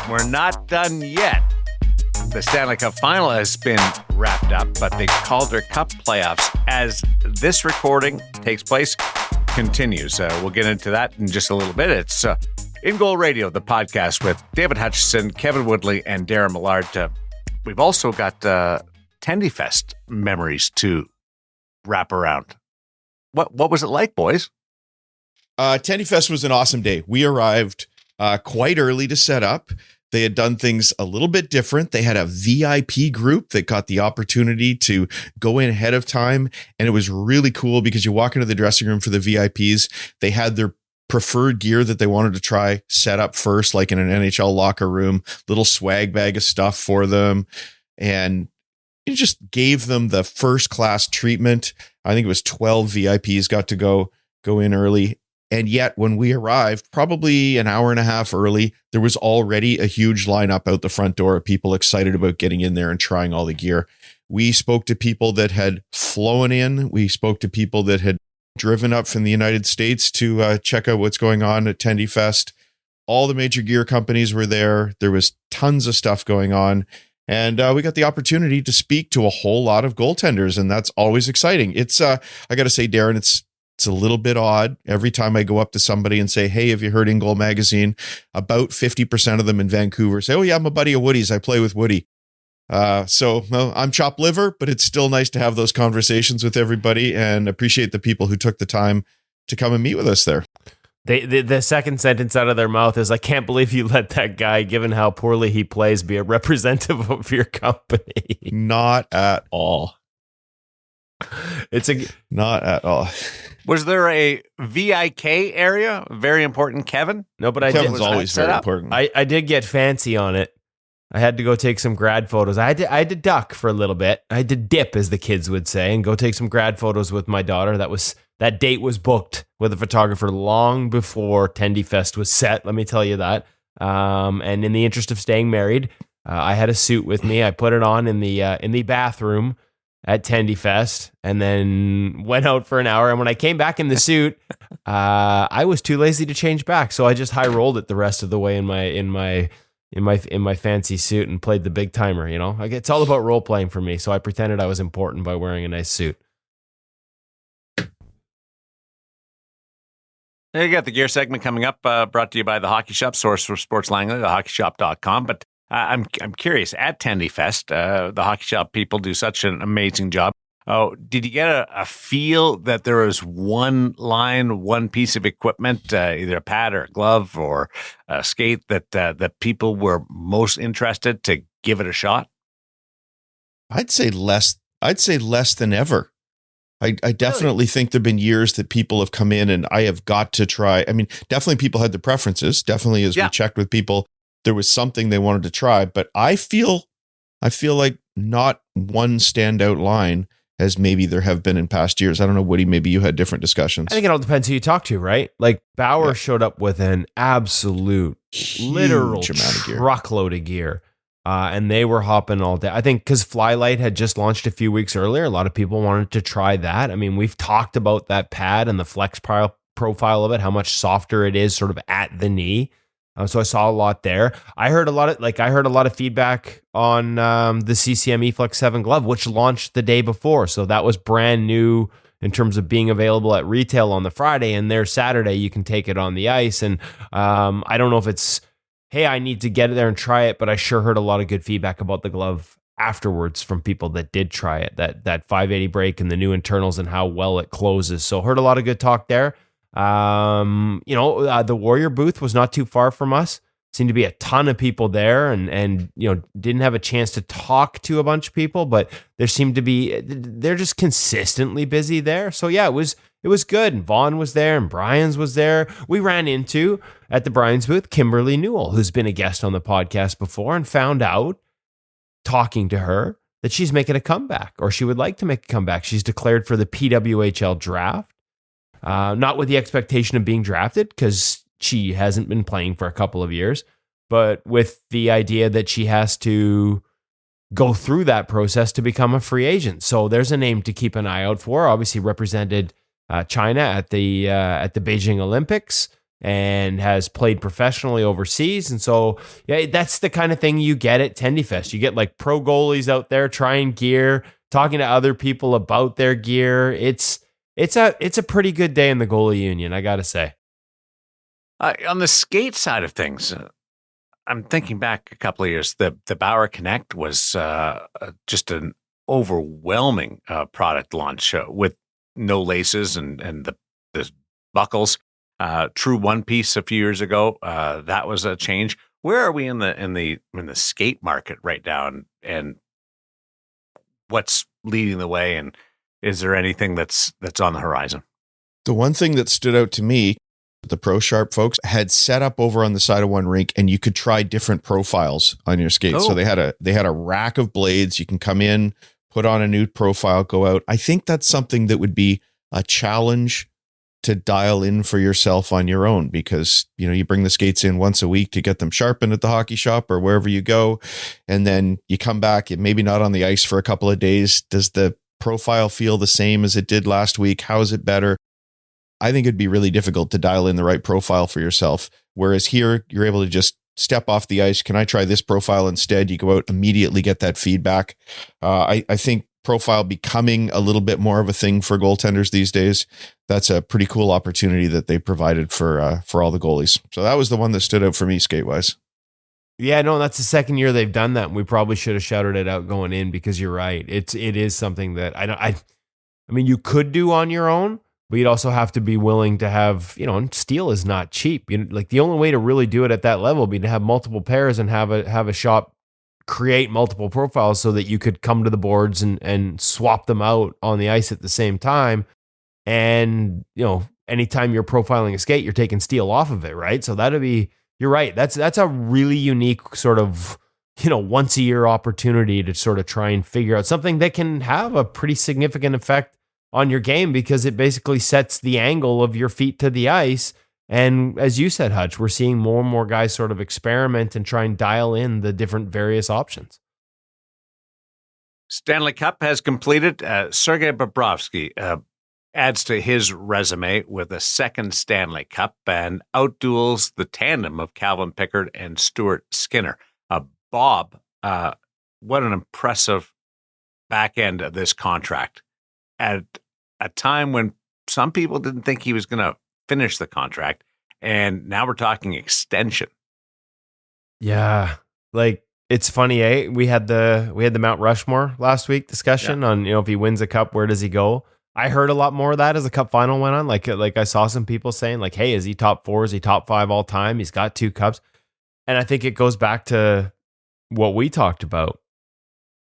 we're not done yet. The Stanley Cup final has been wrapped up, but the Calder Cup playoffs, as this recording takes place, continues. We'll get into that in just a little bit. It's In Goal Radio, the podcast with David Hutchison, Kevin Woodley, and Darren Millard. We've also got Tendy Fest memories to wrap around. What was it like, boys? Tendy Fest was an awesome day. We arrived quite early to set up. They had done things a little bit different. They had a VIP group that got the opportunity to go in ahead of time. And it was really cool because you walk into the dressing room for the VIPs. They had their preferred gear that they wanted to try set up first, like in an NHL locker room, little swag bag of stuff for them. And it just gave them the first class treatment. I think it was 12 VIPs got to go in early. And yet when we arrived, probably an hour and a half early, there was already a huge lineup out the front door of people excited about getting in there and trying all the gear. We spoke to people that had flown in. We spoke to people that had driven up from the United States to check out what's going on at Tendy Fest. All the major gear companies were there. There was tons of stuff going on. And we got the opportunity to speak to a whole lot of goaltenders, and that's always exciting. It's, I got to say, Darren, it's a little bit odd. Every time I go up to somebody and say, hey, have you heard In Goal Magazine? About 50% of them in Vancouver say, oh yeah, I'm a buddy of Woody's. I play with Woody. So I'm chopped liver, but it's still nice to have those conversations with everybody and appreciate the people who took the time to come and meet with us there. The second sentence out of their mouth is, I can't believe you let that guy, given how poorly he plays, be a representative of your company. Not at all. Not at all. Was there a VIK area? Very important, Kevin? No, but Kevin's always very important. I did get fancy on it. I had to go take some grad photos. I had to duck for a little bit. I had to dip, as the kids would say, and go take some grad photos with my daughter. That date was booked with a photographer long before Tendy Fest was set. Let me tell you that. And in the interest of staying married, I had a suit with me. I put it on in the bathroom at Tendy Fest, and then went out for an hour. And when I came back in the suit, I was too lazy to change back, so I just high rolled it the rest of the way in my fancy suit and played the big timer. You know, it's all about role playing for me. So I pretended I was important by wearing a nice suit. You got the gear segment coming up, brought to you by the Hockey Shop, source for Sports Langley, thehockeyshop.com. But I'm curious, at Tendy Fest, the Hockey Shop people do such an amazing job. Oh, did you get a feel that there was one line, one piece of equipment, either a pad or a glove or a skate that people were most interested to give it a shot? I'd say less than ever. I definitely think there've been years that people have come in and I have got to try. I mean, definitely people had the preferences. Definitely, as we checked with people, there was something they wanted to try. But I feel like not one standout line as maybe there have been in past years. I don't know, Woody, maybe you had different discussions. I think it all depends who you talk to, right? Like Bauer showed up with an absolute, literal truckload of gear. And they were hopping all day. I think because FlyLite had just launched a few weeks earlier, a lot of people wanted to try that. I mean, we've talked about that pad and the flex profile of it, how much softer it is sort of at the knee. So I saw a lot there. I heard a lot of feedback on the CCM eFlex 7 glove, which launched the day before. So that was brand new in terms of being available at retail on the Friday, and there Saturday you can take it on the ice. And I don't know if it's, hey, I need to get there and try it, but I sure heard a lot of good feedback about the glove afterwards from people that did try it, that 580 break and the new internals and how well it closes. So heard a lot of good talk there. The Warrior booth was not too far from us. Seemed to be a ton of people there, and didn't have a chance to talk to a bunch of people, but they're just consistently busy there. So yeah, it was good. And Vaughn was there and Brian's was there. We ran into, at the Brian's booth, Kimberly Newell, who's been a guest on the podcast before, and found out, talking to her, that she's making a comeback, or she would like to make a comeback. She's declared for the PWHL draft, not with the expectation of being drafted, because she hasn't been playing for a couple of years, but with the idea that she has to go through that process to become a free agent. So there's a name to keep an eye out for. Obviously represented China at the Beijing Olympics, and has played professionally overseas. And so, yeah, that's the kind of thing you get at TendyFest. You get like pro goalies out there trying gear, talking to other people about their gear. It's a pretty good day in the goalie union, I got to say. On the skate side of things, I'm thinking back a couple of years. The Bauer Connect was just an overwhelming product launch with no laces and the buckles. True One Piece a few years ago, that was a change. Where are we in the skate market right now, and what's leading the way, and is there anything that's on the horizon? The one thing that stood out to me, the Pro Sharp folks had set up over on the side of one rink, and you could try different profiles on your skates. Oh. So they had a rack of blades. You can come in, put on a new profile, go out. I think that's something that would be a challenge to dial in for yourself on your own, because, you know, you bring the skates in once a week to get them sharpened at the hockey shop or wherever you go. And then you come back, and maybe not on the ice for a couple of days. Does the profile feel the same as it did last week? How is it better? I think it'd be really difficult to dial in the right profile for yourself. Whereas here, you're able to just step off the ice. Can I try this profile instead? You go out, immediately get that feedback. I think profile becoming a little bit more of a thing for goaltenders these days. That's a pretty cool opportunity that they provided for all the goalies. So that was the one that stood out for me skate-wise. Yeah, no, that's the second year they've done that. And we probably should have shouted it out going in, because you're right. It is something that I mean, you could do on your own, but you'd also have to be willing to have, you know, and steel is not cheap. You know, like the only way to really do it at that level would be to have multiple pairs and have a shop create multiple profiles so that you could come to the boards and swap them out on the ice at the same time. And, you know, anytime you're profiling a skate, you're taking steel off of it, right? So that'd be, you're right. That's a really unique sort of, you know, once a year opportunity to sort of try and figure out something that can have a pretty significant effect on your game, because it basically sets the angle of your feet to the ice. And as you said, Hutch, we're seeing more and more guys sort of experiment and try and dial in the different various options. Stanley Cup has completed. Sergei Bobrovsky adds to his resume with a second Stanley Cup and outduels the tandem of Calvin Pickard and Stuart Skinner. Bob, what an impressive back end of this contract at a time when some people didn't think he was going to finish the contract, and now we're talking extension. Yeah, like it's funny, eh? We had the Mount Rushmore last week discussion on, you know, if he wins a cup, where does he go? I heard a lot more of that as the cup final went on. Like I saw some people saying like, hey, is he top 4? Is he top 5 all time? He's got 2 cups. And I think it goes back to what we talked about.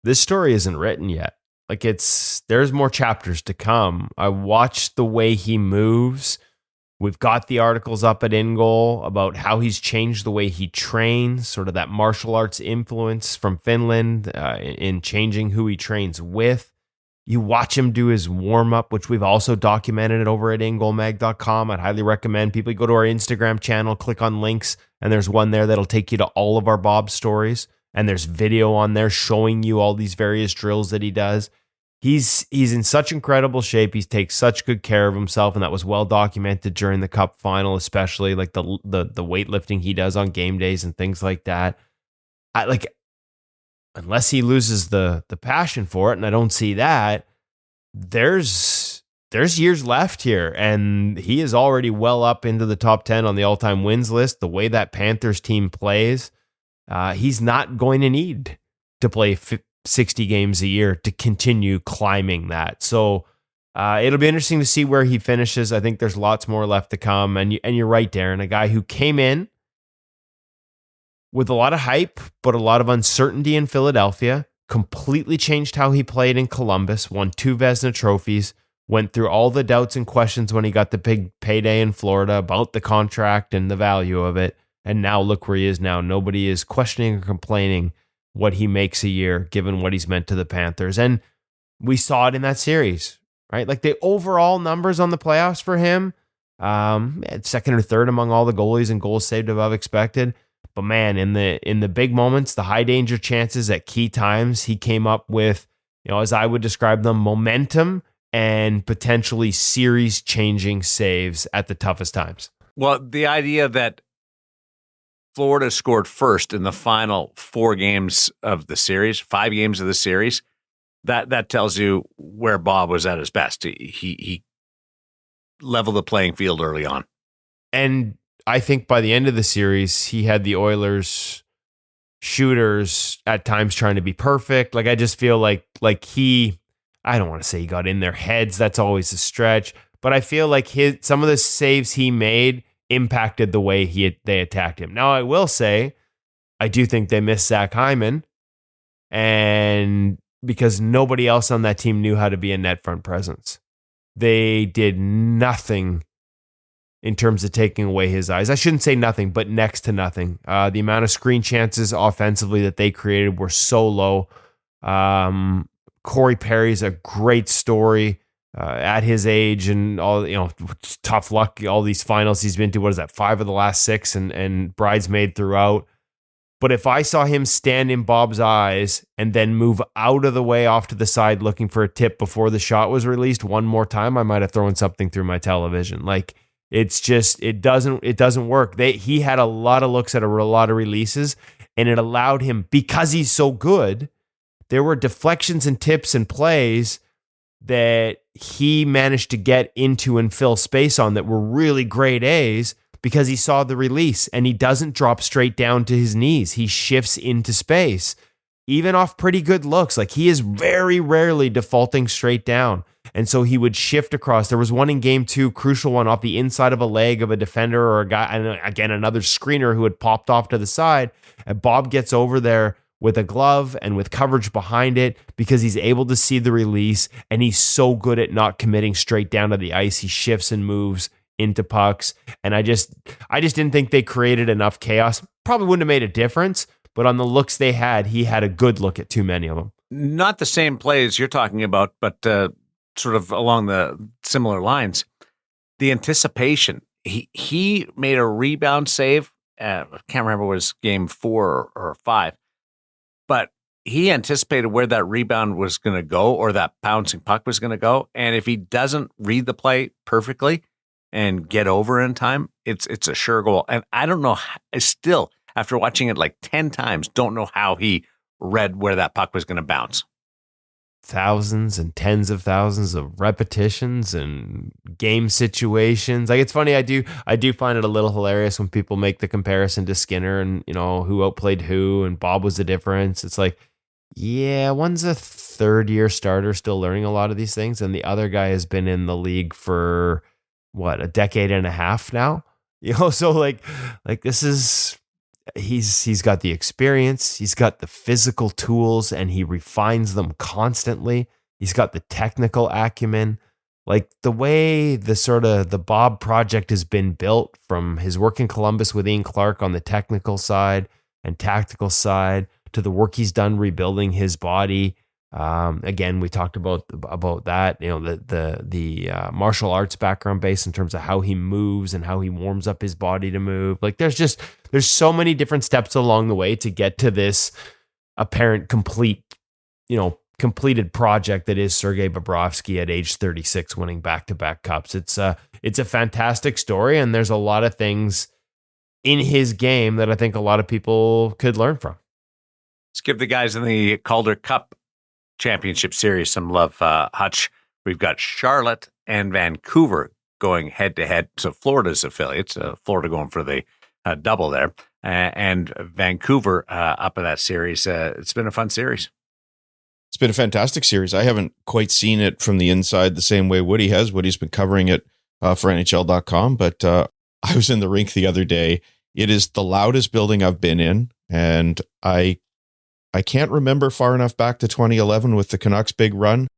This story isn't written yet. Like there's more chapters to come. I watched the way he moves. We've got the articles up at InGoal about how he's changed the way he trains, sort of that martial arts influence from Finland in changing who he trains with. You watch him do his warm-up, which we've also documented over at ingoalmag.com. I'd highly recommend people go to our Instagram channel, click on links, and there's one there that'll take you to all of our Bob stories. And there's video on there showing you all these various drills that he does. He's in such incredible shape. He takes such good care of himself, and that was well documented during the cup final, especially like the weightlifting he does on game days and things like that. Unless he loses the passion for it, and I don't see that, there's years left here, and he is already well up into the top 10 on the all-time wins list. The way that Panthers team plays, he's not going to need to play 60 games a year to continue climbing that. So it'll be interesting to see where he finishes. I think there's lots more left to come. And you're right, Darren, a guy who came in with a lot of hype, but a lot of uncertainty in Philadelphia, completely changed how he played in Columbus, won 2 Vezina trophies, went through all the doubts and questions when he got the big payday in Florida about the contract and the value of it. And now look where he is now. Nobody is questioning or complaining what he makes a year, given what he's meant to the Panthers. And we saw it in that series, right? Like the overall numbers on the playoffs for him, second or third among all the goalies and goals saved above expected. But man, in the big moments, the high danger chances at key times, he came up with, you know, as I would describe them, momentum and potentially series changing saves at the toughest times. Well, the idea that Florida scored first in the final 4 games of the series, 5 games of the series, that tells you where Bob was at his best. He leveled the playing field early on. And I think by the end of the series, he had the Oilers shooters at times trying to be perfect. Like, I just feel like I don't want to say he got in their heads. That's always a stretch. But I feel like some of the saves he made impacted the way they attacked him. Now, I will say, I do think they missed Zach Hyman, and because nobody else on that team knew how to be a net front presence. They did nothing in terms of taking away his eyes. I shouldn't say nothing, but next to nothing. The amount of screen chances offensively that they created were so low. Corey Perry's a great story at his age and all, tough luck. All these finals he's been to, what is that, 5 of the last 6 and bridesmaid throughout. But if I saw him stand in Bob's eyes and then move out of the way off to the side looking for a tip before the shot was released one more time, I might have thrown something through my television. Like, it's just, it doesn't work. He had a lot of looks at a lot of releases, and it allowed him, because he's so good, there were deflections and tips and plays that he managed to get into and fill space on that were really grade A's, because he saw the release and he doesn't drop straight down to his knees. He shifts into space, even off pretty good looks. Like, he is very rarely defaulting straight down. And so he would shift across. There was one in game 2, crucial one off the inside of a leg of a defender or a guy, and again, another screener who had popped off to the side. And Bob gets over there with a glove and with coverage behind it because he's able to see the release, and he's so good at not committing straight down to the ice. He shifts and moves into pucks, and I just didn't think they created enough chaos. Probably wouldn't have made a difference, but on the looks they had, he had a good look at too many of them. Not the same plays you're talking about, but sort of along the similar lines. The anticipation. He made a rebound save. I can't remember, it was game 4 or 5, but he anticipated where that rebound was going to go, or that bouncing puck was going to go. And if he doesn't read the play perfectly and get over in time, it's a sure goal. And I don't know, still, after watching it like 10 times, don't know how he read where that puck was going to bounce. Thousands and tens of thousands of repetitions and game situations. Like, it's funny, I do find it a little hilarious when people make the comparison to Skinner and, who outplayed who and Bob was the difference. It's like, yeah, one's a third-year starter still learning a lot of these things, and the other guy has been in the league for a decade and a half now. So like this is, he's got the experience, he's got the physical tools, and he refines them constantly. He's got the technical acumen. Like, the way the Bob project has been built, from his work in Columbus with Ian Clark on the technical side and tactical side, to the work he's done rebuilding his body. Again, we talked about that, the martial arts background base in terms of how he moves and how he warms up his body to move. Like, there's so many different steps along the way to get to this apparent completed project that is Sergei Bobrovsky at age 36 winning back-to-back cups. It's a fantastic story, and there's a lot of things in his game that I think a lot of people could learn from. Let's give the guys in the Calder Cup Championship Series some love, Hutch. We've got Charlotte and Vancouver going head-to-head. So Florida's affiliates, Florida going for the double there, and Vancouver up in that series. It's been a fun series. It's been a fantastic series. I haven't quite seen it from the inside the same way Woody has. Woody's been covering it for NHL.com, but I was in the rink the other day. It is the loudest building I've been in, and I can't remember far enough back to 2011 with the Canucks' big run,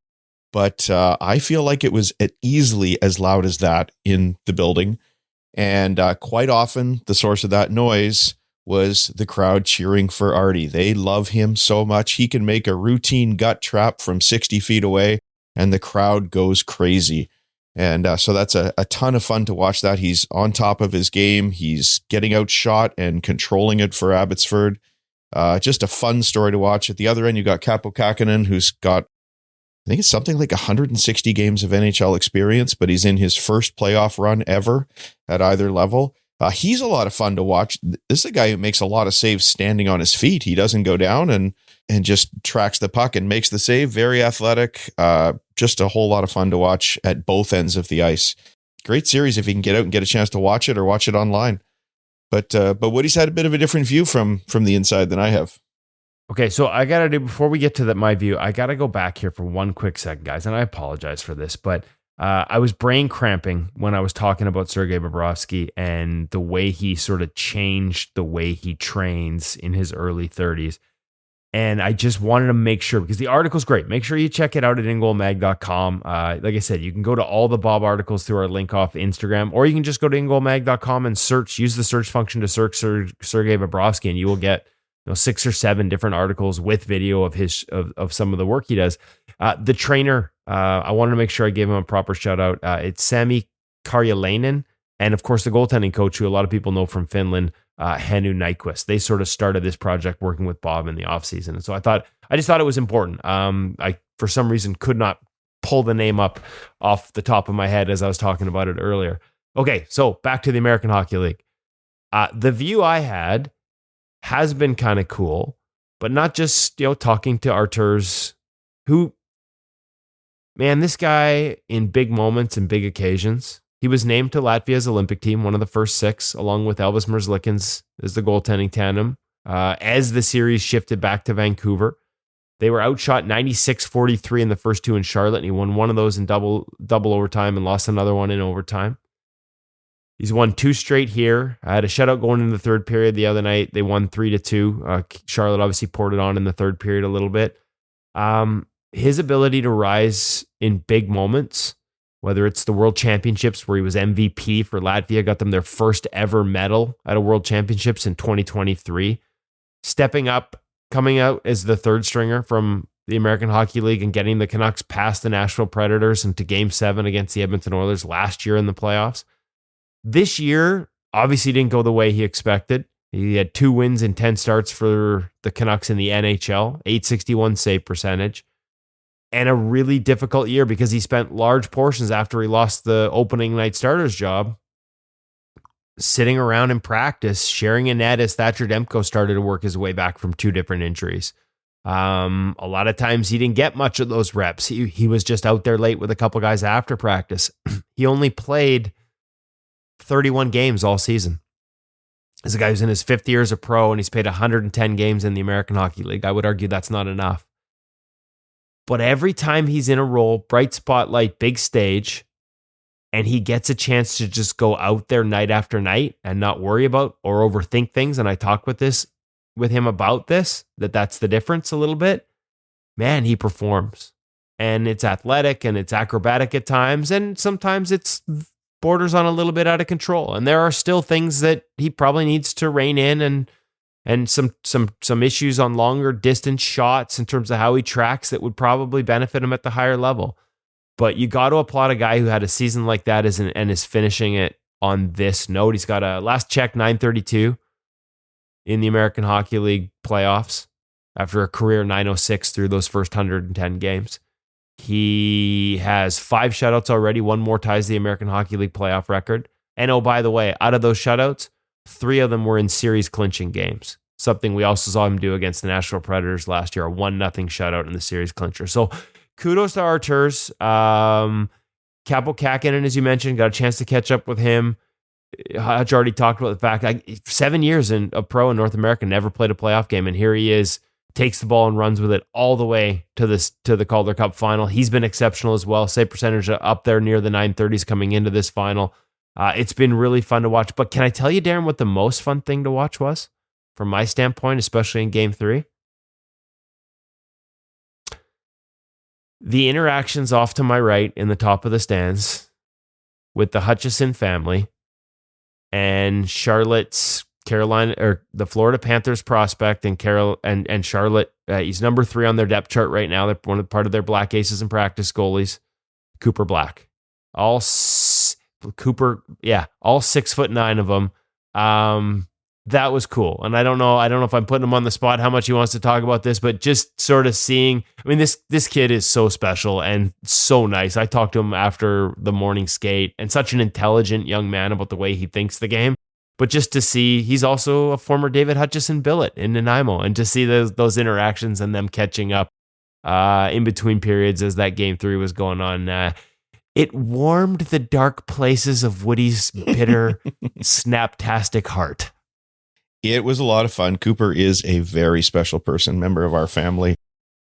but I feel like it was easily as loud as that in the building. And quite often, the source of that noise was the crowd cheering for Artie. They love him so much. He can make a routine gut trap from 60 feet away, and the crowd goes crazy. And so that's a ton of fun to watch that. He's on top of his game. He's getting outshot and controlling it for Abbotsford. Just a fun story to watch. At the other end, you got Capo Kakkonen, who's got I think it's something like 160 games of NHL experience, but he's in his first playoff run ever at either level. He's a lot of fun to watch. This is a guy who makes a lot of saves standing on his feet. He doesn't go down and just tracks the puck and makes the save. Very athletic. Just a whole lot of fun to watch at both ends of the ice. Great series if you can get out and get a chance to watch it or watch it online. But Woody's had a bit of a different view from the inside than I have. Okay, so I got to do, before we get to my view, I got to go back here for one quick second, guys, and I apologize for this, but I was brain cramping when I was talking about Sergei Bobrovsky and the way he sort of changed the way he trains in his early 30s. And I just wanted to make sure, because the article's great. Make sure you check it out at ingoalmag.com. Like I said, you can go to all the Bob articles through our link off Instagram, or you can just go to ingoalmag.com and use the search function to search Sergei Bobrovsky, and you will get 6 or 7 different articles with video of some of the work he does. The trainer, I wanted to make sure I gave him a proper shout out. It's Sami Karjalainen, and of course the goaltending coach, who a lot of people know from Finland, Hannu Nyquist. They sort of started this project working with Bob in the offseason. And so I just thought it was important. I, for some reason, could not pull the name up off the top of my head as I was talking about it earlier. Okay, so back to the American Hockey League. The view I had has been kind of cool, but not just, talking to Arturs, who, man, this guy in big moments and big occasions. He was named to Latvia's Olympic team, one of the first 6, along with Elvis Merzlikins as the goaltending tandem. As the series shifted back to Vancouver, they were outshot 96-43 in the first 2 in Charlotte, and he won one of those in double overtime and lost another one in overtime. He's won 2 straight here. I had a shutout going into the third period the other night. They won 3-2. Charlotte obviously poured it on in the third period a little bit. His ability to rise in big moments, whether it's the World Championships where he was MVP for Latvia, got them their first ever medal at a World Championships in 2023, stepping up, coming out as the third stringer from the American Hockey League and getting the Canucks past the Nashville Predators into Game 7 against the Edmonton Oilers last year in the playoffs. This year, obviously didn't go the way he expected. He had 2 wins in 10 starts for the Canucks in the NHL, .861 save percentage, and a really difficult year because he spent large portions after he lost the opening night starter's job sitting around in practice, sharing a net as Thatcher Demko started to work his way back from 2 different injuries. A lot of times he didn't get much of those reps. He was just out there late with a couple guys after practice. He only played 31 games all season. As a guy who's in his 5th year as a pro and he's played 110 games in the American Hockey League, I would argue that's not enough. But every time he's in a role, bright spotlight, big stage, and he gets a chance to just go out there night after night and not worry about or overthink things, and I talked with him about this, that's the difference a little bit, man, he performs. And it's athletic and it's acrobatic at times, and sometimes it's borders on a little bit out of control. And there are still things that he probably needs to rein in and some issues on longer distance shots in terms of how he tracks that would probably benefit him at the higher level. But you got to applaud a guy who had a season like that and is finishing it on this note. He's got a last check 932 in the American Hockey League playoffs after a career 906 through those first 110 games. He has 5 shutouts already. 1 more ties the American Hockey League playoff record. And oh, by the way, out of those shutouts, 3 of them were in series clinching games. Something we also saw him do against the Nashville Predators last year, a 1-0 shutout in the series clincher. So kudos to Arturs. Kaapo Kähkönen, as you mentioned, got a chance to catch up with him. Hutch already talked about the fact 7 years in a pro in North America, never played a playoff game, and here he is, takes the ball and runs with it all the way to the Calder Cup final. He's been exceptional as well. Save percentage up there near the 930s coming into this final. It's been really fun to watch. But can I tell you, Darren, what the most fun thing to watch was? From my standpoint, especially in Game 3? The interactions off to my right in the top of the stands with the Hutchison family and Charlotte's the Florida Panthers prospect and Charlotte. He's number 3 on their depth chart right now. They're part of their Black Aces and practice goalies. Cooper Black, all 6'9" of them. that was cool. And I don't know if I'm putting him on the spot, how much he wants to talk about this, but just sort of seeing, I mean, this kid is so special and so nice. I talked to him after the morning skate, and such an intelligent young man about the way he thinks the game. But just to see, he's also a former David Hutchison billet in Nanaimo, and to see those interactions and them catching up in between periods as that game 3 was going on, it warmed the dark places of Woody's bitter, snaptastic heart. It was a lot of fun. Cooper is a very special person, member of our family,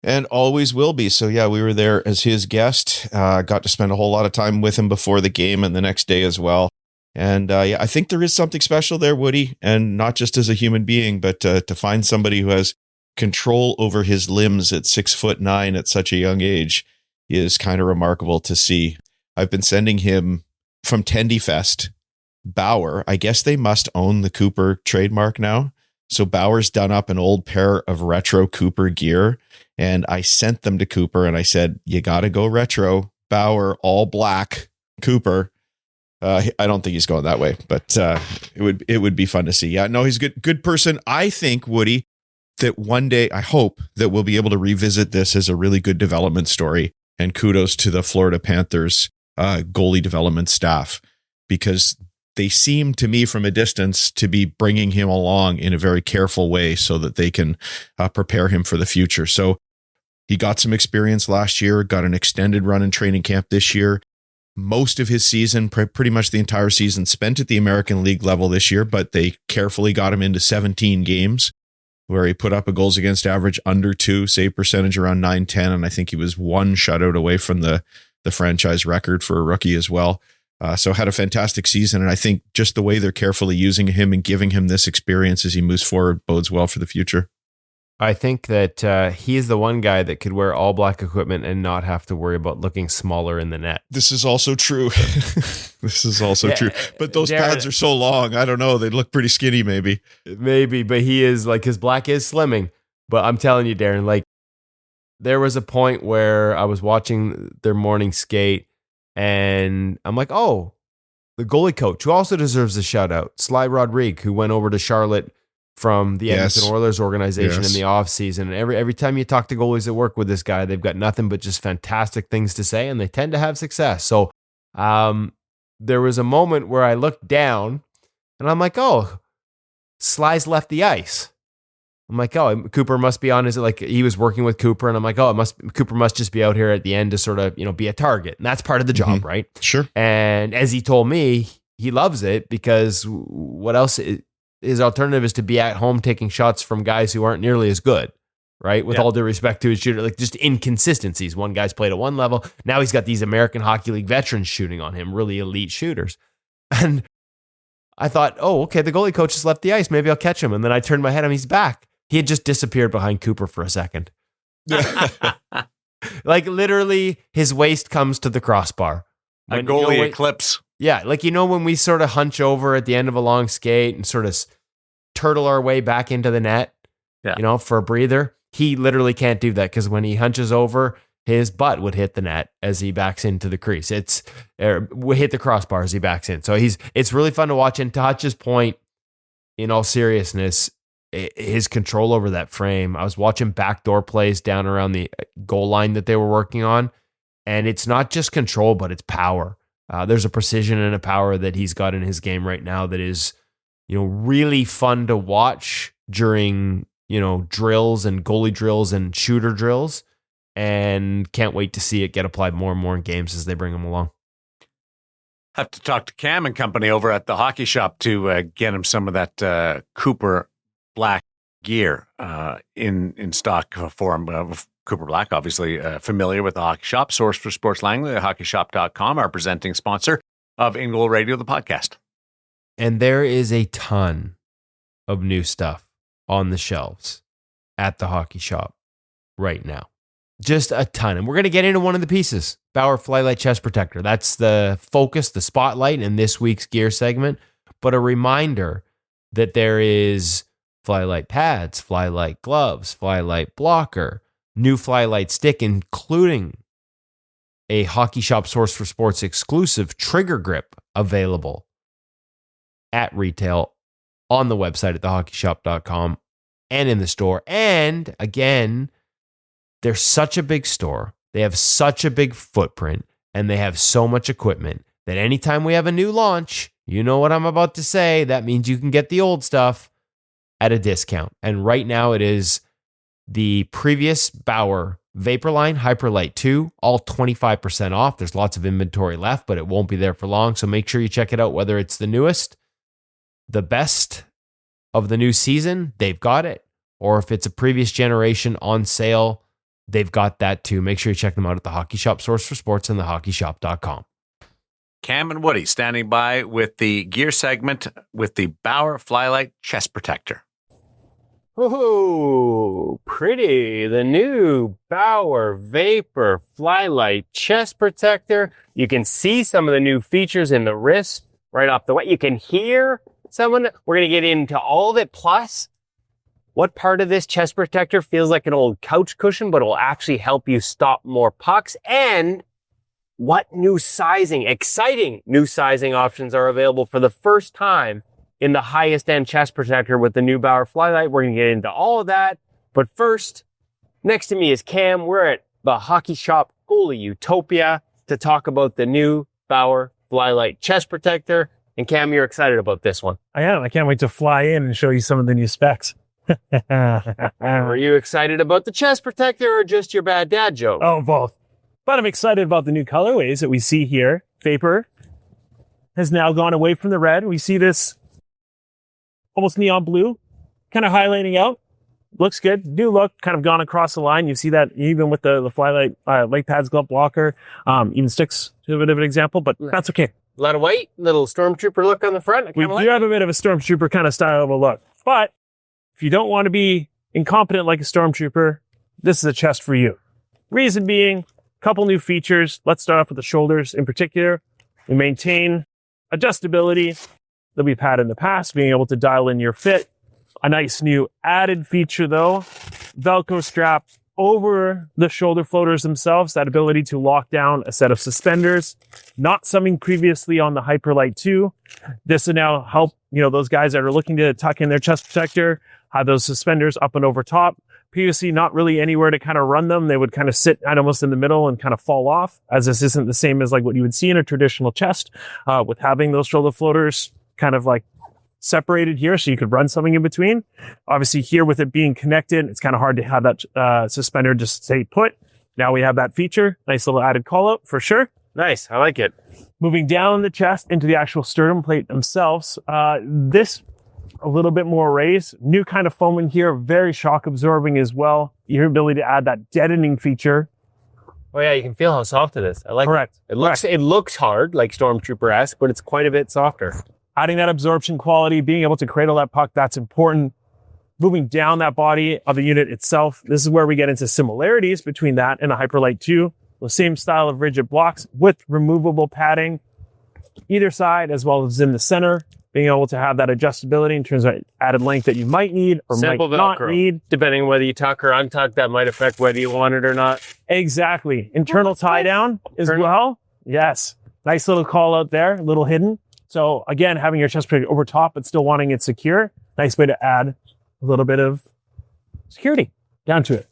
and always will be. So yeah, we were there as his guest. Got to spend a whole lot of time with him before the game and the next day as well. And yeah, I think there is something special there, Woody, and not just as a human being, but to find somebody who has control over his limbs at 6'9" at such a young age is kind of remarkable to see. I've been sending him from Tendy Fest. Bauer, I guess they must own the Cooper trademark now. So Bauer's done up an old pair of retro Cooper gear, and I sent them to Cooper and I said, you got to go retro, Bauer, all black Cooper. I don't think he's going that way, but it would be fun to see. Yeah, no, he's a good person. I think, Woody, that one day, I hope that we'll be able to revisit this as a really good development story, and kudos to the Florida Panthers goalie development staff, because they seem to me from a distance to be bringing him along in a very careful way so that they can prepare him for the future. So he got some experience last year, got an extended run in training camp this year. Most of his season, pretty much the entire season, spent at the American League level this year, but they carefully got him into 17 games where he put up a goals against average under 2, save percentage around 910, and I think he was 1 shutout away from the franchise record for a rookie as well. So had a fantastic season, and I think just the way they're carefully using him and giving him this experience as he moves forward bodes well for the future. I think that he is the one guy that could wear all black equipment and not have to worry about looking smaller in the net. This is also true. This is also true. But those pads are so long. I don't know. They'd look pretty skinny, maybe. Maybe, but he is like, his black is slimming. But I'm telling you, Darren, like, there was a point where I was watching their morning skate, and I'm like, oh, the goalie coach, who also deserves a shout out, Sly Rodrigue, who went over to Charlotte from the Edmonton Oilers organization in the offseason. And every time you talk to goalies that work with this guy, they've got nothing but just fantastic things to say, and they tend to have success. So there was a moment where I looked down, and I'm like, oh, Sly's left the ice. I'm like, oh, Cooper must be on his, like, he was working with Cooper, and I'm like, oh, Cooper must just be out here at the end to sort of, be a target. And that's part of the job, right? Sure. And as he told me, he loves it, because what else, his alternative is to be at home taking shots from guys who aren't nearly as good, right? With all due respect to his shooter, like, just inconsistencies. One guy's played at one level. Now he's got these American Hockey League veterans shooting on him, really elite shooters. And I thought, oh, okay, the goalie coach has left the ice. Maybe I'll catch him. And then I turned my head and he's back. He had just disappeared behind Cooper for a second. Like, literally, his waist comes to the crossbar. A goalie eclipse. Yeah, like, when we sort of hunch over at the end of a long skate and sort of turtle our way back into the net, for a breather, he literally can't do that, because when he hunches over, his butt would hit the net as he backs into the crease. Would hit the crossbar as he backs in. So it's really fun to watch. And to Hutch's point, in all seriousness, his control over that frame. I was watching backdoor plays down around the goal line that they were working on, and it's not just control, but it's power. There's a precision and a power that he's got in his game right now that is, really fun to watch during, drills and goalie drills and shooter drills, and can't wait to see it get applied more and more in games as they bring them along. Have to talk to Cam and company over at the hockey shop to get him some of that Cooper Black gear in stock form. Cooper Black, obviously familiar with the hockey shop, source for sports Langley, hockeyshop.com, our presenting sponsor of In Goal Radio, the podcast. And there is a ton of new stuff on the shelves at the hockey shop right now. Just a ton. And we're going to get into one of the pieces, Bauer FlyLite Chest Protector. That's the focus, the spotlight in this week's gear segment. But a reminder that there is FlyLite pads, FlyLite gloves, FlyLite blocker, new FlyLite stick, including a Hockey Shop Source for Sports exclusive trigger grip available at retail on the website at thehockeyshop.com and in the store. And again, they're such a big store. They have such a big footprint and they have so much equipment that anytime we have a new launch, you know what I'm about to say, that means you can get the old stuff at a discount. And right now it is the previous Bauer Vaporline Hyperlite 2, all 25% off. There's lots of inventory left, but it won't be there for long. So make sure you check it out, whether it's the newest, the best of the new season, they've got it. Or if it's a previous generation on sale, they've got that too. Make sure you check them out at the Hockey Shop, source for sports, and thehockeyshop.com. Cam and Woody standing by with the gear segment with the Bauer FlyLite chest protector. Oh, pretty. The new Bauer Vapor FlyLite chest protector. You can see some of the new features in the wrist right off the way. You can hear someone. We're going to get into all of it. Plus, what part of this chest protector feels like an old couch cushion, but will actually help you stop more pucks? And what new sizing, exciting new sizing options are available for the first time in the highest end chest protector with the new Bauer FlyLite? We're going to get into all of that. But first, next to me is Cam. We're at the Hockey Shop Goalie Utopia to talk about the new Bauer FlyLite chest protector. And Cam, you're excited about this one. I am. I can't wait to fly in and show you some of the new specs. Are you excited about the chest protector or just your bad dad joke? Oh, both. But I'm excited about the new colorways that we see here. Vapor has now gone away from the red. We see this almost neon blue, kind of highlighting out. Looks good. New look, kind of gone across the line. You see that even with the FlyLite leg pads, glove blocker, even sticks to a bit of an example, but that's okay. A lot of white, little stormtrooper look on the front. We do have a bit of a stormtrooper kind of style of a look. But if you don't want to be incompetent like a stormtrooper, this is a chest for you. Reason being, a couple new features. Let's start off with the shoulders in particular. We maintain adjustability that we've had in the past, being able to dial in your fit. A nice new added feature though, Velcro strap over the shoulder floaters themselves, that ability to lock down a set of suspenders, not something previously on the Hyperlite 2. This will now help, those guys that are looking to tuck in their chest protector, have those suspenders up and over top. Previously, not really anywhere to kind of run them. They would kind of sit almost in the middle and kind of fall off, as this isn't the same as like what you would see in a traditional chest, with having those shoulder floaters kind of like separated here so you could run something in between. Obviously here with it being connected, it's kind of hard to have that suspender just stay put. Now we have that feature. Nice little added call out for sure. Nice. I like it. Moving down the chest into the actual sternum plate themselves. This a little bit more raised. New kind of foam in here. Very shock absorbing as well. Your ability to add that deadening feature. Oh yeah, you can feel how soft it is. I like Correct. it. It looks hard, like Stormtrooper-esque, but it's quite a bit softer. Adding that absorption quality, being able to cradle that puck, that's important. Moving down that body of the unit itself, this is where we get into similarities between that and a Hyperlite 2. The same style of rigid blocks with removable padding either side as well as in the center. Being able to have that adjustability in terms of added length that you might need or Simple might not Velcro. need. Depending on whether you tuck or untuck, that might affect whether you want it or not. Exactly. Internal tie down as well. Yes. Nice little call out there, a little hidden. So again, having your chest protector over top, but still wanting it secure. Nice way to add a little bit of security down to it.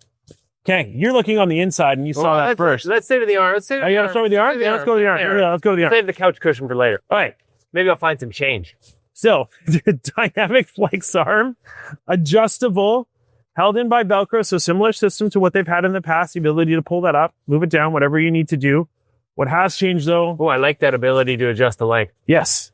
Okay, you're looking on the inside and you saw that first. Let's say to the arm. Let's say to the You arm. gotta start with the arm? Yeah, let's go to the arm. Yeah, let's go to the arm. Save the couch cushion for later. All right. Maybe I'll find some change. So, dynamic flex arm, adjustable, held in by Velcro. So similar system to what they've had in the past, the ability to pull that up, move it down, whatever you need to do. What has changed though? Oh, I like that ability to adjust the length. Yes.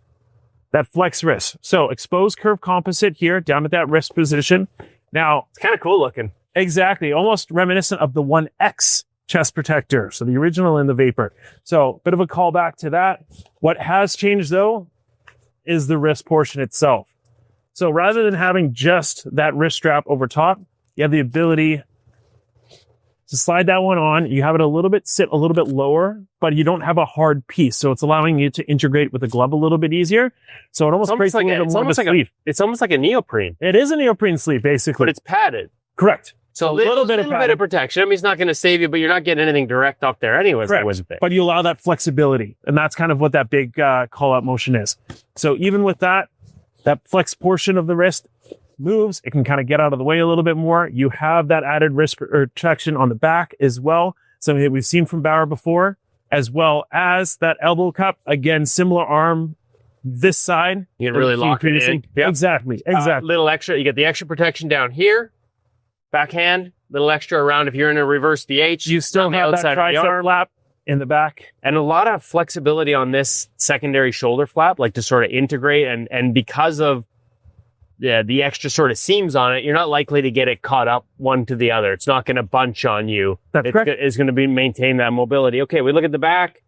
That flex wrist. So exposed curve composite here down at that wrist position. Now, It's kind of cool looking. exactly, almost reminiscent of the 1X chest protector. So the original in the Vapor. So bit of a callback to that. What has changed though is the wrist portion itself. So rather than having just that wrist strap over top, you have the ability to slide that one on. You have it sit a little bit lower, but you don't have a hard piece. So it's allowing you to integrate with the glove a little bit easier. So it almost creates a little bit more of a sleeve. It's almost like a neoprene, It is a neoprene sleeve, basically. but it's padded. Correct. So a little bit of padding. protection. I mean, it's not going to save you, but you're not getting anything direct up there anyways. Correct. But you allow that flexibility. And that's kind of what that big call-out motion is. So even with that, that flex portion of the wrist moves, it can kind of get out of the way a little bit more. You have that added wrist protection on the back as well, something that we've seen from Bauer before, as well as that elbow cup. Again, similar arm this side. You can really lock it in. Yep. Exactly. Little extra. You get the extra protection down here. Backhand, little extra around if you're in a reverse DH. You still have that tricep flap in the back. And a lot of flexibility on this secondary shoulder flap, like to sort of integrate. And because of the extra sort of seams on it, you're not likely to get it caught up one to the other. It's not going to bunch on you. That's correct. It's going to maintain that mobility. Okay, we look at the back.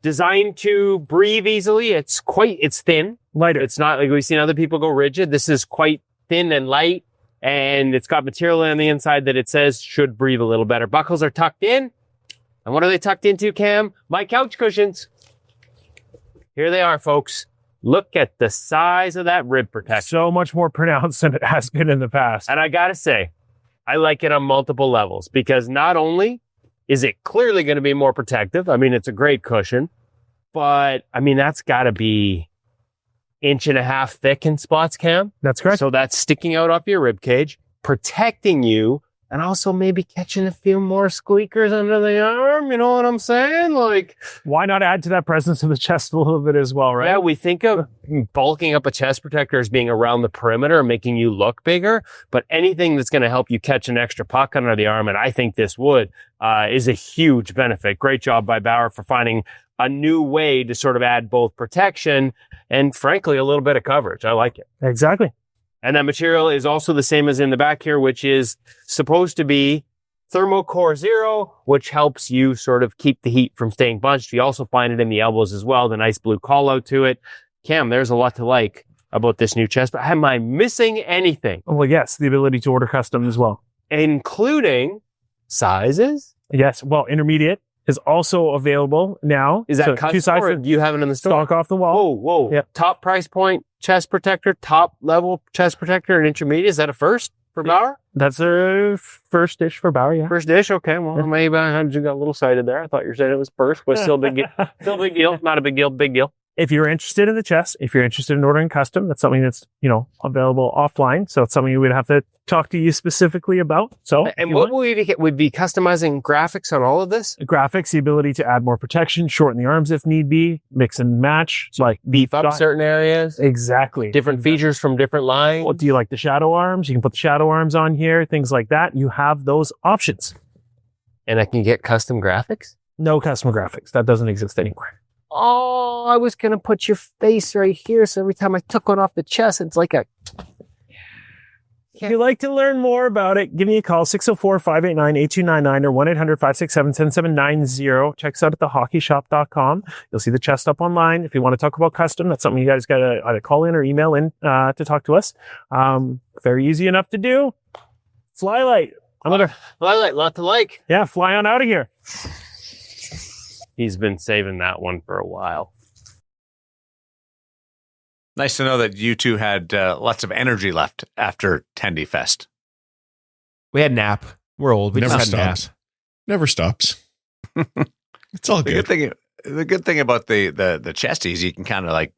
Designed to breathe easily. It's thin. Lighter. It's not like we've seen other people go rigid. This is quite thin and light. And it's got material on the inside that it says should breathe a little better. Buckles are tucked in. And what are they tucked into, Cam? My couch cushions. Here they are, folks. Look at the size of that rib protection. So much more pronounced than it has been in the past. And I gotta say, I like it on multiple levels because not only is it clearly going to be more protective, I mean, it's a great cushion, but I mean, that's gotta be 1.5 inches thick in spots, Cam. That's correct. So that's sticking out off your rib cage, protecting you, and also maybe catching a few more squeakers under the arm. You know what I'm saying? Like, why not add to that presence of the chest a little bit as well, right? Yeah, we think of bulking up a chest protector as being around the perimeter and making you look bigger, but anything that's going to help you catch an extra puck under the arm, and I think this would, is a huge benefit. Great job by Bauer for finding a new way to sort of add both protection and, frankly, a little bit of coverage. I like it. Exactly. And that material is also the same as in the back here, which is supposed to be Thermocore Zero, which helps you sort of keep the heat from staying bunched. You also find it in the elbows as well, the nice blue call out to it. Cam, there's a lot to like about this new chest, but am I missing anything? Well, yes, the ability to order custom as well. Including sizes? Yes, well, intermediate is also available now. Is that custom or do you have it in the store? Stock off the wall. Whoa. Yep. Top price point chest protector, top level chest protector and intermediate. Is that a first for Bauer? That's a first dish for Bauer, yeah. First dish? Okay. Well, maybe I got a little sighted there. I thought you were saying it was first, but still big deal. Still big deal. Not a big deal. Big deal. If you're interested in the chest, if you're interested in ordering custom, that's something that's, available offline. So it's something we would have to talk to you specifically about. So, and what would be customizing graphics on all of this? Graphics, the ability to add more protection, shorten the arms if need be, mix and match, like beef up certain areas. Exactly. Different features from different lines. Well, do you like the shadow arms? You can put the shadow arms on here, things like that. You have those options. And I can get custom graphics? No custom graphics. That doesn't exist anymore. Oh, I was going to put your face right here. So every time I took one off the chest, it's like a... If you'd like to learn more about it, give me a call, 604-589-8299 or 1-800-567-7790. Check us out at thehockeyshop.com. You'll see the chest up online. If you want to talk about custom, that's something you guys got to either call in or email in to talk to us. Very easy enough to do. FlyLite. FlyLite, lot to like. Yeah, fly on out of here. He's been saving that one for a while. Nice to know that you two had lots of energy left after Tendy Fest. We had nap. We're old. We Never just had stops. Never stops. It's all good. The good thing about the chesties, you can kind of like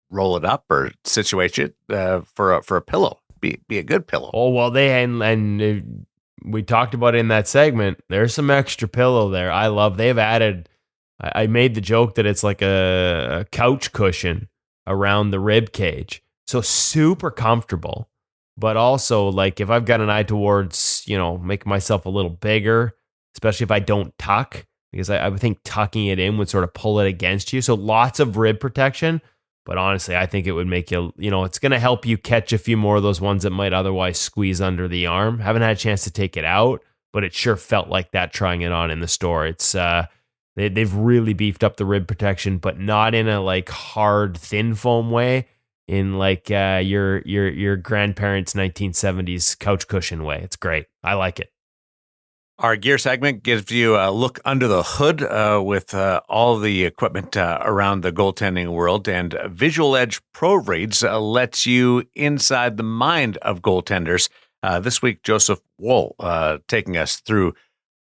roll it up or situate it for a pillow. Be a good pillow. Oh well, we talked about it in that segment. There's some extra pillow there. They've added. I made the joke that it's like a couch cushion around the rib cage. So super comfortable, but also like if I've got an eye towards, making myself a little bigger, especially if I don't tuck, because I would think tucking it in would sort of pull it against you. So lots of rib protection, but honestly, I think it would make you, it's going to help you catch a few more of those ones that might otherwise squeeze under the arm. Haven't had a chance to take it out, but it sure felt like that trying it on in the store. It's, They've really beefed up the rib protection, but not in a like hard thin foam way, in like your grandparents' 1970s couch cushion way. It's great. I like it. Our gear segment gives you a look under the hood with all the equipment around the goaltending world, and Visual Edge Pro Reads lets you inside the mind of goaltenders. This week, Joseph Wool taking us through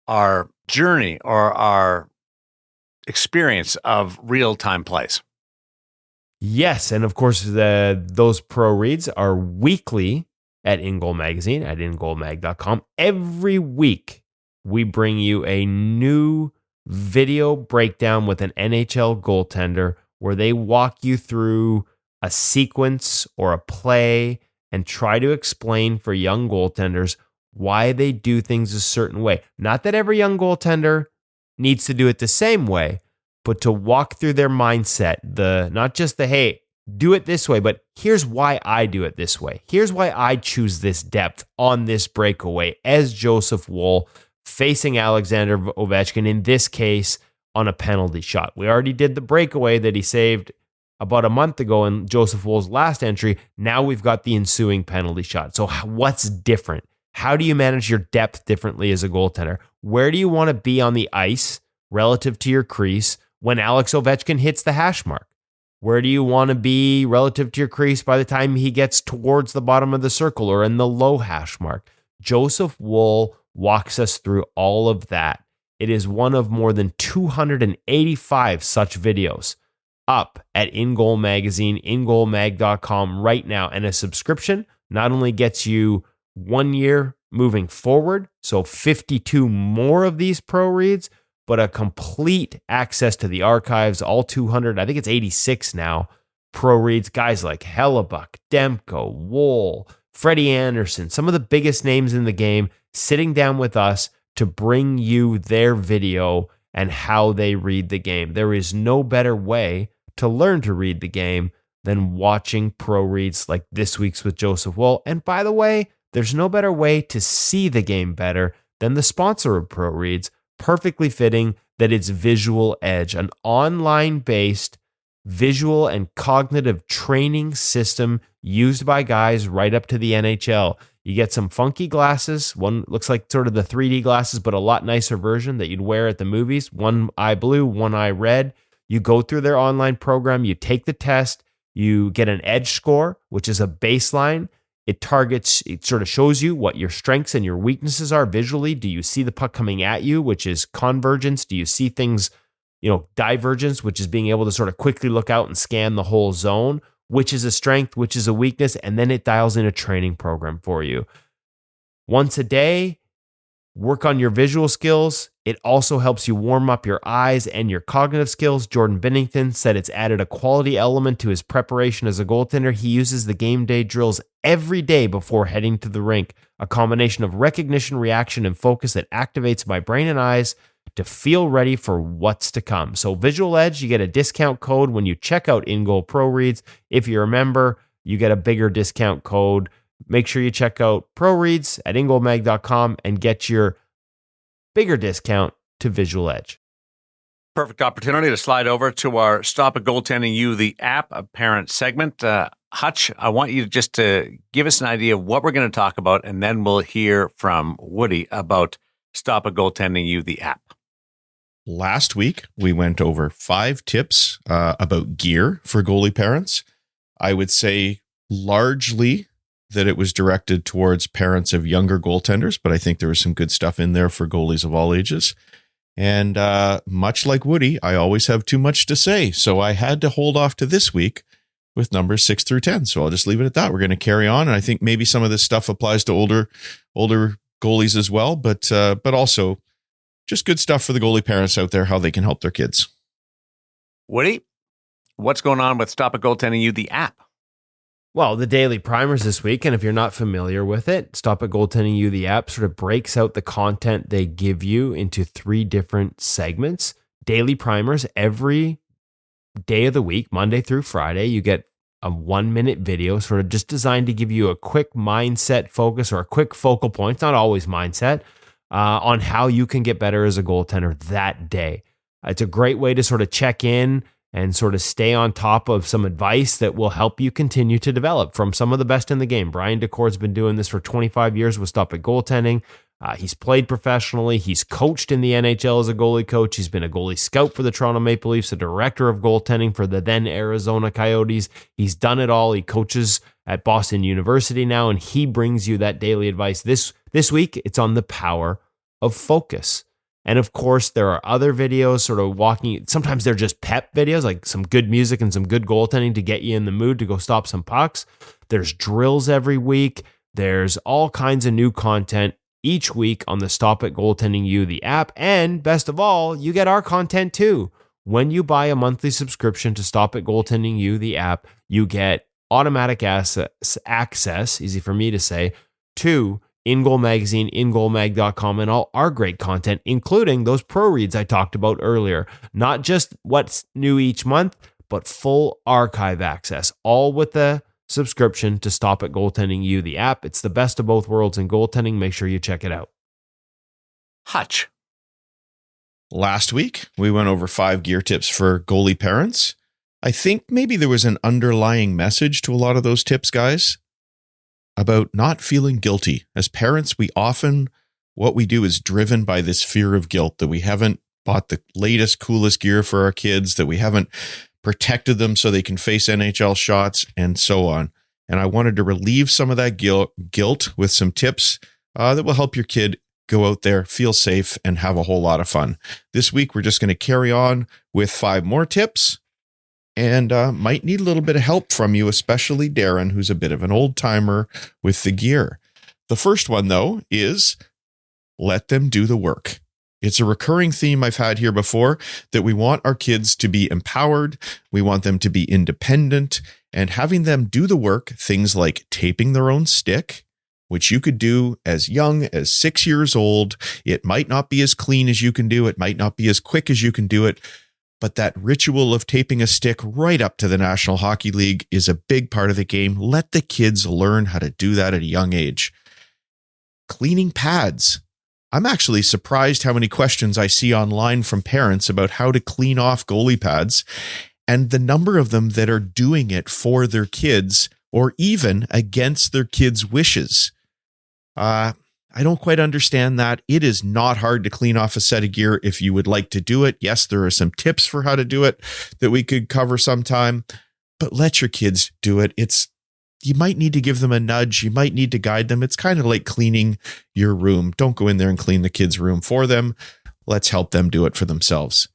our journey or our experience of real-time plays. Yes, and of course, those pro reads are weekly at In Goal Magazine, at ingoalmag.com. Every week, we bring you a new video breakdown with an NHL goaltender where they walk you through a sequence or a play and try to explain for young goaltenders why they do things a certain way. Not that every young goaltender needs to do it the same way, but to walk through their mindset, not just hey, do it this way, but here's why I do it this way. Here's why I choose this depth on this breakaway as Joseph Woll facing Alexander Ovechkin, in this case, on a penalty shot. We already did the breakaway that he saved about a month ago in Joseph Woll's last entry. Now we've got the ensuing penalty shot. So what's different? How do you manage your depth differently as a goaltender? Where do you want to be on the ice relative to your crease when Alex Ovechkin hits the hash mark? Where do you want to be relative to your crease by the time he gets towards the bottom of the circle or in the low hash mark? Joseph Woll walks us through all of that. It is one of more than 285 such videos up at In Goal Magazine, ingoalmag.com right now. And a subscription not only gets you 1 year moving forward, so 52 more of these pro reads, but a complete access to the archives, all 200, I think it's 86 now, pro reads, guys like Hellebuck, Demko, Woll, Freddie Anderson, some of the biggest names in the game, sitting down with us to bring you their video and how they read the game. There is no better way to learn to read the game than watching pro reads like this week's with Joseph Woll. And by the way, there's no better way to see the game better than the sponsor of pro reads, perfectly fitting that it's Visual Edge, an online-based visual and cognitive training system used by guys right up to the NHL. You get some funky glasses. One looks like sort of the 3D glasses, but a lot nicer version that you'd wear at the movies. One eye blue, one eye red. You go through their online program, you take the test, you get an edge score, which is a baseline. It sort of shows you what your strengths and your weaknesses are visually. Do you see the puck coming at you, which is convergence? Do you see things, divergence, which is being able to sort of quickly look out and scan the whole zone, which is a strength, which is a weakness, and then it dials in a training program for you. Once a day, work on your visual skills. It also helps you warm up your eyes and your cognitive skills. Jordan Binnington said it's added a quality element to his preparation as a goaltender. He uses the game day drills every day before heading to the rink, a combination of recognition, reaction, and focus that activates my brain and eyes to feel ready for what's to come. So Visual Edge, you get a discount code when you check out In Goal Pro Reads. If you're a member, you get a bigger discount code. Make sure you check out Pro Reads at ingoalmag.com and get your bigger discount to Visual Edge. Perfect opportunity to slide over to our Stop It Goaltending You, the app, apparent segment. Hutch, I want you just to give us an idea of what we're going to talk about, and then we'll hear from Woody about Stop It Goaltending You, the app. Last week, we went over 5 tips about gear for goalie parents. I would say largely that it was directed towards parents of younger goaltenders, but I think there was some good stuff in there for goalies of all ages. And much like Woody, I always have too much to say, so I had to hold off to this week with numbers 6 through 10. So I'll just leave it at that. We're going to carry on, and I think maybe some of this stuff applies to older goalies as well, but also just good stuff for the goalie parents out there, how they can help their kids. Woody, what's going on with Stop It Goaltending You, the app? Well, the daily primers this week, and if you're not familiar with it, Stop It Goaltending You, the app, sort of breaks out the content they give you into 3 different segments. Daily primers every day of the week, Monday through Friday. You get a 1-minute video, sort of just designed to give you a quick mindset focus or a quick focal point, not always mindset, on how you can get better as a goaltender that day. It's a great way to sort of check in and sort of stay on top of some advice that will help you continue to develop from some of the best in the game. Brian DeCourt's been doing this for 25 years with Stop It Goaltending. He's played professionally. He's coached in the NHL as a goalie coach. He's been a goalie scout for the Toronto Maple Leafs, a director of goaltending for the then Arizona Coyotes. He's done it all. He coaches at Boston University now, and he brings you that daily advice. This week, it's on the power of focus. And of course, there are other videos sort of walking. Sometimes they're just pep videos, like some good music and some good goaltending to get you in the mood to go stop some pucks. There's drills every week. There's all kinds of new content each week on the Stop It Goaltending You, the app. And best of all, you get our content too. When you buy a monthly subscription to Stop It Goaltending You, the app, you get automatic access, easy for me to say, to In Goal Magazine, ingoalmag.com, and all our great content, including those pro reads I talked about earlier. Not just what's new each month, but full archive access, all with the subscription to Stop It Goaltending You, the app. It's the best of both worlds in goaltending. Make sure you check it out. Hutch. Last week, we went over 5 gear tips for goalie parents. I think maybe there was an underlying message to a lot of those tips, guys, about not feeling guilty. As parents, what we do is driven by this fear of guilt that we haven't bought the latest, coolest gear for our kids, that we haven't protected them so they can face NHL shots, and so on. And I wanted to relieve some of that guilt with some tips that will help your kid go out there, feel safe, and have a whole lot of fun. This week, we're just going to carry on with 5 more tips, and might need a little bit of help from you, especially Darren, who's a bit of an old timer with the gear. The first one, though, is let them do the work. It's a recurring theme I've had here before, that we want our kids to be empowered, we want them to be independent, and having them do the work, things like taping their own stick, which you could do as young as 6 years old. It might not be as clean as you can do. It might not be as quick as you can do it. But that ritual of taping a stick right up to the National Hockey League is a big part of the game. Let the kids learn how to do that at a young age. Cleaning pads. I'm actually surprised how many questions I see online from parents about how to clean off goalie pads, and the number of them that are doing it for their kids or even against their kids' wishes. I don't quite understand that. It is not hard to clean off a set of gear if you would like to do it. Yes, there are some tips for how to do it that we could cover sometime, but let your kids do it. You might need to give them a nudge. You might need to guide them. It's kind of like cleaning your room. Don't go in there and clean the kids' room for them. Let's help them do it for themselves.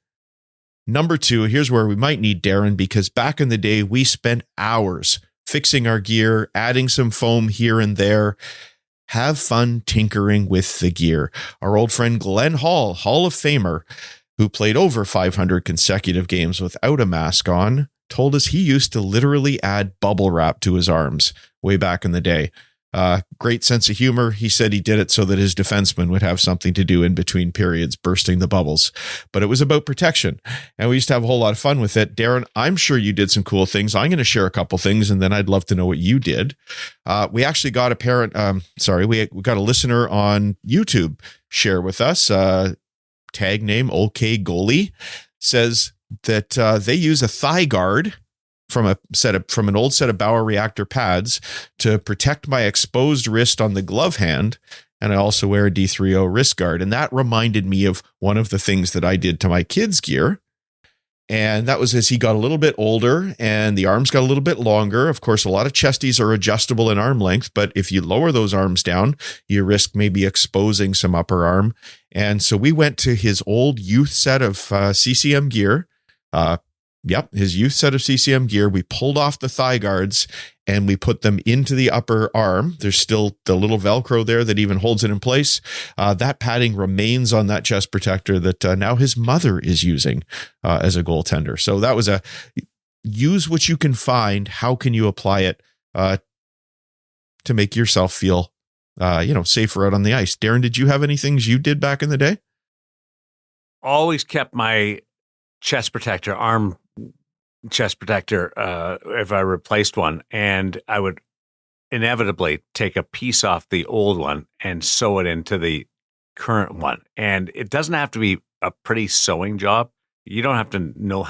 Number 2, here's where we might need Darren, because back in the day, we spent hours fixing our gear, adding some foam here and there. Have fun tinkering with the gear. Our old friend Glenn Hall, Hall of Famer, who played over 500 consecutive games without a mask on, told us he used to literally add bubble wrap to his arms way back in the day. Great sense of humor. He said he did it so that his defenseman would have something to do in between periods, bursting the bubbles. But it was about protection, and we used to have a whole lot of fun with it. Darren, I'm sure you did some cool things. I'm going to share a couple things, and then I'd love to know what you did. We actually got we got a listener on YouTube share with us. Tag name OK Goalie says that they use a thigh guard from an old set of Bauer reactor pads to protect my exposed wrist on the glove hand. And I also wear a D3O wrist guard. And that reminded me of one of the things that I did to my kids' gear. And that was as he got a little bit older and the arms got a little bit longer. Of course, a lot of chesties are adjustable in arm length, but if you lower those arms down, you risk maybe exposing some upper arm. And so we went to his old youth set of CCM gear. His youth set of CCM gear. We pulled off the thigh guards and we put them into the upper arm. There's still the little Velcro there that even holds it in place. That padding remains on that chest protector that now his mother is using as a goaltender. So that was use what you can find. How can you apply it to make yourself feel safer out on the ice? Darren, did you have any things you did back in the day? Always kept my arm chest protector, if I replaced one, and I would inevitably take a piece off the old one and sew it into the current one. And it doesn't have to be a pretty sewing job. You don't have to know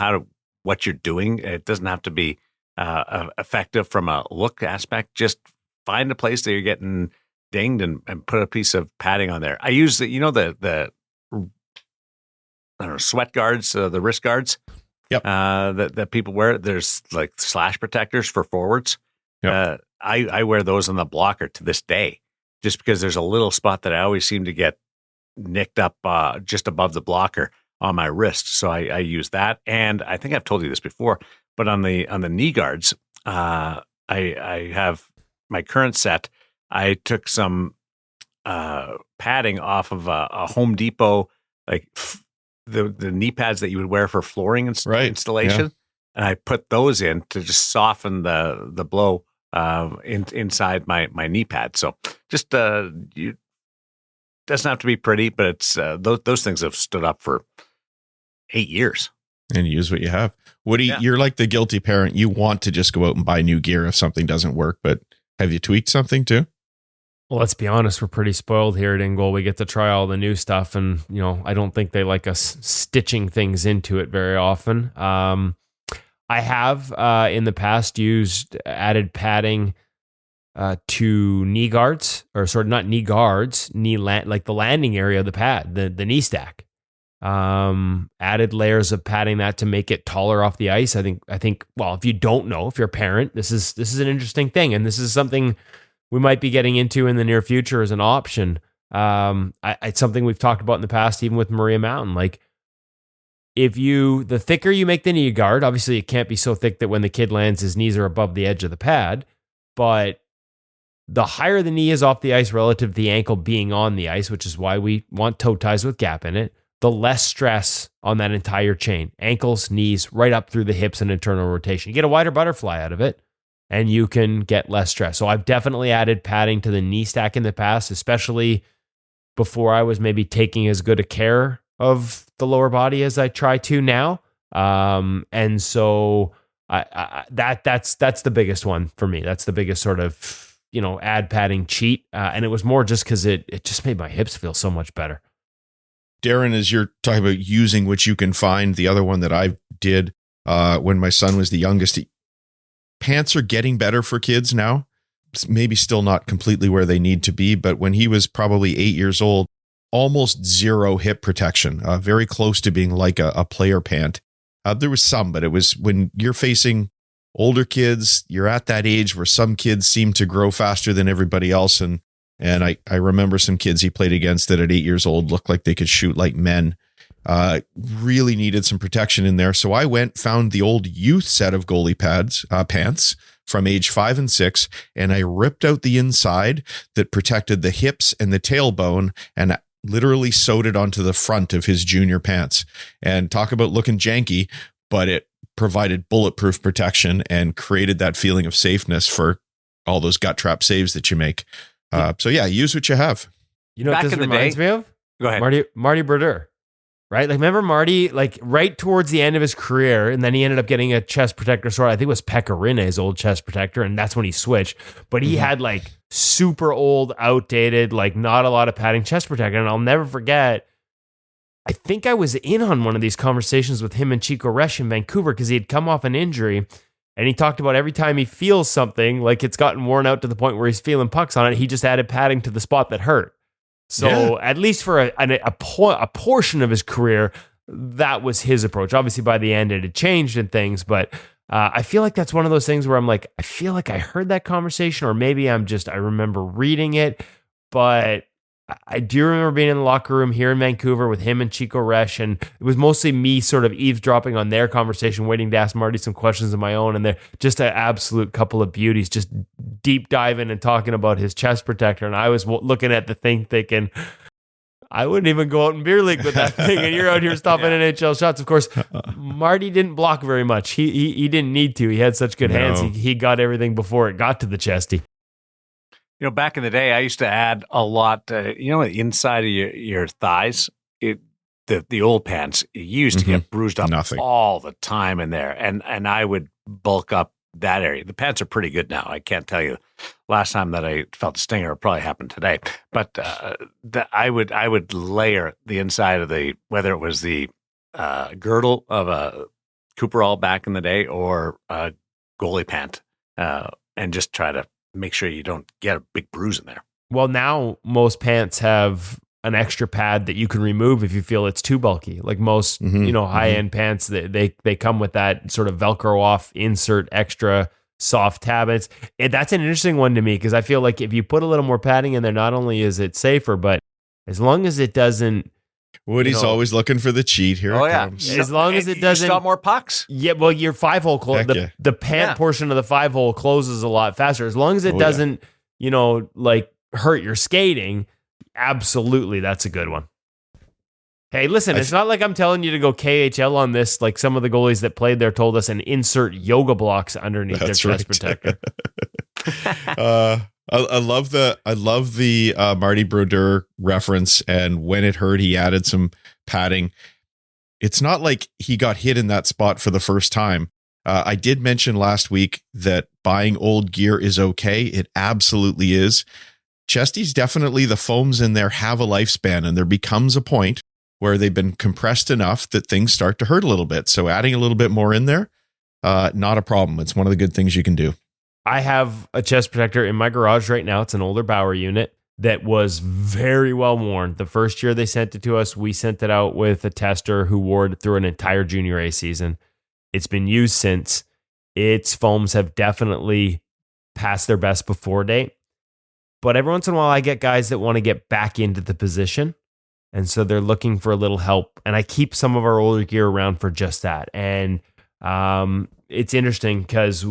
what you're doing. It doesn't have to be effective from a look aspect. Just find a place that you're getting dinged and put a piece of padding on there. I use the sweat guards, the wrist guards. Yep. That people wear. There's like slash protectors for forwards. Yep. I wear those on the blocker to this day, just because there's a little spot that I always seem to get nicked up just above the blocker on my wrist. So I use that. And I think I've told you this before, but on the knee guards, I have my current set. I took some padding off of a Home Depot, like the knee pads that you would wear for flooring installation. Yeah. And I put those in to just soften the blow inside my knee pad. So just you doesn't have to be pretty, but it's those things have stood up for 8 years. And use what you have. Woody, you're like the guilty parent. You want to just go out and buy new gear if something doesn't work, but have you tweaked something too? Well, let's be honest, we're pretty spoiled here at Ingold. We get to try all the new stuff, and I don't think they like us stitching things into it very often. I have in the past used added padding to knee guards, or sort of not knee guards, like the landing area of the pad, the knee stack. Added layers of padding that to make it taller off the ice. I think. Well, if you don't know, if you're a parent, this is an interesting thing, and this is something we might be getting into in the near future as an option. It's something we've talked about in the past, even with Maria Mountain. Like, the thicker you make the knee guard, obviously it can't be so thick that when the kid lands, his knees are above the edge of the pad, but the higher the knee is off the ice relative to the ankle being on the ice, which is why we want toe ties with gap in it, the less stress on that entire chain, ankles, knees, right up through the hips and internal rotation. You get a wider butterfly out of it, and you can get less stress. So I've definitely added padding to the knee stack in the past, especially before I was maybe taking as good a care of the lower body as I try to now. And so that's the biggest one for me. That's the biggest sort of, add padding cheat. And it was more just because it just made my hips feel so much better. Darren, as you're talking about using what you can find, the other one that I did when my son was the youngest, pants are getting better for kids now. Maybe still not completely where they need to be, but when he was probably 8 years old, almost zero hip protection, very close to being like a player pant. There was some, but it was when you're facing older kids, you're at that age where some kids seem to grow faster than everybody else. And I remember some kids he played against that at 8 years old looked like they could shoot like men. Really needed some protection in there. So I found the old youth set of goalie pants from age 5 and 6, and I ripped out the inside that protected the hips and the tailbone and literally sewed it onto the front of his junior pants. And talk about looking janky, but it provided bulletproof protection and created that feeling of safeness for all those gut trap saves that you make. So yeah, use what you have. What this reminds me of? Go ahead. Marty Brodeur. Right? Like, remember Marty, like right towards the end of his career, and then he ended up getting a chest protector sort of, I think it was Pekarine's old chest protector, and that's when he switched. But he had like super old, outdated, like not a lot of padding chest protector. And I'll never forget, I think I was in on one of these conversations with him and Chico Resch in Vancouver because he had come off an injury, and he talked about every time he feels something, like it's gotten worn out to the point where he's feeling pucks on it, he just added padding to the spot that hurt. So at least for a portion of his career, that was his approach. Obviously, by the end, it had changed and things, but I feel like that's one of those things where I'm like, I feel like I heard that conversation, or maybe I remember reading it, but I do remember being in the locker room here in Vancouver with him and Chico Resch, and it was mostly me sort of eavesdropping on their conversation, waiting to ask Marty some questions of my own, and they're just an absolute couple of beauties, just deep diving and talking about his chest protector, and I was looking at the thing thinking, I wouldn't even go out in beer league with that thing, and you're out here stopping NHL shots. Of course, Marty didn't block very much. He didn't need to. He had such good hands. He got everything before it got to the chesty. Back in the day, I used to add a lot, inside of your thighs, the old pants, you used to get bruised up all the time in there. And I would bulk up that area. The pants are pretty good now. I can't tell you last time that I felt a stinger. It probably happened today. But I would layer the inside of whether it was the girdle of a Cooperall back in the day or a goalie pant, and just try to make sure you don't get a big bruise in there. Well, now most pants have an extra pad that you can remove if you feel it's too bulky. Like most, high-end pants, they come with that sort of Velcro off insert extra soft tab. That's an interesting one to me because I feel like if you put a little more padding in there, not only is it safer, but As long as it doesn't. Woody's always looking for the cheat. Here it comes. As long as it doesn't stop more pucks. Yeah, well, your 5-hole the pant portion of the 5-hole closes a lot faster. As long as it doesn't, like hurt your skating, absolutely, that's a good one. Hey, listen, it's not like I'm telling you to go KHL on this, like some of the goalies that played there told us, and insert yoga blocks underneath their chest protector. I love the Marty Brodeur reference, and when it hurt, he added some padding. It's not like he got hit in that spot for the first time. I did mention last week that buying old gear is okay. It absolutely is. Chesties, definitely the foams in there have a lifespan, and there becomes a point where they've been compressed enough that things start to hurt a little bit. So adding a little bit more in there, not a problem. It's one of the good things you can do. I have a chest protector in my garage right now. It's an older Bauer unit that was very well worn. The first year they sent it to us, we sent it out with a tester who wore it through an entire junior A season. It's been used since. Its foams have definitely passed their best before date. But every once in a while, I get guys that want to get back into the position. And so they're looking for a little help. And I keep some of our older gear around for just that. And it's interesting because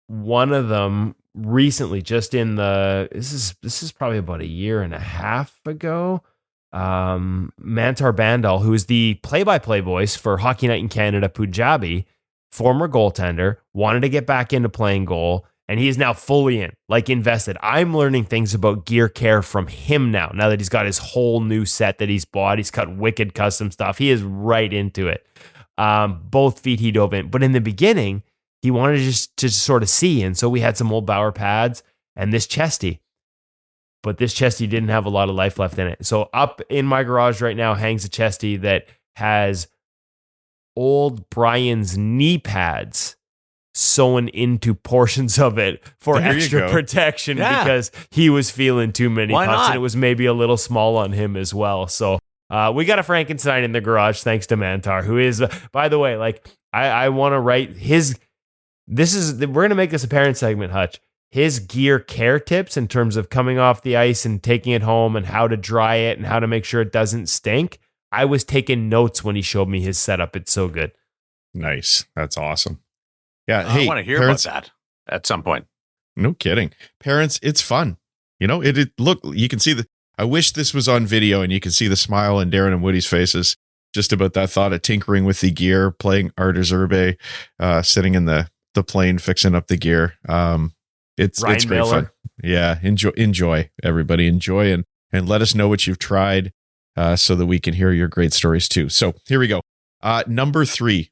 one of them recently, just in this is probably about a year and a half ago, Mantar Bandal, who is the play-by-play voice for Hockey Night in Canada Punjabi, former goaltender, wanted to get back into playing goal, and he is now fully invested. I'm learning things about gear care from him now that he's got his whole new set that he's bought. He's got wicked custom stuff. He is right into it. Both feet he dove in. But in the beginning, he wanted to sort of see. And so we had some old Bauer pads and this chesty. But this chesty didn't have a lot of life left in it. So up in my garage right now hangs a chesty that has old Brian's knee pads sewn into portions of it for extra protection because he was feeling too many pucks and it was maybe a little small on him as well. So we got a Frankenstein in the garage thanks to Mantar, who is, by the way, like I want to write his... we're going to make this a parent segment, Hutch. His gear care tips in terms of coming off the ice and taking it home and how to dry it and how to make sure it doesn't stink. I was taking notes when he showed me his setup. It's so good. Nice. That's awesome. Yeah. I want to hear parents, about that at some point. No kidding. Parents, it's fun. Look, you can see I wish this was on video and you can see the smile in Darren and Woody's faces just about that thought of tinkering with the gear, playing Art Zerbe, sitting in the plane, fixing up the gear. It's great fun. Yeah. Enjoy everybody. Enjoy and let us know what you've tried so that we can hear your great stories too. So here we go. Number 3,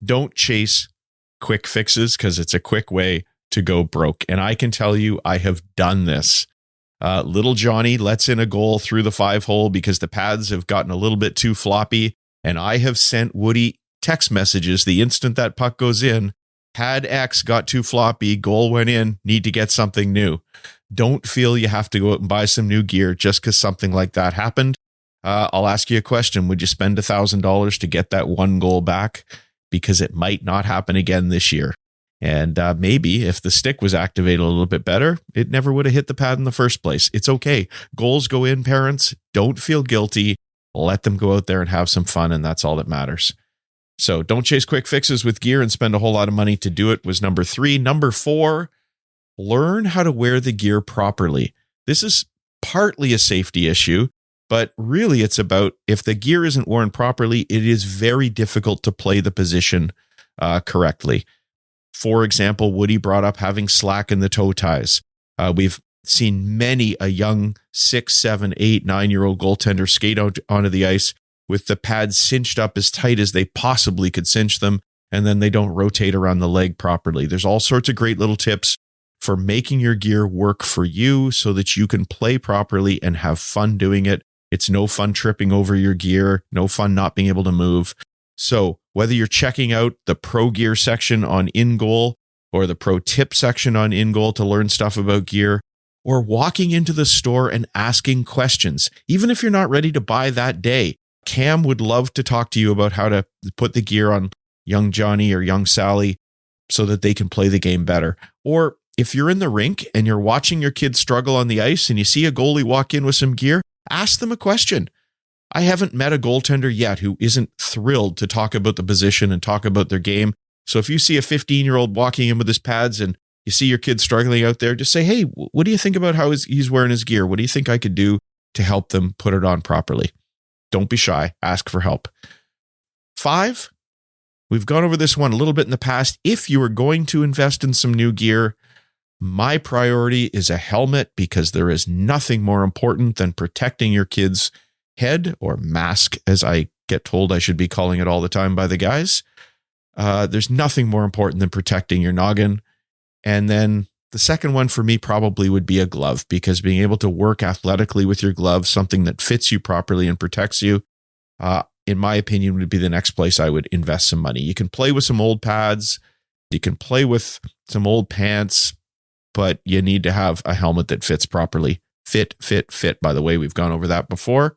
don't chase quick fixes because it's a quick way to go broke. And I can tell you, I have done this. Little Johnny lets in a goal through the 5-hole because the pads have gotten a little bit too floppy. And I have sent Woody text messages the instant that puck goes in. Pad X got too floppy, goal went in, need to get something new. Don't feel you have to go out and buy some new gear just because something like that happened. I'll ask you a question. Would you spend $1,000 to get that one goal back? Because it might not happen again this year. And maybe if the stick was activated a little bit better, it never would have hit the pad in the first place. It's okay. Goals go in, parents. Don't feel guilty. Let them go out there and have some fun, and that's all that matters. So don't chase quick fixes with gear and spend a whole lot of money to do it was number 3. Number 4, learn how to wear the gear properly. This is partly a safety issue, but really it's about if the gear isn't worn properly, it is very difficult to play the position correctly. For example, Woody brought up having slack in the toe ties. We've seen many a young 6, 7, 8, 9-year-old goaltender skate out onto the ice with the pads cinched up as tight as they possibly could cinch them, and then they don't rotate around the leg properly. There's all sorts of great little tips for making your gear work for you so that you can play properly and have fun doing it. It's no fun tripping over your gear, no fun not being able to move. So whether you're checking out the pro gear section on InGoal or the pro tip section on InGoal to learn stuff about gear, or walking into the store and asking questions, even if you're not ready to buy that day, Cam would love to talk to you about how to put the gear on young Johnny or young Sally so that they can play the game better. Or if you're in the rink and you're watching your kids struggle on the ice and you see a goalie walk in with some gear, Ask them a question. I haven't met a goaltender yet who isn't thrilled to talk about the position and talk about their game. So if you see a 15-year-old walking in with his pads and you see your kid struggling out there, just say, hey, what do you think about how he's wearing his gear? What do you think I could do to help them put it on properly? Don't be shy. Ask for help. 5, we've gone over this one a little bit in the past. If you are going to invest in some new gear, my priority is a helmet, because there is nothing more important than protecting your kid's head, or mask, as I get told I should be calling it all the time by the guys. There's nothing more important than protecting your noggin. And then the second one for me probably would be a glove, because being able to work athletically with your glove, something that fits you properly and protects you, in my opinion, would be the next place I would invest some money. You can play with some old pads, you can play with some old pants, but you need to have a helmet that fits properly. Fit, by the way, we've gone over that before.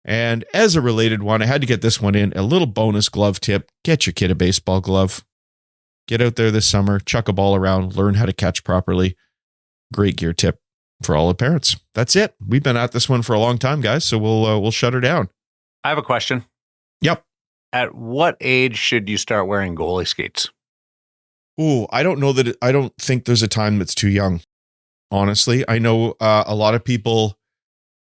And as a related one, I had to get this one in, a little bonus glove tip. Get your kid a baseball glove. Get out there this summer, chuck a ball around, learn how to catch properly. Great gear tip for all the parents. That's it. We've been at this one for a long time, guys, so we'll shut her down. I have a question. Yep. At what age should you start wearing goalie skates? Ooh, I don't think there's a time that's too young. Honestly, I know a lot of people,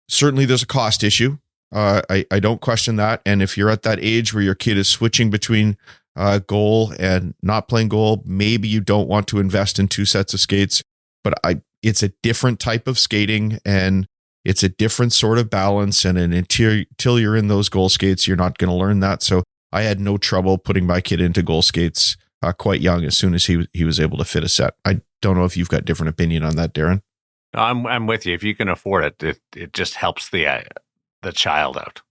certainly there's a cost issue. I don't question that. And if you're at that age where your kid is switching between goal and not playing goal, maybe you don't want to invest in 2 sets of skates, but it's a different type of skating and it's a different sort of balance. And until you're in those goal skates, you're not going to learn that. So I had no trouble putting my kid into goal skates quite young, as soon as he was able to fit a set. I don't know if you've got different opinion on that, Darren. I'm with you. If you can afford it just helps the child out.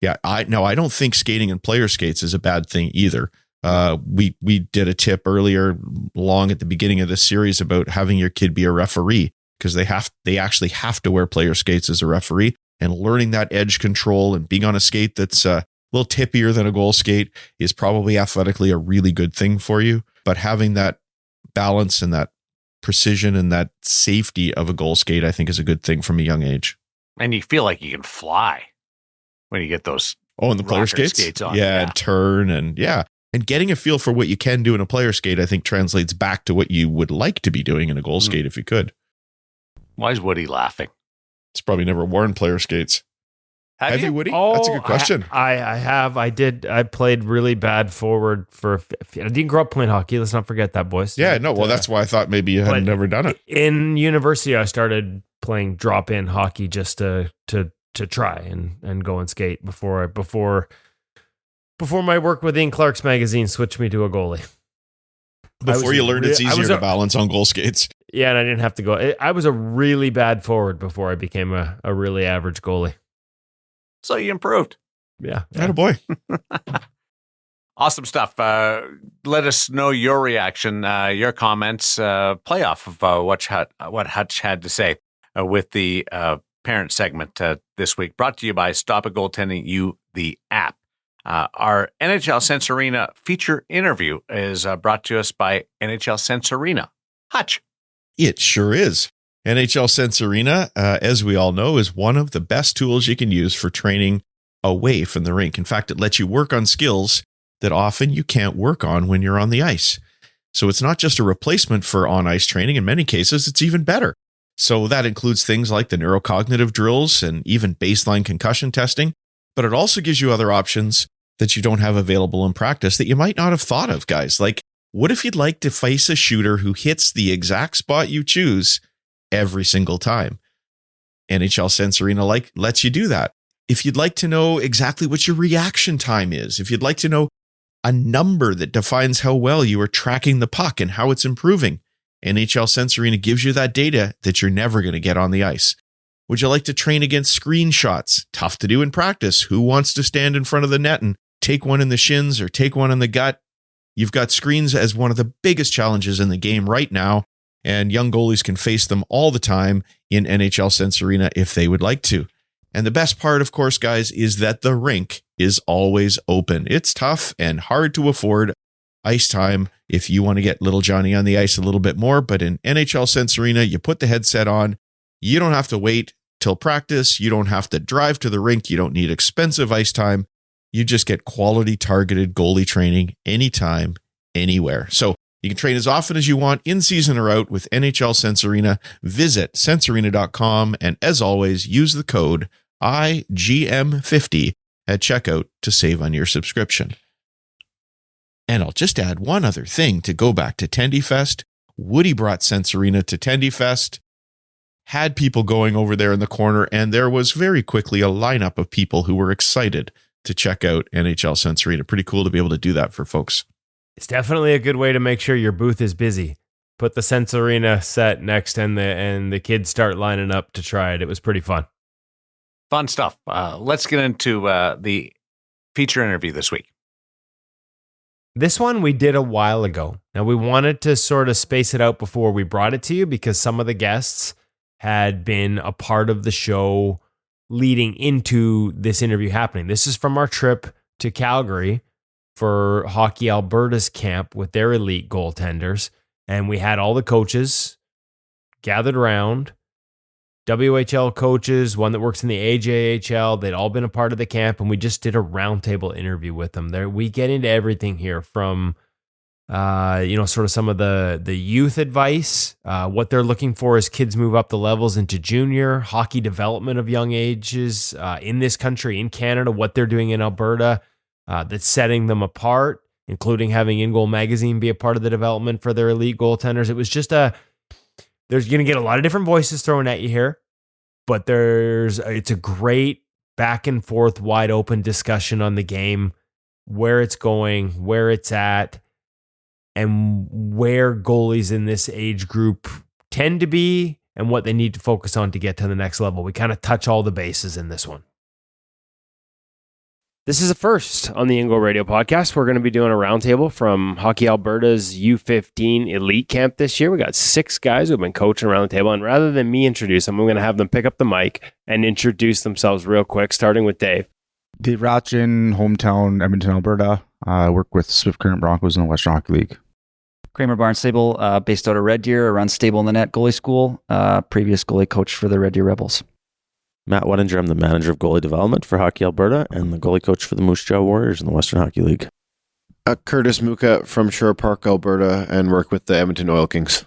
Yeah, I don't think skating in player skates is a bad thing either. We did a tip earlier, long at the beginning of this series, about having your kid be a referee, because they actually have to wear player skates as a referee, and learning that edge control and being on a skate that's a little tippier than a goal skate is probably athletically a really good thing for you. But having that balance and that precision and that safety of a goal skate, I think, is a good thing from a young age. And you feel like you can fly when you get those and the player skates on. Yeah, and turn and and getting a feel for what you can do in a player skate, I think, translates back to what you would like to be doing in a goal skate if you could. Why is Woody laughing? It's probably never worn player skates. Have you, Woody? Oh, that's a good question. I have. I did. I played really bad forward I didn't grow up playing hockey. Let's not forget that, boys. Yeah, no. Well, that's why I thought maybe you had never done it. In university, I started playing drop-in hockey just to try and go and skate before my work with Ian Clark's magazine switched me to a goalie. Before you learned it's easier to balance on goal skates. Yeah, and I didn't have to go. I was a really bad forward before I became a really average goalie. So you improved. Yeah. Attaboy. Awesome stuff. Let us know your reaction, your comments, play off of what Hutch had to say with the parent segment this week. Brought to you by Stop It Goaltending You, the app. Our NHL Sense Arena feature interview is brought to us by NHL Sense Arena. Hutch. It sure is. NHL Sense Arena, as we all know, is one of the best tools you can use for training away from the rink. In fact, it lets you work on skills that often you can't work on when you're on the ice. So it's not just a replacement for on-ice training. In many cases, it's even better. So that includes things like the neurocognitive drills and even baseline concussion testing. But it also gives you other options that you don't have available in practice that you might not have thought of, guys. Like, what if you'd like to face a shooter who hits the exact spot you choose every single time? NHL Sense Arena lets you do that. If you'd like to know exactly what your reaction time is, if you'd like to know a number that defines how well you are tracking the puck and how it's improving, NHL Sense Arena gives you that data that you're never going to get on the ice. Would you like to train against screenshots? Tough to do in practice. Who wants to stand in front of the net and take one in the shins or take one in the gut? You've got screens as one of the biggest challenges in the game right now, and young goalies can face them all the time in NHL Sense Arena if they would like to. And the best part, of course, guys, is that the rink is always open. It's tough and hard to afford ice time if you want to get little Johnny on the ice a little bit more. But in NHL Sense Arena, you put the headset on. You don't have to wait till practice. You don't have to drive to the rink. You don't need expensive ice time. You just get quality targeted goalie training anytime, anywhere. So you can train as often as you want, in season or out, with NHL Sense Arena. Visit sensearena.com, and as always, use the code IGM50 at checkout to save on your subscription. And I'll just add one other thing to go back to TendyFest. Woody brought Sense Arena to TendyFest, had people going over there in the corner, and there was very quickly a lineup of people who were excited to check out NHL Sense Arena. Pretty cool to be able to do that for folks. It's definitely a good way to make sure your booth is busy. Put the Sense Arena set next, and the kids start lining up to try it. It was pretty fun. Fun stuff. Let's get into the feature interview this week. This one we did a while ago. Now, we wanted to sort of space it out before we brought it to you because some of the guests had been a part of the show leading into this interview happening. This is from our trip to Calgary for Hockey Alberta's camp with their elite goaltenders. And we had all the coaches gathered around, WHL coaches, one that works in the AJHL. They'd all been a part of the camp, and we just did a roundtable interview with them. There, we get into everything here from, sort of some of the youth advice, what they're looking for as kids move up the levels into junior, hockey development of young ages in this country, in Canada, what they're doing in Alberta that's setting them apart, including having In Goal Magazine be a part of the development for their elite goaltenders. It was just there's going to get a lot of different voices thrown at you here, but it's a great back and forth, wide open discussion on the game, where it's going, where it's at, and where goalies in this age group tend to be and what they need to focus on to get to the next level. We kind of touch all the bases in this one. This is a first on the In Goal Radio podcast. We're going to be doing a roundtable from Hockey Alberta's U15 Elite Camp this year. We got 6 guys who have been coaching around the table, and rather than me introduce them, I'm going to have them pick up the mic and introduce themselves real quick, starting with Dave. Dave Ratchin, hometown Edmonton, Alberta. I work with Swift Current Broncos in the Western Hockey League. Kramer Barnstable, based out of Red Deer, runs Stable in the Net Goalie School, previous goalie coach for the Red Deer Rebels. Matt Wettinger, I'm the manager of goalie development for Hockey Alberta and the goalie coach for the Moose Jaw Warriors in the Western Hockey League. Curtis Muka from Shore Park, Alberta, and work with the Edmonton Oil Kings.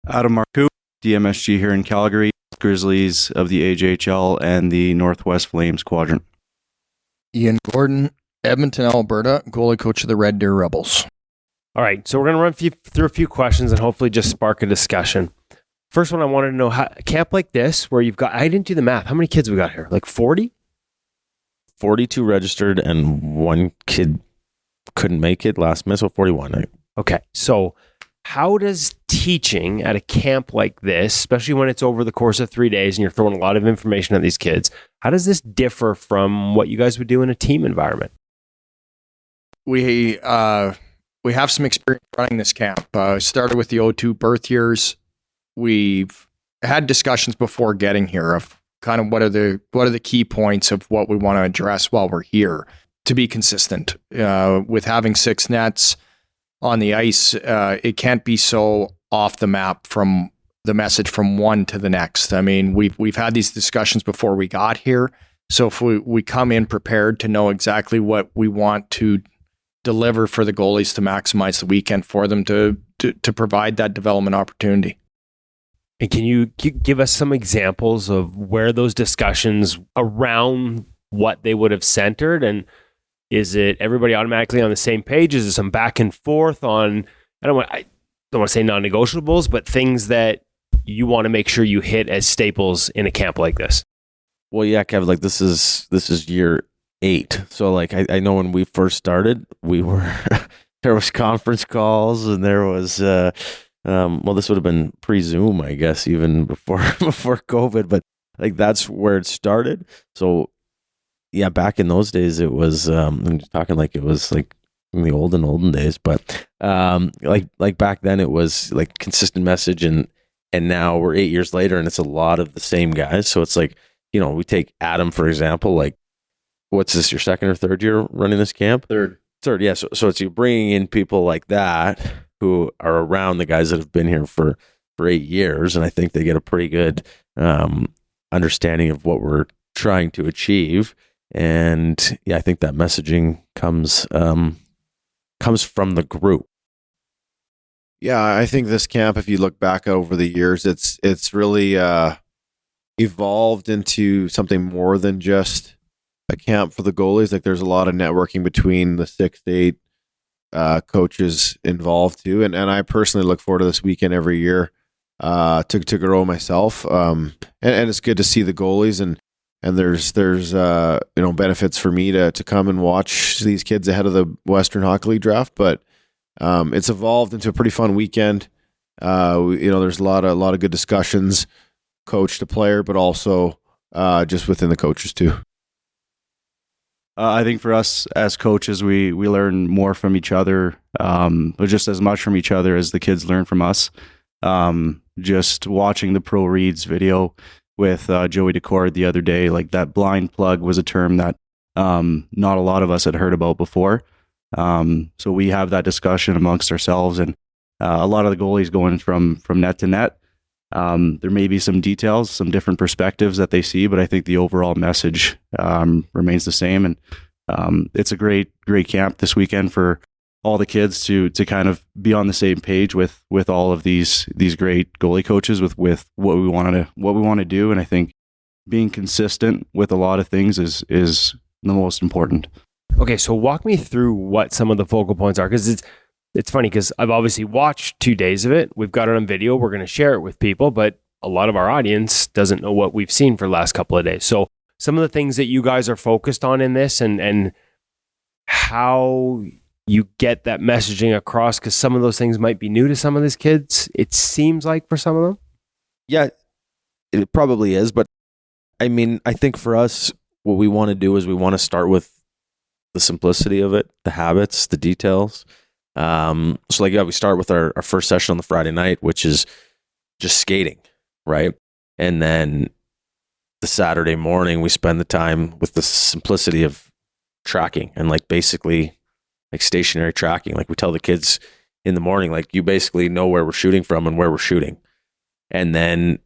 Adam Marcoux, DMSG here in Calgary, Grizzlies of the AJHL and the Northwest Flames Quadrant. Ian Gordon, Edmonton, Alberta, goalie coach of the Red Deer Rebels. All right, so we're going to run through a few questions and hopefully just spark a discussion. First one, I wanted to know, a camp like this, where you've got, I didn't do the math. How many kids we got here? Like 40? 42 registered and one kid couldn't make it last minute, so 41. Okay, so how does teaching at a camp like this, especially when it's over the course of 3 days and you're throwing a lot of information at these kids, how does this differ from what you guys would do in a team environment? We have some experience running this camp. Started with the O2 birth years. We've had discussions before getting here of kind of what are the key points of what we want to address while we're here to be consistent. With having 6 nets on the ice, it can't be so off the map from the message from one to the next. I mean, we've had these discussions before we got here. So if we come in prepared to know exactly what we want to deliver for the goalies to maximize the weekend for them to provide that development opportunity. And can you give us some examples of where those discussions around what they would have centered? And is it everybody automatically on the same page? Is there some back and forth on, I don't want to say non-negotiables, but things that you want to make sure you hit as staples in a camp like this? Well, yeah, Kev, like this is year 8. So like I know when we first started, we were there was conference calls and there was this would have been pre-Zoom, I guess, even before COVID, but like that's where it started. So yeah, back in those days it was I'm talking like it was like in the olden days, but like back then it was like consistent message, and now we're 8 years later and it's a lot of the same guys. So it's like, you know, we take Adam for example, like what's this, your second or third year running this camp? Third, yeah. So it's you bringing in people like that who are around the guys that have been here for 8 years, and I think they get a pretty good understanding of what we're trying to achieve. And yeah, I think that messaging comes from the group. Yeah, I think this camp, if you look back over the years, it's really evolved into something more than just a camp for the goalies. Like there's a lot of networking between the 6 to 8 coaches involved too. And I personally look forward to this weekend every year to grow myself. And it's good to see the goalies and there's benefits for me to come and watch these kids ahead of the Western Hockey League draft. But it's evolved into a pretty fun weekend. There's a lot of good discussions, coach to player, but also just within the coaches too. I think for us as coaches, we learn more from each other, but just as much from each other as the kids learn from us. Just watching the Pro Reads video with Joey Decord the other day, like that blind plug was a term that not a lot of us had heard about before. So we have that discussion amongst ourselves, and a lot of the goalies going from net to net. There may be some details, some different perspectives that they see, but I think the overall message remains the same. And it's a great camp this weekend for all the kids to kind of be on the same page with all of these great goalie coaches with what we want to do. And I think being consistent with a lot of things is the most important. Okay, so walk me through what some of the focal points are, because it's funny because I've obviously watched 2 days of it. We've got it on video. We're going to share it with people, but a lot of our audience doesn't know what we've seen for the last couple of days. So some of the things that you guys are focused on in this and how you get that messaging across, because some of those things might be new to some of these kids, it seems like, for some of them. Yeah, it probably is. But I mean, I think for us, what we want to do is we want to start with the simplicity of it, the habits, the details. We start with our first session on the Friday night, which is just skating, right? And then the Saturday morning, we spend the time with the simplicity of tracking and basically stationary tracking. Like we tell the kids in the morning, you basically know where we're shooting from and where we're shooting. And then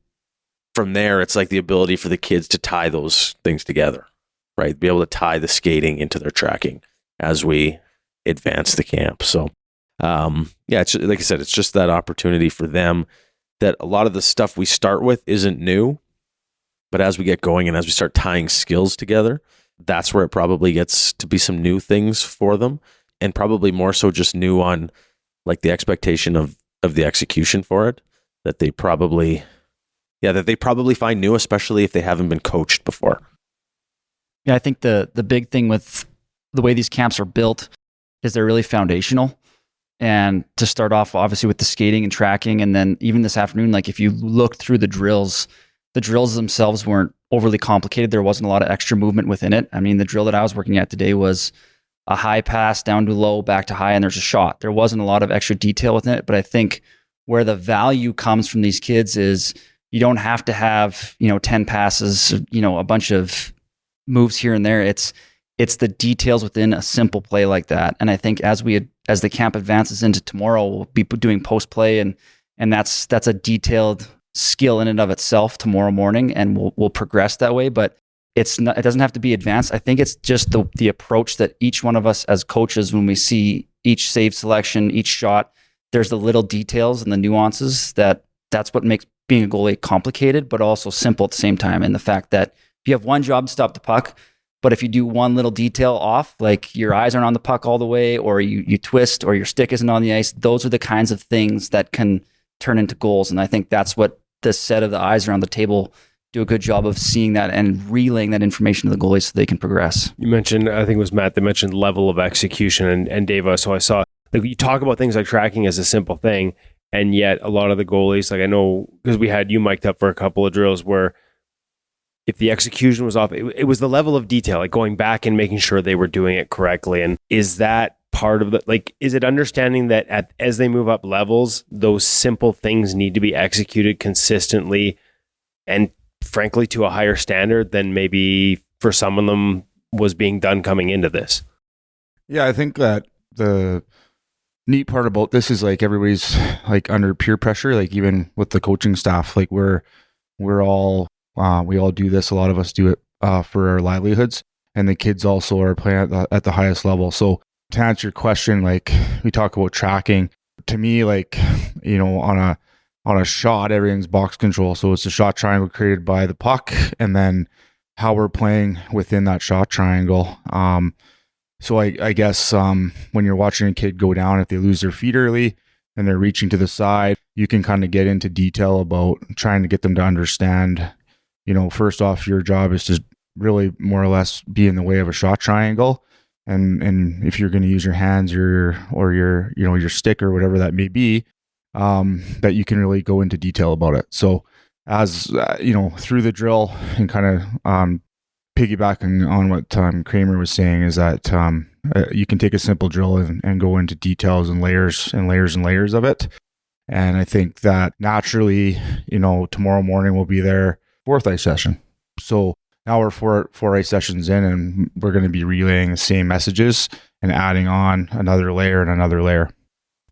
from there, it's the ability for the kids to tie those things together, right? Be able to tie the skating into their tracking as we advance the camp. So, it's like I said, it's just that opportunity for them that a lot of the stuff we start with isn't new, but as we get going and as we start tying skills together, that's where it probably gets to be some new things for them, and probably more so just new on the expectation of the execution for it, that they probably find new, especially if they haven't been coached before. Yeah, I think the big thing with the way these camps are built is they're really foundational. And to start off, obviously, with the skating and tracking, and then even this afternoon, if you looked through the drills themselves weren't overly complicated. There wasn't a lot of extra movement within it. I mean, the drill that I was working at today was a high pass down to low, back to high, and there's a shot. There wasn't a lot of extra detail within it, but I think where the value comes from these kids is you don't have to have 10 passes, a bunch of moves here and there. It's the details within a simple play like that. And I think as the camp advances into tomorrow, we'll be doing post play, and that's a detailed skill in and of itself tomorrow morning, and we'll progress that way. But it doesn't have to be advanced. I think it's just the approach that each one of us as coaches, when we see each save selection, each shot, there's the little details and the nuances that's what makes being a goalie complicated, but also simple at the same time. And the fact that you have one job to stop the puck, but if you do one little detail off, like your eyes aren't on the puck all the way, or you twist, or your stick isn't on the ice, those are the kinds of things that can turn into goals. And I think that's what this set of the eyes around the table do a good job of seeing that and relaying that information to the goalies so they can progress. You mentioned, I think it was Matt that mentioned level of execution, and Dave, so I saw, you talk about things like tracking as a simple thing, and yet a lot of the goalies, I know, because we had you mic'd up for a couple of drills where if the execution was off, it was the level of detail, going back and making sure they were doing it correctly. And is that part of the, is it understanding that as they move up levels, those simple things need to be executed consistently and frankly to a higher standard than maybe for some of them was being done coming into this? Yeah, I think that the neat part about this is everybody's under peer pressure, even with the coaching staff, we're all We all do this. A lot of us do it for our livelihoods, and the kids also are playing at the highest level. So to answer your question, like we talk about tracking, to me, like, you know, on a shot, everything's box control. So it's a shot triangle created by the puck, and then how we're playing within that shot triangle. So I guess when you're watching a kid go down, if they lose their feet early and they're reaching to the side, you can kind of get into detail about trying to get them to understand, you know, first off, your job is to really more or less be in the way of a shot triangle. And if you're going to use your hands or your, you know, your stick or whatever that may be, that you can really go into detail about it. So as you know, through the drill and kind of piggybacking on what Kramer was saying is that you can take a simple drill and go into details and layers and layers and layers of it. And I think that naturally, you know, tomorrow morning we'll be there, 4th ice session. So now we're four ice sessions in, and we're going to be relaying the same messages and adding on another layer and another layer.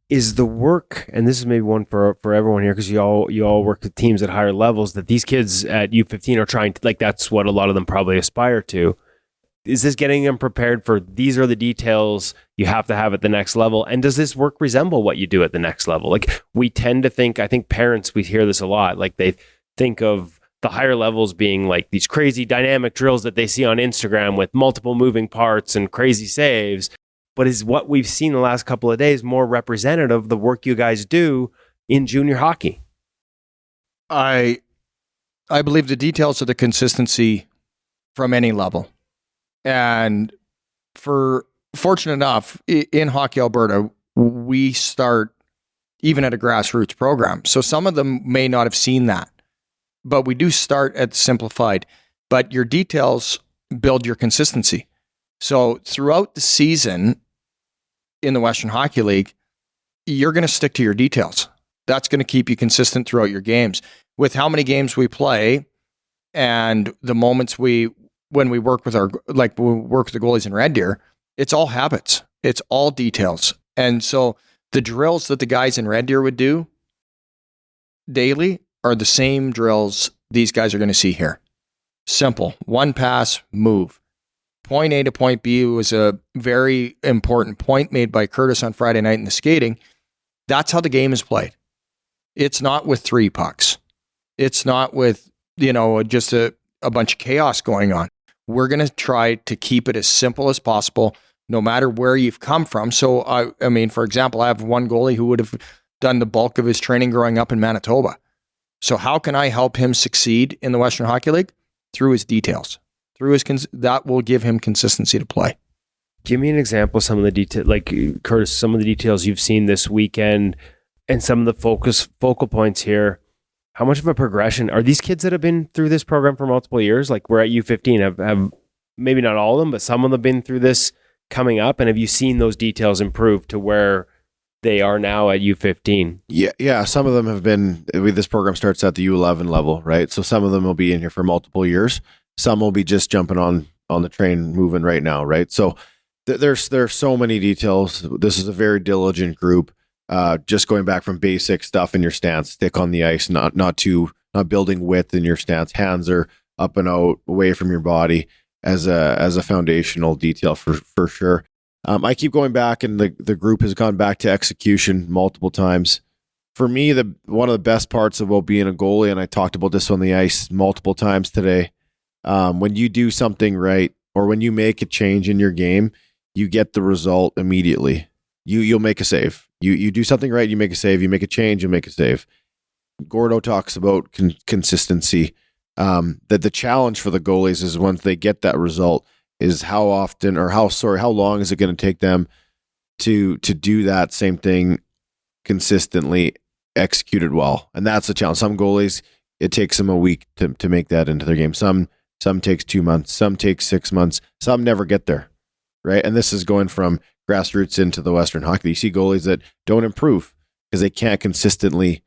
Is the work, and this is maybe one for everyone here, because you all work with teams at higher levels, that these kids at U15 are trying to, like, that's what a lot of them probably aspire to. Is this getting them prepared for, these are the details you have to have at the next level? And does this work resemble what you do at the next level? Like, we tend to think, I think parents, we hear this a lot, like they think of the higher levels being like these crazy dynamic drills that they see on Instagram with multiple moving parts and crazy saves. But is what we've seen the last couple of days more representative of the work you guys do in junior hockey? I believe the details are the consistency from any level. And fortunate enough, in Hockey Alberta, we start even at a grassroots program. So some of them may not have seen that, but we do start at simplified. But your details build your consistency. So throughout the season in the Western Hockey League, you're going to stick to your details. That's going to keep you consistent throughout your games. With how many games we play and the moments when we work with we work with the goalies in Red Deer, it's all habits. It's all details. And so the drills that the guys in Red Deer would do daily are the same drills these guys are going to see here. Simple. One pass, move. Point A to point B was a very important point made by Curtis on Friday night in the skating. That's how the game is played. It's not with 3 pucks. It's not with, you know, just a bunch of chaos going on. We're going to try to keep it as simple as possible, no matter where you've come from. So, I mean, for example, I have one goalie who would have done the bulk of his training growing up in Manitoba. So how can I help him succeed in the Western Hockey League? Through his details. That will give him consistency to play. Give me an example of some of the details, like Curtis, some of the details you've seen this weekend and some of the focal points here. How much of a progression are these kids that have been through this program for multiple years? Like, we're at U15, have maybe not all of them, but some of them have been through this coming up. And have you seen those details improve to where they are now at U15? Yeah. Some of them have been, this program starts at the U11 level, right? So some of them will be in here for multiple years. Some will be just jumping on the train moving right now, right? So there's so many details. This is a very diligent group. Just going back from basic stuff in your stance, stick on the ice, not building width in your stance. Hands are up and out, away from your body as a foundational detail for sure. I keep going back, and the group has gone back to execution multiple times. For me, one of the best parts about being a goalie, and I talked about this on the ice multiple times today, when you do something right, or when you make a change in your game, you get the result immediately. You'll make a save. You do something right, you make a save. You make a change, you make a save. Gordo talks about consistency. That the challenge for the goalies is once they get that result, is how long is it going to take them to do that same thing consistently, executed well. And that's the challenge. Some goalies, it takes them a week to make that into their game. Some takes 2 months, some takes 6 months, some never get there, right? And this is going from grassroots into the Western Hockey. You see goalies that don't improve because they can't consistently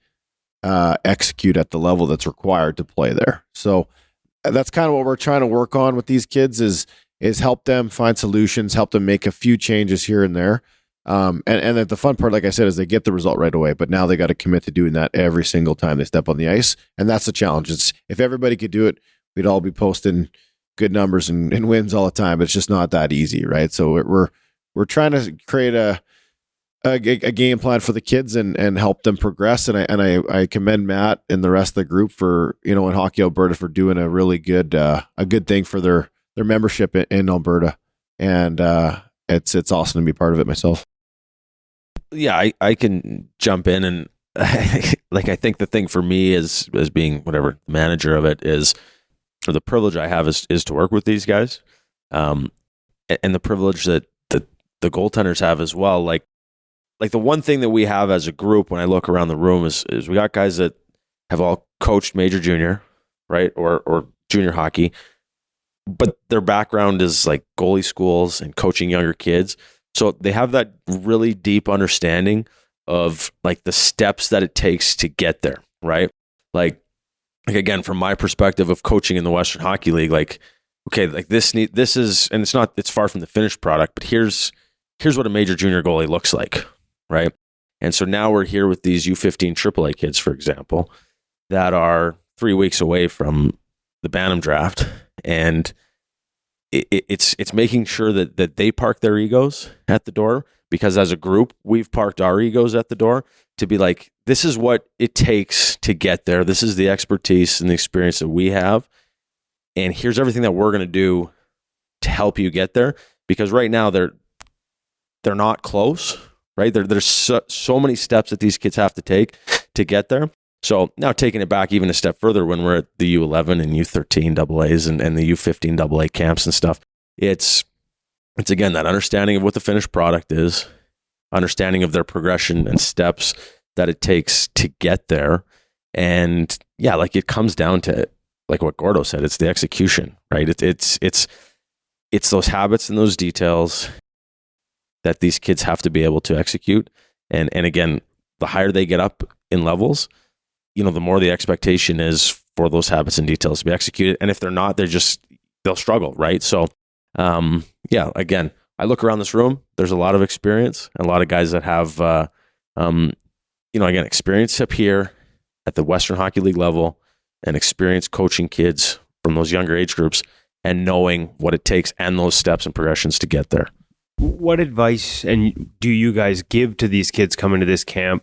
execute at the level that's required to play there. So that's kind of what we're trying to work on with these kids is help them find solutions, help them make a few changes here and there. And the fun part, like I said, is they get the result right away, but now they got to commit to doing that every single time they step on the ice. And that's the challenge. It's, if everybody could do it, we'd all be posting good numbers and wins all the time. But it's just not that easy, right? So we're trying to create a game plan for the kids and help them progress. And I commend Matt and the rest of the group for, in Hockey Alberta, for doing a really good thing for their membership in Alberta. And it's awesome to be part of it myself. Yeah, I can jump in, and like, I think the thing for me is, as being whatever manager of it is, or the privilege I have is to work with these guys. And the privilege that the goaltenders have as well. Like the one thing that we have as a group when I look around the room is we got guys that have all coached major junior, right? Or junior hockey, but their background is like goalie schools and coaching younger kids. So they have that really deep understanding of like the steps that it takes to get there, right? Like again, from my perspective of coaching in the Western Hockey League, like, okay, like this is, and it's far from the finished product, but here's what a major junior goalie looks like, right? And so now we're here with these U15 AAA kids, for example, that are 3 weeks away from the Bantam draft, and it's making sure that they park their egos at the door, because as a group, we've parked our egos at the door to be like, this is what it takes to get there. This is the expertise and the experience that we have. And here's everything that we're going to do to help you get there. Because right now they're not close, right? There's so many steps that these kids have to take to get there. So now taking it back even a step further, when we're at the U11 and U13 AAs and the U15 AA camps and stuff, it's again, that understanding of what the finished product is, understanding of their progression and steps that it takes to get there. And yeah, like it comes down to, like what Gordo said, it's the execution, right? It's those habits and those details that these kids have to be able to execute. And again, the higher they get up in levels, the more the expectation is for those habits and details to be executed. And if they're not, they'll struggle, right? So, yeah, again, I look around this room, there's a lot of experience and a lot of guys that have, again, experience up here at the Western Hockey League level and experience coaching kids from those younger age groups and knowing what it takes and those steps and progressions to get there. What advice do you guys give to these kids coming to this camp?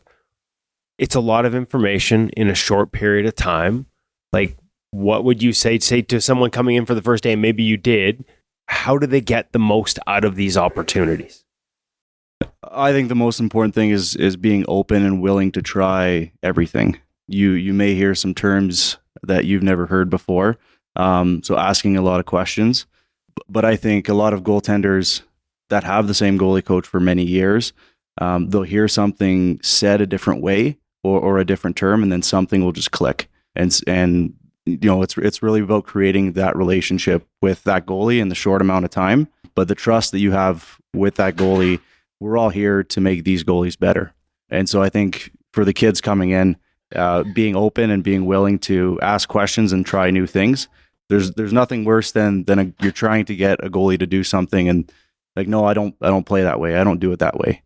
It's a lot of information in a short period of time. Like, what would you say to someone coming in for the first day, and maybe you did, how do they get the most out of these opportunities? I think the most important thing is being open and willing to try everything. You may hear some terms that you've never heard before, so asking a lot of questions. But I think a lot of goaltenders that have the same goalie coach for many years, they'll hear something said a different way or a different term, and then something will just click. And it's really about creating that relationship with that goalie in the short amount of time. But the trust that you have with that goalie, we're all here to make these goalies better. And so I think for the kids coming in, being open and being willing to ask questions and try new things, there's nothing worse than you're trying to get a goalie to do something and like, no, I don't play that way. I don't do it that way.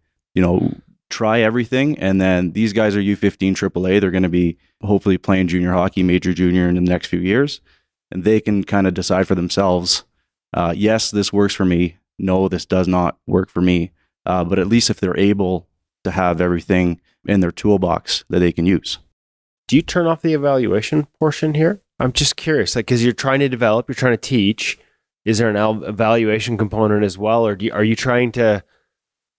Try everything. And then these guys are U15 AAA. They're going to be hopefully playing junior hockey, major junior in the next few years. And they can kind of decide for themselves, yes, this works for me. No, this does not work for me. But at least if they're able to have everything in their toolbox that they can use. Do you turn off the evaluation portion here? I'm just curious, like, because you're trying to develop, you're trying to teach. Is there an evaluation component as well? Or are you trying to,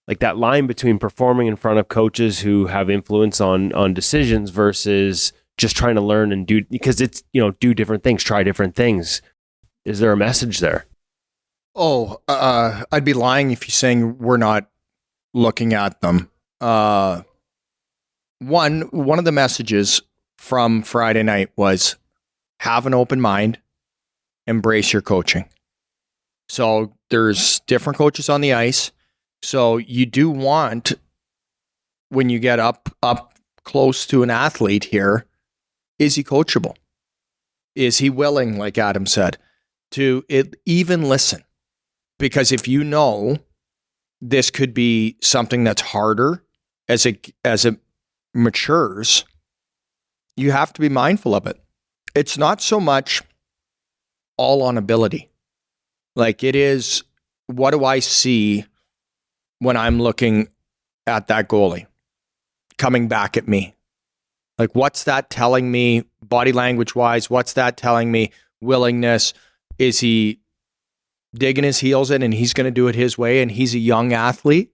like, that line between performing in front of coaches who have influence on decisions versus just trying to learn and do, because it's, do different things, try different things. Is there a message there? I'd be lying if you're saying we're not looking at them. One of the messages from Friday night was have an open mind, embrace your coaching. So there's different coaches on the ice. So you do want, when you get up close to an athlete here, is he coachable? Is he willing, like Adam said, to even listen? Because if you know this could be something that's harder as it matures, you have to be mindful of it. It's not so much all on ability. Like it is, what do I see when I'm looking at that goalie coming back at me? Like, what's that telling me body language wise? What's that telling me? Willingness? Is he digging his heels in and he's going to do it his way and he's a young athlete?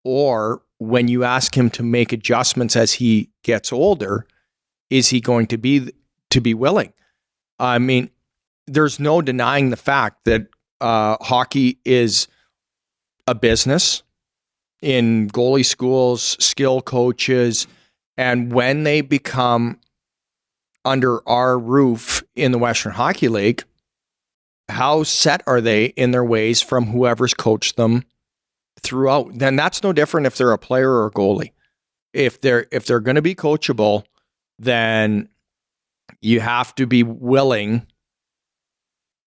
Or when you ask him to make adjustments as he gets older, is he going to be willing? I mean, there's no denying the fact that hockey is a business. In goalie schools, skill coaches, and when they become under our roof in the Western Hockey League, how set are they in their ways from whoever's coached them throughout? Then that's no different if they're a player or a goalie. If they're going to be coachable, then you have to be willing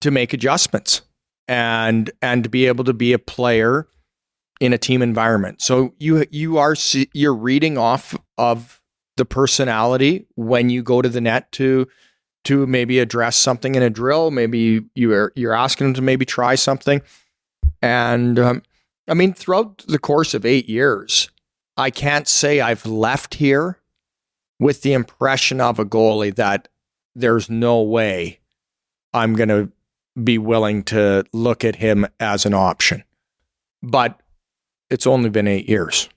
to make adjustments and to be able to be a player in a team environment. So you're reading off of the personality when you go to the net to maybe address something in a drill. Maybe you're asking them to maybe try something. And I mean, throughout the course of 8 years, I can't say I've left here with the impression of a goalie that there's no way I'm going to be willing to look at him as an option. But it's only been 8 years.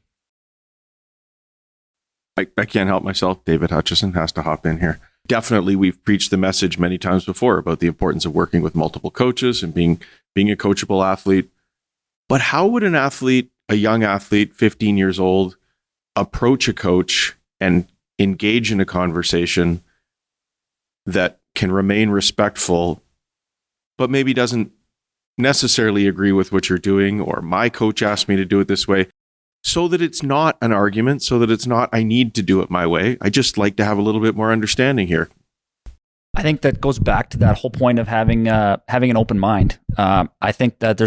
I can't help myself. David Hutchison has to hop in here. Definitely, we've preached the message many times before about the importance of working with multiple coaches and being a coachable athlete. But how would an athlete, a young athlete, 15 years old, approach a coach and engage in a conversation that can remain respectful, but maybe doesn't necessarily agree with what you're doing, or my coach asked me to do it this way, so that it's not an argument, so that it's not, I need to do it my way. I just like to have a little bit more understanding here. I think that goes back to that whole point of having an open mind. I think that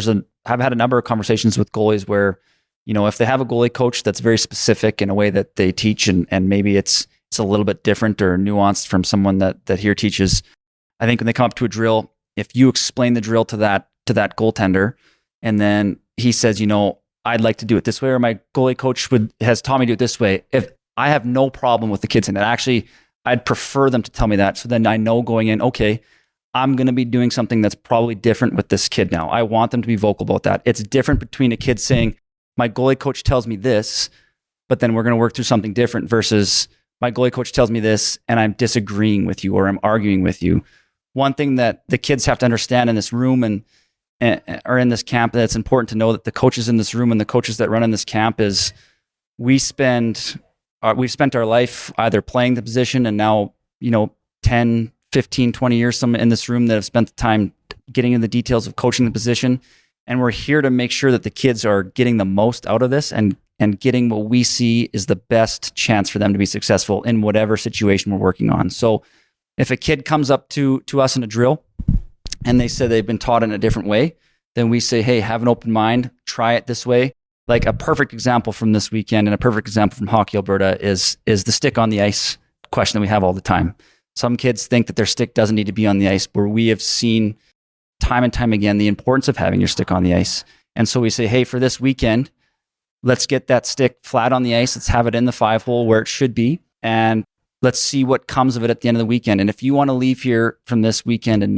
I've had a number of conversations with goalies where, you know, if they have a goalie coach that's very specific in a way that they teach, and maybe it's a little bit different or nuanced from someone that here teaches, I think when they come up to a drill, if you explain the drill to that goaltender, and then he says, you know, I'd like to do it this way, or my goalie coach has taught me to do it this way. If I have no problem with the kids in that, actually, I'd prefer them to tell me that. So then I know going in, okay, I'm going to be doing something that's probably different with this kid now. I want them to be vocal about that. It's different between a kid saying, my goalie coach tells me this, but then we're going to work through something different, versus my goalie coach tells me this and I'm disagreeing with you or I'm arguing with you. One thing that the kids have to understand in this room and or in this camp, that's important to know, that the coaches in this room and the coaches that run in this camp, is we've spent our life either playing the position, and now, you know, 10, 15, 20 years, some in this room that have spent the time getting into the details of coaching the position. And we're here to make sure that the kids are getting the most out of this and getting what we see is the best chance for them to be successful in whatever situation we're working on. So if a kid comes up to us in a drill and they say they've been taught in a different way, then we say, hey, have an open mind, try it this way. Like a perfect example from this weekend and a perfect example from Hockey Alberta is the stick on the ice question that we have all the time. Some kids think that their stick doesn't need to be on the ice, where we have seen time and time again the importance of having your stick on the ice. And so we say, hey, for this weekend, let's get that stick flat on the ice. Let's have it in the 5-hole where it should be. And let's see what comes of it at the end of the weekend. And if you want to leave here from this weekend and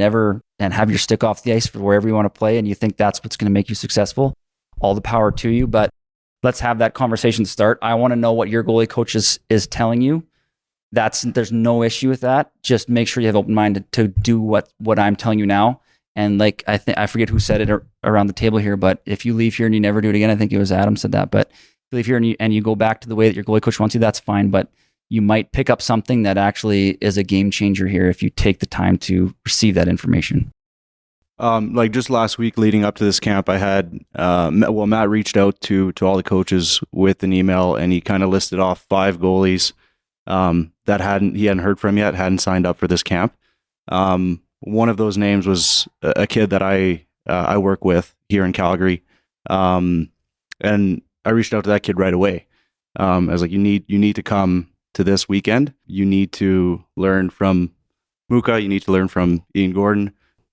have your stick off the ice for wherever you want to play, and you think that's what's going to make you successful, all the power to you. But let's have that conversation start. I want to know what your goalie coach is telling you. There's no issue with that. Just make sure you have open mind to do what I'm telling you now. And like, I forget who said it around the table here, but if you leave here and you never do it again, I think it was Adam said that, but if you leave here and you go back to the way that your goalie coach wants you, that's fine. But you might pick up something that actually is a game changer here if you take the time to receive that information. Like just last week leading up to this camp, I had, Matt reached out to all the coaches with an email, and he kind of listed off 5 goalies that he hadn't heard from yet, hadn't signed up for this camp. One of those names was a kid that I work with here in Calgary. And I reached out to that kid right away. I was like, you need to come to this weekend. You need to learn from Muka. You need to learn from Ian Gordon.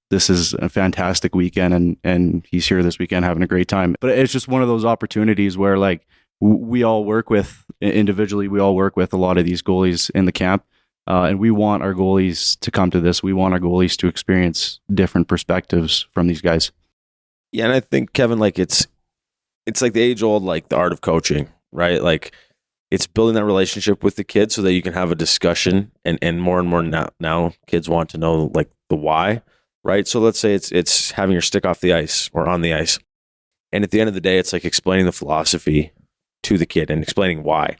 This is a fantastic weekend, and he's here this weekend having a great time. But it's just one of those opportunities where, like, we all work with individually. We all work with a lot of these goalies in the camp, and we want our goalies to come to this. We want our goalies to experience different perspectives from these guys. Yeah, and I think, Kevin, like it's like the age old, like the art of coaching, right? Like it's building that relationship with the kids so that you can have a discussion, and more now kids want to know like the why, right? So let's say it's having your stick off the ice or on the ice, and at the end of the day, it's like explaining the philosophy to the kid and explaining why.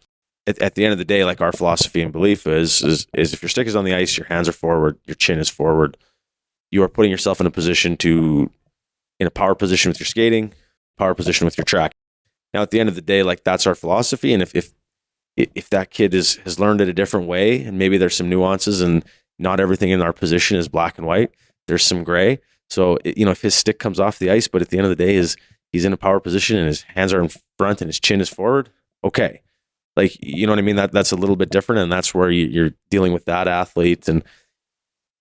At the end of the day, like our philosophy and belief is if your stick is on the ice, your hands are forward, your chin is forward, you are putting yourself in a power position with your skating, power position with your track. Now, at the end of the day, like that's our philosophy. And if that kid has learned it a different way, and maybe there's some nuances and not everything in our position is black and white, there's some gray. So, if his stick comes off the ice, but at the end of the day he's in a power position and his hands are in front and his chin is forward, okay. Like, you know what I mean? That's a little bit different. And that's where you're dealing with that athlete, and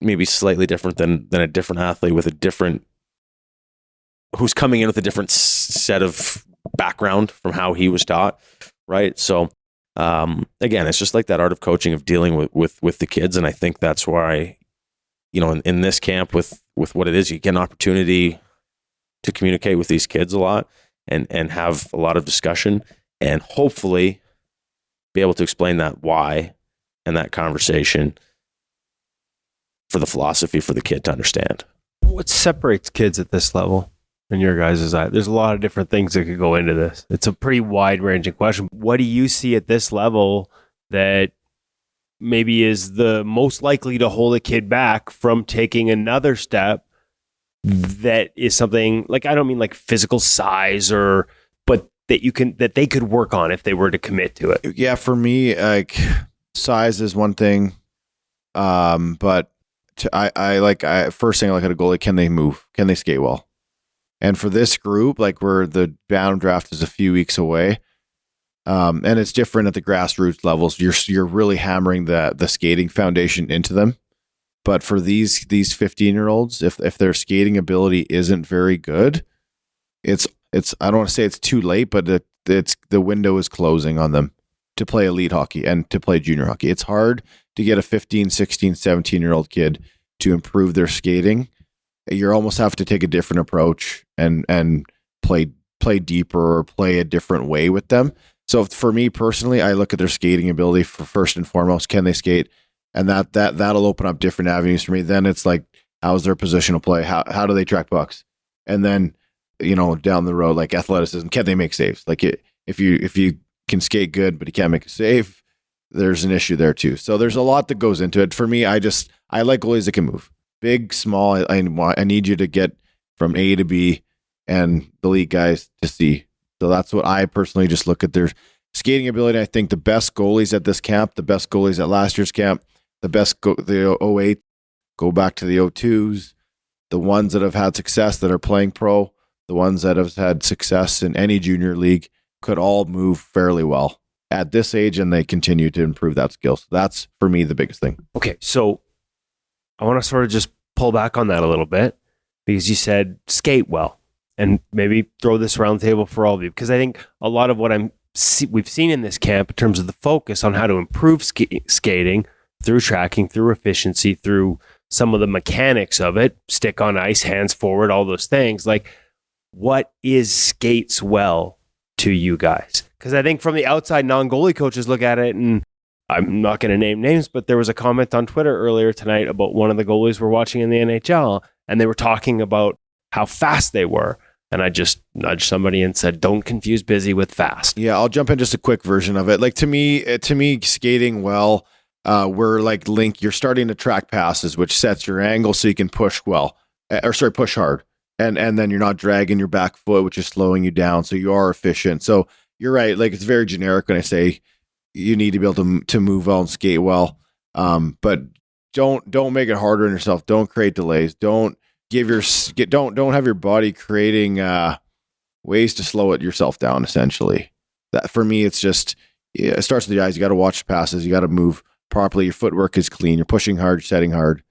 maybe slightly different than a different athlete who's coming in with a different set of background from how he was taught. Right. So, again, it's just like that art of coaching, of dealing with the kids. And I think that's why, in this camp with what it is, you get an opportunity to communicate with these kids a lot and have a lot of discussion, and hopefully be able to explain that why and that conversation for the philosophy for the kid to understand. What separates kids at this level in your guys' eye? There's a lot of different things that could go into this. It's a pretty wide ranging question. What do you see at this level that maybe is the most likely to hold a kid back from taking another step that is something like, I don't mean like physical size but that they could work on if they were to commit to it? Yeah, for me, like size is one thing. But first thing I look at a goalie, can they move? Can they skate well? And for this group, like where the downdraft is a few weeks away, and it's different at the grassroots levels. You're really hammering the skating foundation into them. But for these 15-year-olds, if their skating ability isn't very good, it's I don't want to say it's too late, but it's the window is closing on them to play elite hockey and to play junior hockey. It's hard to get a 15, 16, 17-year-old kid to improve their skating. You almost have to take a different approach and play deeper or play a different way with them. So for me personally, I look at their skating ability for first and foremost. Can they skate? And that'll open up different avenues for me. Then it's like, how's their positional play? How do they track pucks? And then, down the road, like athleticism, can they make saves? Like if you can skate good, but you can't make a save, there's an issue there too. So there's a lot that goes into it. For me, I like goalies that can move. Big, small. I need you to get from A to B and the league guys to C. So that's what I personally just look at their skating ability. I think the best goalies at this camp, the best goalies at last year's camp, the 08, go back to the 02s, the ones that have had success that are playing pro, the ones that have had success in any junior league could all move fairly well at this age, and they continue to improve that skill. So that's, for me, the biggest thing. Okay, so I want to sort of just pull back on that a little bit, because you said skate well, and maybe throw this around the table for all of you, because I think a lot of what we've seen in this camp in terms of the focus on how to improve skating through tracking, through efficiency, through some of the mechanics of it, stick on ice, hands forward, all those things. Like, what is skates well to you guys? Because I think from the outside, non-goalie coaches look at it, and I'm not going to name names, but there was a comment on Twitter earlier tonight about one of the goalies we're watching in the NHL, and they were talking about how fast they were. And I just nudged somebody and said, don't confuse busy with fast. Yeah, I'll jump in just a quick version of it. Like to me, skating well, we're like you're starting to track passes, which sets your angle so you can push well, push hard. And then you're not dragging your back foot, which is slowing you down. So you are efficient. So you're right. Like it's very generic when I say you need to be able to move well and skate well. But don't make it harder on yourself. Don't create delays. Don't have your body creating ways to slow yourself down, essentially. That for me, it's just, it starts with the eyes. You got to watch the passes. You got to move properly. Your footwork is clean. You're pushing hard, setting hard.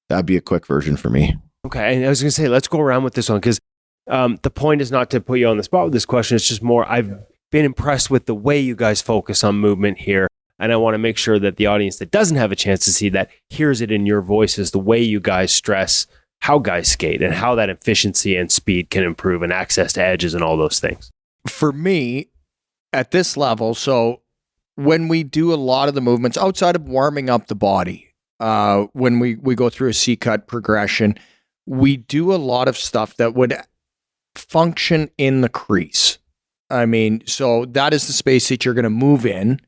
That'd be a quick version for me. Okay. And I was going to say, let's go around with this one because the point is not to put you on the spot with this question. It's just more, I've been impressed with the way you guys focus on movement here. And I want to make sure that the audience that doesn't have a chance to see that hears it in your voices, the way you guys stress how guys skate and how that efficiency and speed can improve and access to edges and all those things. For me, at this level, so when we do a lot of the movements outside of warming up the body, when we go through a C-cut progression, we do a lot of stuff that would function in the crease. I mean, so that is the space that you're going to move in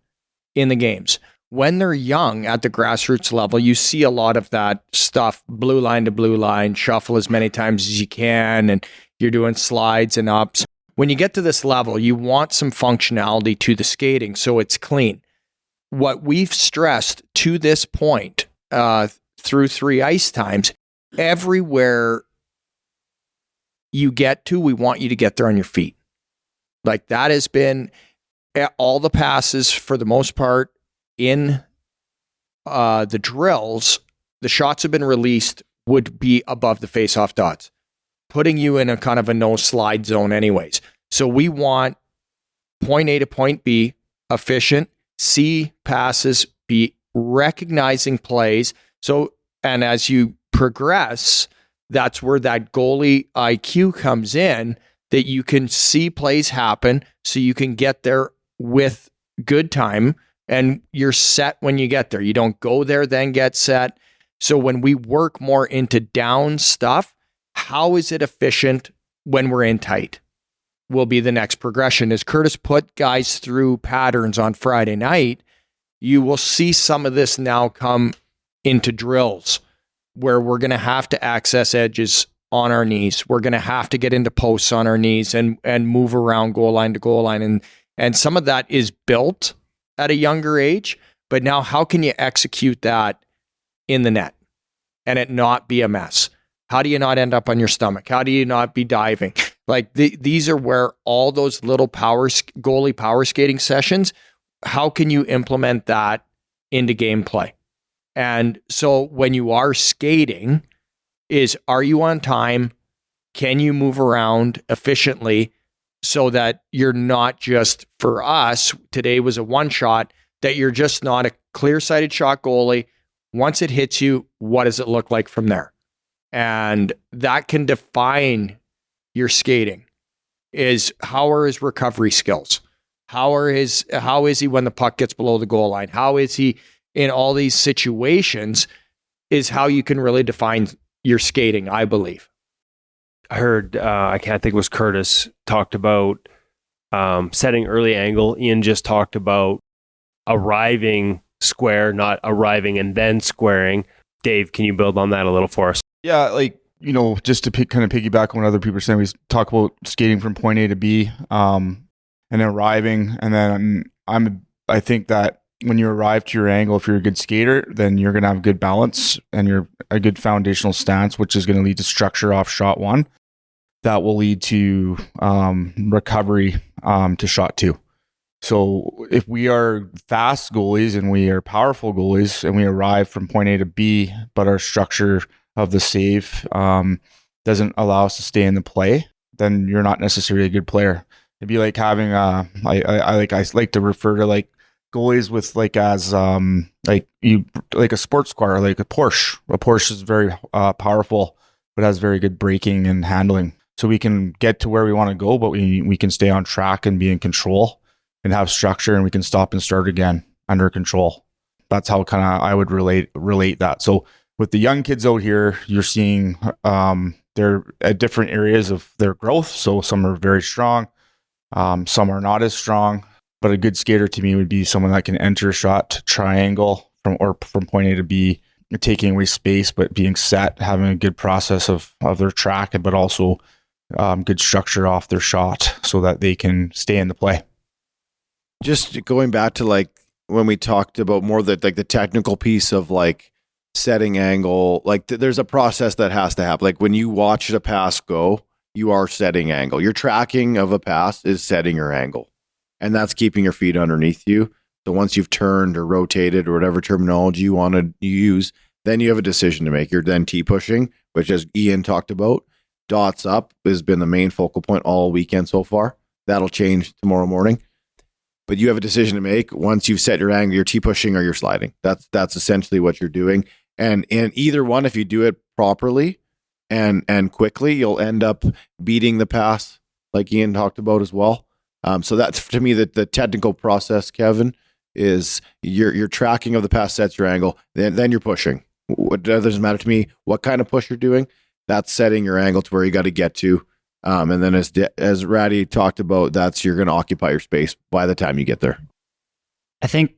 the games. When they're young at the grassroots level, you see a lot of that stuff, blue line to blue line, shuffle as many times as you can, and you're doing slides and ups. When you get to this level, you want some functionality to the skating so it's clean. What we've stressed to this point through 3 ice times, everywhere you get to, we want you to get there on your feet. Like that has been all the passes for the most part in the drills. The shots have been released would be above the face-off dots, putting you in a kind of a no slide zone anyways. So we want point A to point B, efficient, C passes, be recognizing plays. So, and as you progress, that's where that goalie IQ comes in, that you can see plays happen so you can get there with good time and you're set when you get there. You don't go there, then get set. So when we work more into down stuff, how is it efficient when we're in tight? Will be the next progression. As Curtis put guys through patterns on Friday night, you will see some of this now come into drills where we're going to have to access edges on our knees. We're going to have to get into posts on our knees and move around goal line to goal line. And some of that is built at a younger age, but now how can you execute that in the net and it not be a mess? How do you not end up on your stomach? How do you not be diving? Like these are where all those little goalie power skating sessions, how can you implement that into gameplay? And so when you are skating, are you on time? Can you move around efficiently so that you're not just, for us, today was a one shot, that you're just not a clear-sighted shot goalie. Once it hits you, what does it look like from there? And that can define your skating. Is how are his recovery skills? How is he when the puck gets below the goal line? How is he in all these situations? Is how you can really define your skating, I believe. I heard, I can't think it was Curtis, talked about setting early angle. Ian just talked about arriving square, not arriving and then squaring. Dave, can you build on that a little for us? Yeah, like, you know, just to kind of piggyback on what other people are saying, we talk about skating from point A to B and then arriving. And then I think that when you arrive to your angle, if you're a good skater, then you're going to have good balance and you're a good foundational stance, which is going to lead to structure off shot one. That will lead to recovery to shot two. So if we are fast goalies and we are powerful goalies and we arrive from point A to B, but our structure of the save doesn't allow us to stay in the play, then you're not necessarily a good player. It'd be like having I like to refer to like goalies with like as like a sports car, like a Porsche. A Porsche is very powerful, but has very good braking and handling. So we can get to where we want to go, but we can stay on track and be in control and have structure, and we can stop and start again under control. That's how kind of I would relate that. So with the young kids out here, you're seeing they're at different areas of their growth. So some are very strong, some are not as strong. But a good skater to me would be someone that can enter a shot, triangle from point A to B, taking away space, but being set, having a good process of their track, but also good structure off their shot so that they can stay in the play. Just going back to like when we talked about more the technical piece of like setting angle, like there's a process that has to happen. Like when you watch a pass go, you are setting angle. Your tracking of a pass is setting your angle, and that's keeping your feet underneath you. So once you've turned or rotated or whatever terminology you want to use, then you have a decision to make. You're then T-pushing, which, as Ian talked about, dots up has been the main focal point all weekend so far. That'll change tomorrow morning. But you have a decision to make. Once you've set your angle, you're T-pushing or you're sliding. That's essentially what you're doing. And in either one, if you do it properly and quickly, you'll end up beating the pass, like Ian talked about as well. So that's, to me, the technical process, Kevin, is your tracking of the pass sets your angle. Then you're pushing. It doesn't matter to me what kind of push you're doing. That's setting your angle to where you got to get to. And then as Ratty talked about, you're going to occupy your space by the time you get there. I think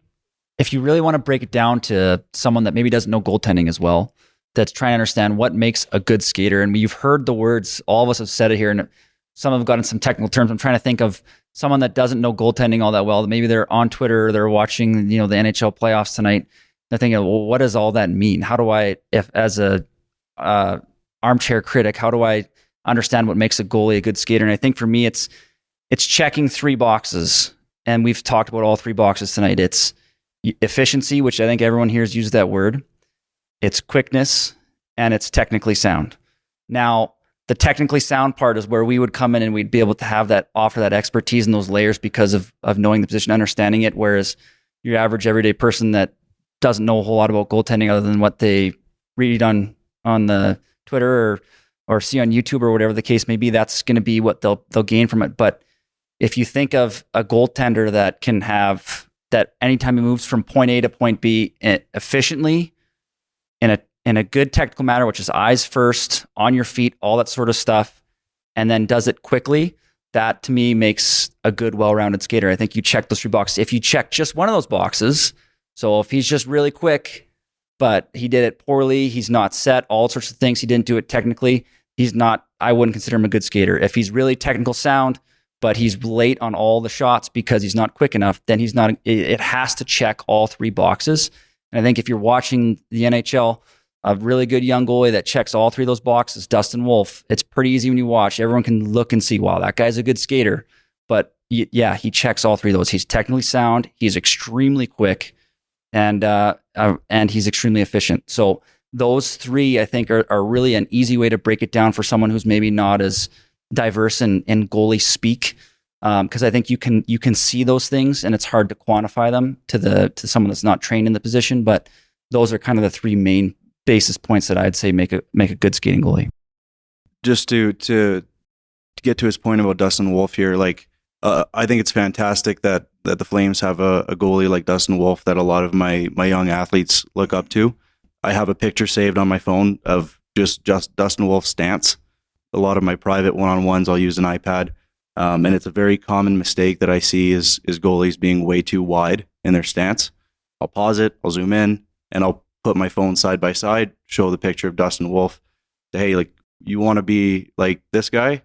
if you really want to break it down to someone that maybe doesn't know goaltending as well, that's trying to understand what makes a good skater. And you've heard the words, all of us have said it here, and some have gotten some technical terms. I'm trying to think of someone that doesn't know goaltending all that well. Maybe they're on Twitter, or they're watching, the NHL playoffs tonight. They're thinking, well, what does all that mean? How do I, if as a armchair critic, how do I understand what makes a goalie a good skater? And I think for me, it's checking 3 boxes. And we've talked about all 3 boxes tonight. It's efficiency, which I think everyone here has used that word. It's quickness, and it's technically sound. Now, the technically sound part is where we would come in and we'd be able to offer that expertise in those layers because of knowing the position, understanding it. Whereas your average everyday person that doesn't know a whole lot about goaltending other than what they read on the Twitter or see on YouTube or whatever the case may be, that's going to be what they'll gain from it. But if you think of a goaltender that can have that anytime he moves from point A to point B efficiently in a good technical manner, which is eyes first, on your feet, all that sort of stuff, and then does it quickly, that to me makes a good, well-rounded skater. I think you check those 3 boxes. If you check just one of those boxes, so if he's just really quick, but he did it poorly, he's not set, all sorts of things, he didn't do it technically, I wouldn't consider him a good skater. If he's really technical sound, but he's late on all the shots because he's not quick enough, then he's not. It has to check all 3 boxes. And I think if you're watching the NHL, a really good young goalie that checks all 3 of those boxes, Dustin Wolf, it's pretty easy when you watch. Everyone can look and see, wow, that guy's a good skater. But yeah, he checks all 3 of those. He's technically sound, he's extremely quick, and he's extremely efficient. So those 3, I think, are really an easy way to break it down for someone who's maybe not as diverse in goalie speak, because I think you can see those things, and it's hard to quantify them to someone that's not trained in the position. But those are kind of the 3 main basis points that I'd say make a good skating goalie. Just to get to his point about Dustin Wolf here, I think it's fantastic that the Flames have a goalie like Dustin Wolf that a lot of my young athletes look up to. I have a picture saved on my phone of just Dustin Wolf's stance. A lot of my private one-on-ones, I'll use an iPad. And it's a very common mistake that I see is goalies being way too wide in their stance. I'll pause it, I'll zoom in, and I'll put my phone side by side, show the picture of Dustin Wolf. Say, hey, you want to be like this guy?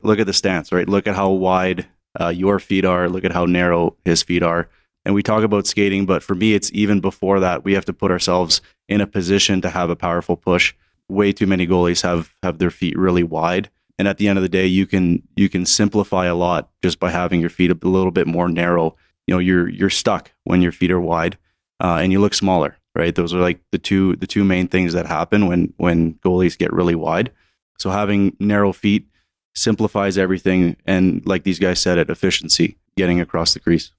Look at the stance, right? Look at how wide your feet are. Look at how narrow his feet are. And we talk about skating, but for me, it's even before that. We have to put ourselves in a position to have a powerful push. Way too many goalies have their feet really wide. And at the end of the day, you can simplify a lot just by having your feet a little bit more narrow. You're stuck when your feet are wide, and you look smaller, right? Those are the two main things that happen when goalies get really wide. So having narrow feet simplifies everything, and like these guys said, efficiency, getting across the crease.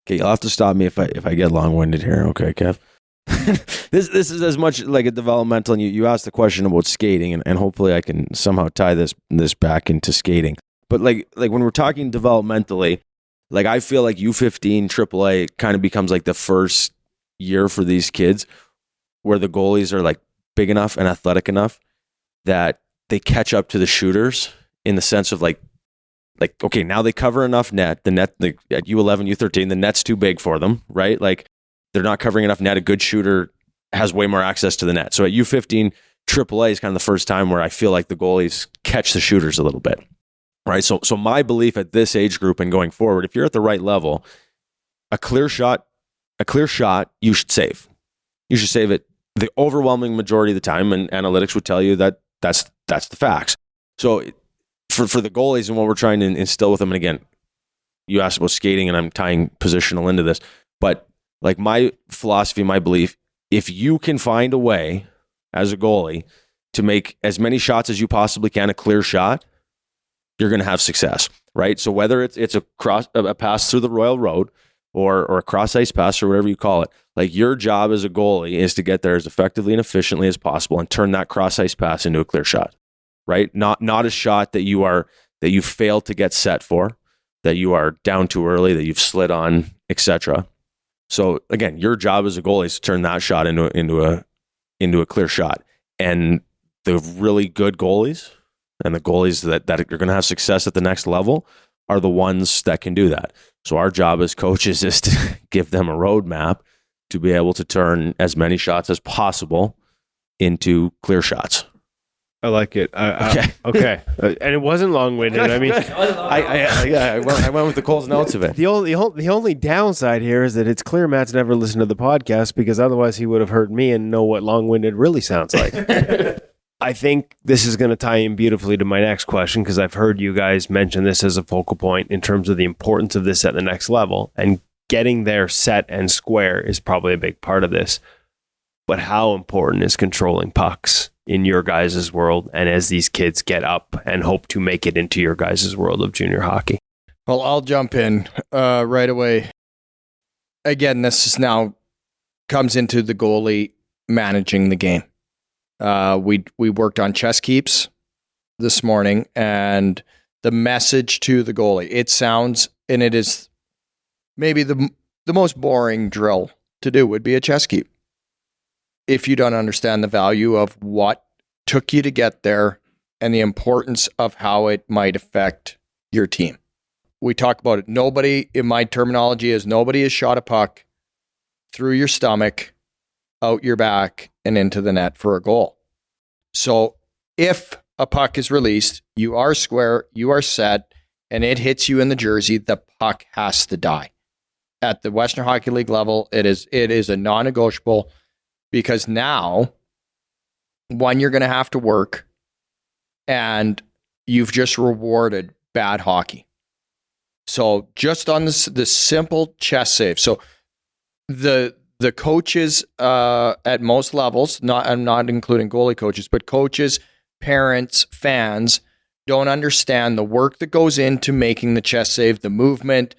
Okay, you'll have to stop me if I get long-winded here. Okay, Kev. This is as much like a developmental, and you asked the question about skating, and hopefully I can somehow tie this back into skating. But like when we're talking developmentally, I feel like U15 AAA kind of becomes the first year for these kids where the goalies are big enough and athletic enough that they catch up to the shooters in the sense of okay, now they cover enough net. The net at U11, U13, the net's too big for them, right? They're not covering enough net. A good shooter has way more access to the net. So at U15 AAA is kind of the first time where I feel like the goalies catch the shooters a little bit, right? So my belief at this age group and going forward, if you're at the right level, a clear shot, you should save. You should save it the overwhelming majority of the time, and analytics would tell you that that's the facts. So for the goalies and what we're trying to instill with them. And again, you asked about skating, and I'm tying positional into this, but like my philosophy, my belief, if you can find a way as a goalie to make as many shots as you possibly can, a clear shot, you're going to have success, right? So whether it's a pass through the Royal Road or a cross ice pass or whatever you call it, like your job as a goalie is to get there as effectively and efficiently as possible and turn that cross ice pass into a clear shot, right? Not a shot that you failed to get set for, that you are down too early, that you've slid on, etc. So again, your job as a goalie is to turn that shot into a clear shot. And the really good goalies and the goalies that are going to have success at the next level are the ones that can do that. So our job as coaches is to give them a roadmap to be able to turn as many shots as possible into clear shots. I like it. Okay. And it wasn't long-winded. I mean, I went with the Cole's notes of it. The only downside here is that it's clear Matt's never listened to the podcast, because otherwise he would have heard me and know what long-winded really sounds like. I think this is going to tie in beautifully to my next question, because I've heard you guys mention this as a focal point in terms of the importance of this at the next level, and getting there set and square is probably a big part of this. But how important is controlling pucks in your guys' world, and as these kids get up and hope to make it into your guys' world of junior hockey? Well, I'll jump in right away. Again, this is now comes into the goalie managing the game. We worked on chest keeps this morning, and the message to the goalie, it sounds, and it is maybe the most boring drill to do would be a chest keep, if you don't understand the value of what took you to get there and the importance of how it might affect your team. We talk about it. Nobody, in my terminology, is nobody has shot a puck through your stomach, out your back, and into the net for a goal. So if a puck is released, you are square, you are set, and it hits you in the jersey, the puck has to die. At the Western Hockey League level, it is a non-negotiable. Because now, one, you're going to have to work, and you've just rewarded bad hockey. So just on the simple chest save. So the coaches at most levels, I'm not including goalie coaches, but coaches, parents, fans don't understand the work that goes into making the chest save, the movement,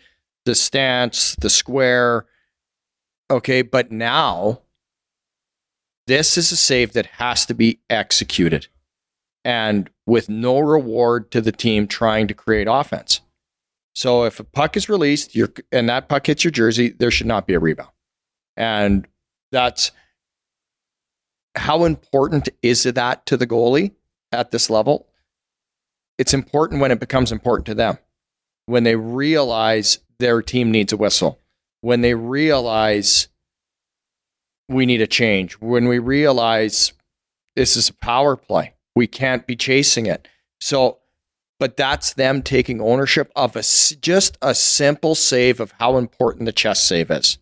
the stance, the square. Okay, but now this is a save that has to be executed, and with no reward to the team trying to create offense. So if a puck is released and that puck hits your jersey, there should not be a rebound. And that's how important is that to the goalie at this level? It's important when it becomes important to them, when they realize their team needs a whistle, when they realize we need a change, when we realize this is a power play, we can't be chasing it. So, but that's them taking ownership of just a simple save of how important the chest save is.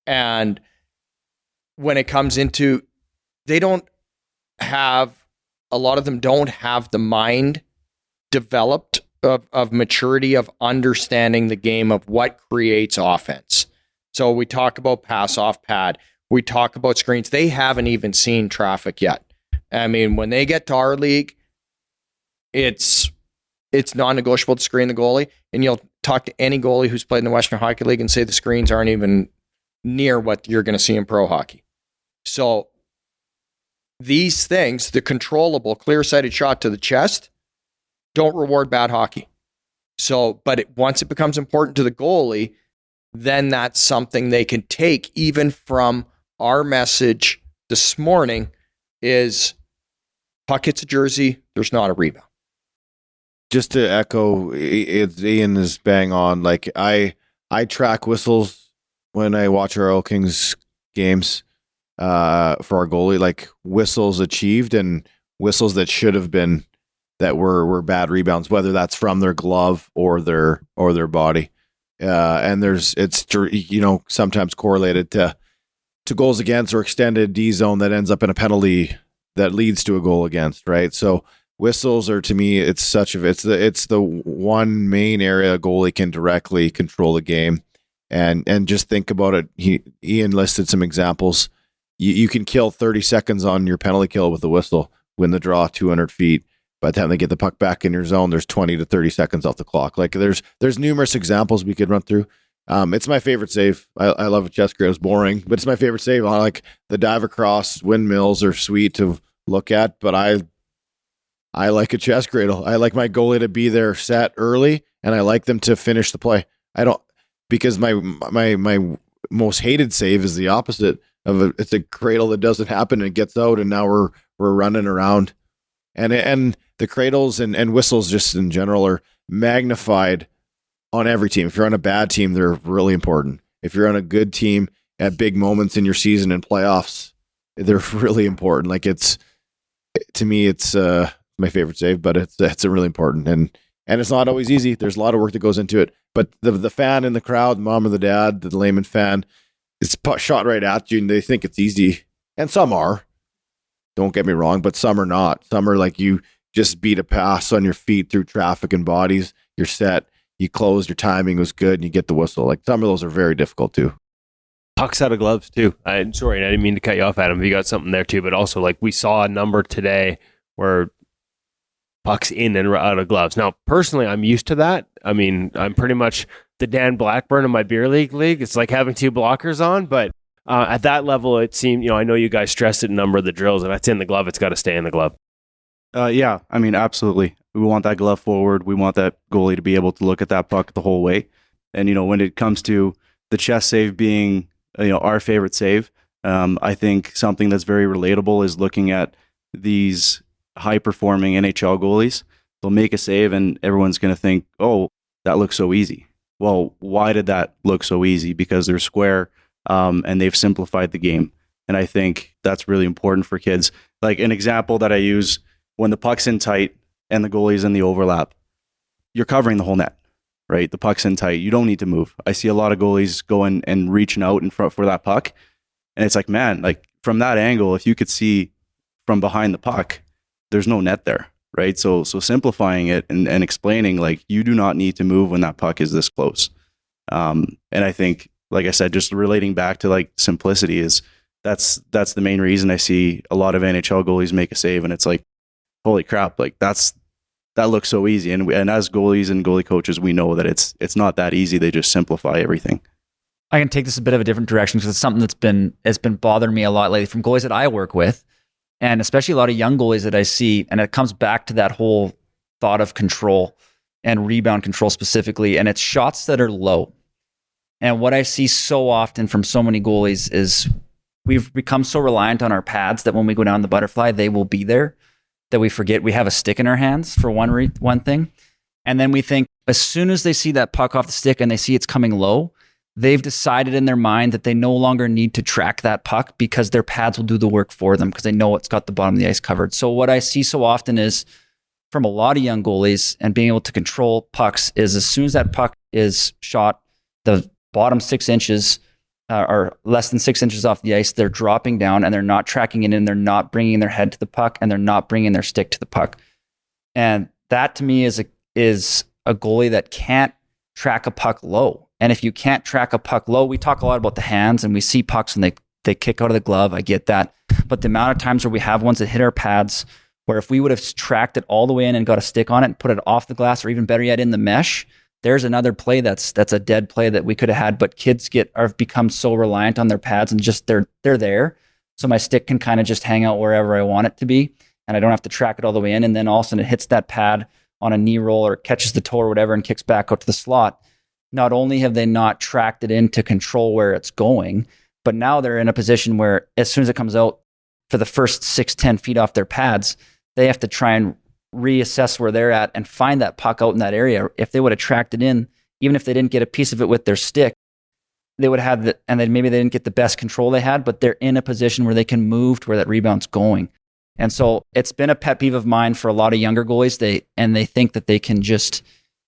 And when it comes into, a lot of them don't have the mind developed of maturity of understanding the game of what creates offense. So we talk about pass off pad. We talk about screens. They haven't even seen traffic yet. I mean, when they get to our league, it's non-negotiable to screen the goalie. And you'll talk to any goalie who's played in the Western Hockey League and say the screens aren't even near what you're going to see in pro hockey. So these things, the controllable, clear-sighted shot to the chest, don't reward bad hockey. So, but once it becomes important to the goalie, then that's something they can take even from our message this morning is puck hits a jersey, there's not a rebound. Just to echo, Ian is bang on. Like I track whistles when I watch our Oil Kings games for our goalie, like whistles achieved and whistles that should have been, that were bad rebounds, whether that's from their glove or their body. And it's sometimes correlated to goals against or extended D zone that ends up in a penalty that leads to a goal against, right? So whistles are, to me, it's the one main area a goalie can directly control the game. And just think about it. Ian listed some examples. You can kill 30 seconds on your penalty kill with a whistle, win the draw 200 feet. By the time they get the puck back in your zone, there's 20 to 30 seconds off the clock. Like there's numerous examples we could run through. It's my favorite save. I love a chest cradle. It's boring, but it's my favorite save. I like the dive across windmills are sweet to look at, but I like a chest cradle. I like my goalie to be there set early, and I like them to finish the play. Because my most hated save is the opposite of it's a cradle that doesn't happen and it gets out, and now we're running around. And the cradles and whistles just in general are magnified on every team. If you're on a bad team, they're really important. If you're on a good team at big moments in your season and playoffs, they're really important. Like to me, it's my favorite save, but it's a really important and it's not always easy. There's a lot of work that goes into it. But the fan in the crowd, mom or the dad, the layman fan, it's shot right at you, and they think it's easy. And some are. Don't get me wrong, but some are not. Some are like you just beat a pass on your feet through traffic and bodies. You're set. You closed. Your timing was good, and you get the whistle. Like some of those are very difficult too. Pucks out of gloves too. Sorry, I didn't mean to cut you off, Adam. You got something there too, but also like we saw a number today where pucks in and out of gloves. Now, personally, I'm used to that. I mean, I'm pretty much the Dan Blackburn of my beer league. It's like having two blockers on, but at that level, it seemed, I know you guys stressed it in a number of the drills. If that's in the glove, it's got to stay in the glove. Yeah, I mean, absolutely. We want that glove forward. We want that goalie to be able to look at that puck the whole way. And, when it comes to the chest save being, our favorite save, I think something that's very relatable is looking at these high-performing NHL goalies. They'll make a save and everyone's going to think, oh, that looks so easy. Well, why did that look so easy? Because they're square and they've simplified the game. And I think that's really important for kids. Like an example that I use, when the puck's in tight and the goalie's in the overlap, you're covering the whole net, right? The puck's in tight. You don't need to move. I see a lot of goalies going and reaching out in front for that puck. And it's like, man, like from that angle, if you could see from behind the puck, there's no net there, right? So simplifying it and explaining like you do not need to move when that puck is this close. And I think, like I said, just relating back to like simplicity is that's the main reason I see a lot of NHL goalies make a save, and it's like, holy crap, like that looks so easy. And as goalies and goalie coaches, we know that it's not that easy. They just simplify everything. I can take this a bit of a different direction because it's something it's been bothering me a lot lately from goalies that I work with. And especially a lot of young goalies that I see, and it comes back to that whole thought of control and rebound control specifically, and it's shots that are low. And what I see so often from so many goalies is we've become so reliant on our pads that when we go down the butterfly, they will be there, that we forget we have a stick in our hands for one thing. And then we think as soon as they see that puck off the stick and they see it's coming low, they've decided in their mind that they no longer need to track that puck because their pads will do the work for them because they know it's got the bottom of the ice covered. So what I see so often is from a lot of young goalies and being able to control pucks is as soon as that puck is shot, the bottom 6 inches or less than 6 inches off the ice, they're dropping down and they're not tracking it in. They're not bringing their head to the puck and they're not bringing their stick to the puck. And that to me is a goalie that can't track a puck low. And if you can't track a puck low, we talk a lot about the hands and we see pucks and they kick out of the glove. I get that. But the amount of times where we have ones that hit our pads, where if we would have tracked it all the way in and got a stick on it and put it off the glass, or even better yet, in the mesh, there's another play that's a dead play that we could have had. But kids have become so reliant on their pads and just they're there. So my stick can kind of just hang out wherever I want it to be. And I don't have to track it all the way in. And then all of a sudden it hits that pad on a knee roll or catches the toe or whatever and kicks back out to the slot. Not only have they not tracked it in to control where it's going, but now they're in a position where as soon as it comes out for the first 6-10 feet off their pads, they have to try and reassess where they're at and find that puck out in that area. If they would have tracked it in, even if they didn't get a piece of it with their stick, they would have had and then maybe they didn't get the best control they had, but they're in a position where they can move to where that rebound's going. And so it's been a pet peeve of mine for a lot of younger goalies. They think that they can just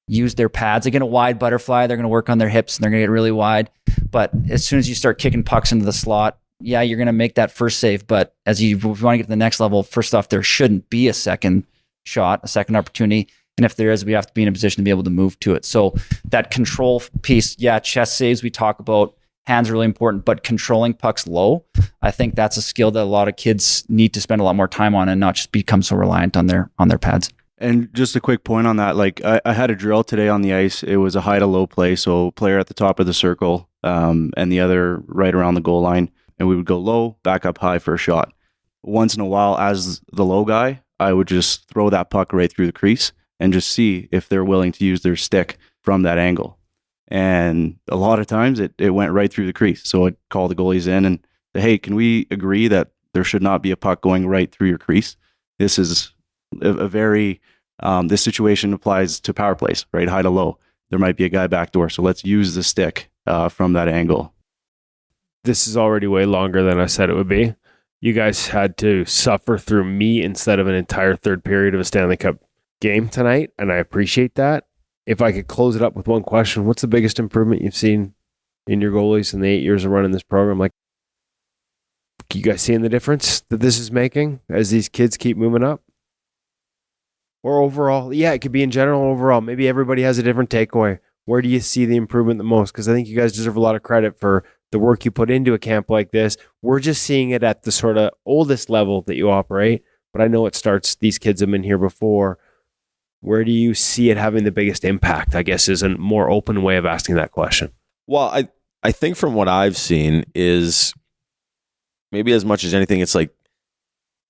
use their pads. They get a wide butterfly. They're going to work on their hips and they're going to get really wide. But as soon as you start kicking pucks into the slot, yeah, you're going to make that first save. But if you want to get to the next level, first off, there shouldn't be a second shot, a second opportunity. And if there is, we have to be in a position to be able to move to it. So that control piece, chest saves we talk about, hands are really important, but controlling pucks low, I think that's a skill that a lot of kids need to spend a lot more time on and not just become so reliant on their pads. And just a quick point on that, like I had a drill today on the ice. It was a high to low play. So player at the top of the circle and the other right around the goal line. And we would go low, back up high for a shot. Once in a while, as the low guy, I would just throw that puck right through the crease and just see if they're willing to use their stick from that angle. And a lot of times it went right through the crease. So I'd call the goalies in and say, hey, can we agree that there should not be a puck going right through your crease? This is a very, this situation applies to power plays, right? High to low. There might be a guy backdoor. So let's use the stick from that angle. This is already way longer than I said it would be. You guys had to suffer through me instead of an entire third period of a Stanley Cup game tonight, and I appreciate that. If I could close it up with one question, what's the biggest improvement you've seen in your goalies in the 8 years of running this program? Like, you guys seeing the difference that this is making as these kids keep moving up? Or overall? Yeah, it could be in general overall. Maybe everybody has a different takeaway. Where do you see the improvement the most? Because I think you guys deserve a lot of credit for the work you put into a camp like this. We're just seeing it at the sort of oldest level that you operate, but I know it starts, these kids have been here before. Where do you see it having the biggest impact, I guess, is a more open way of asking that question. Well, I think from what I've seen is maybe as much as anything, it's like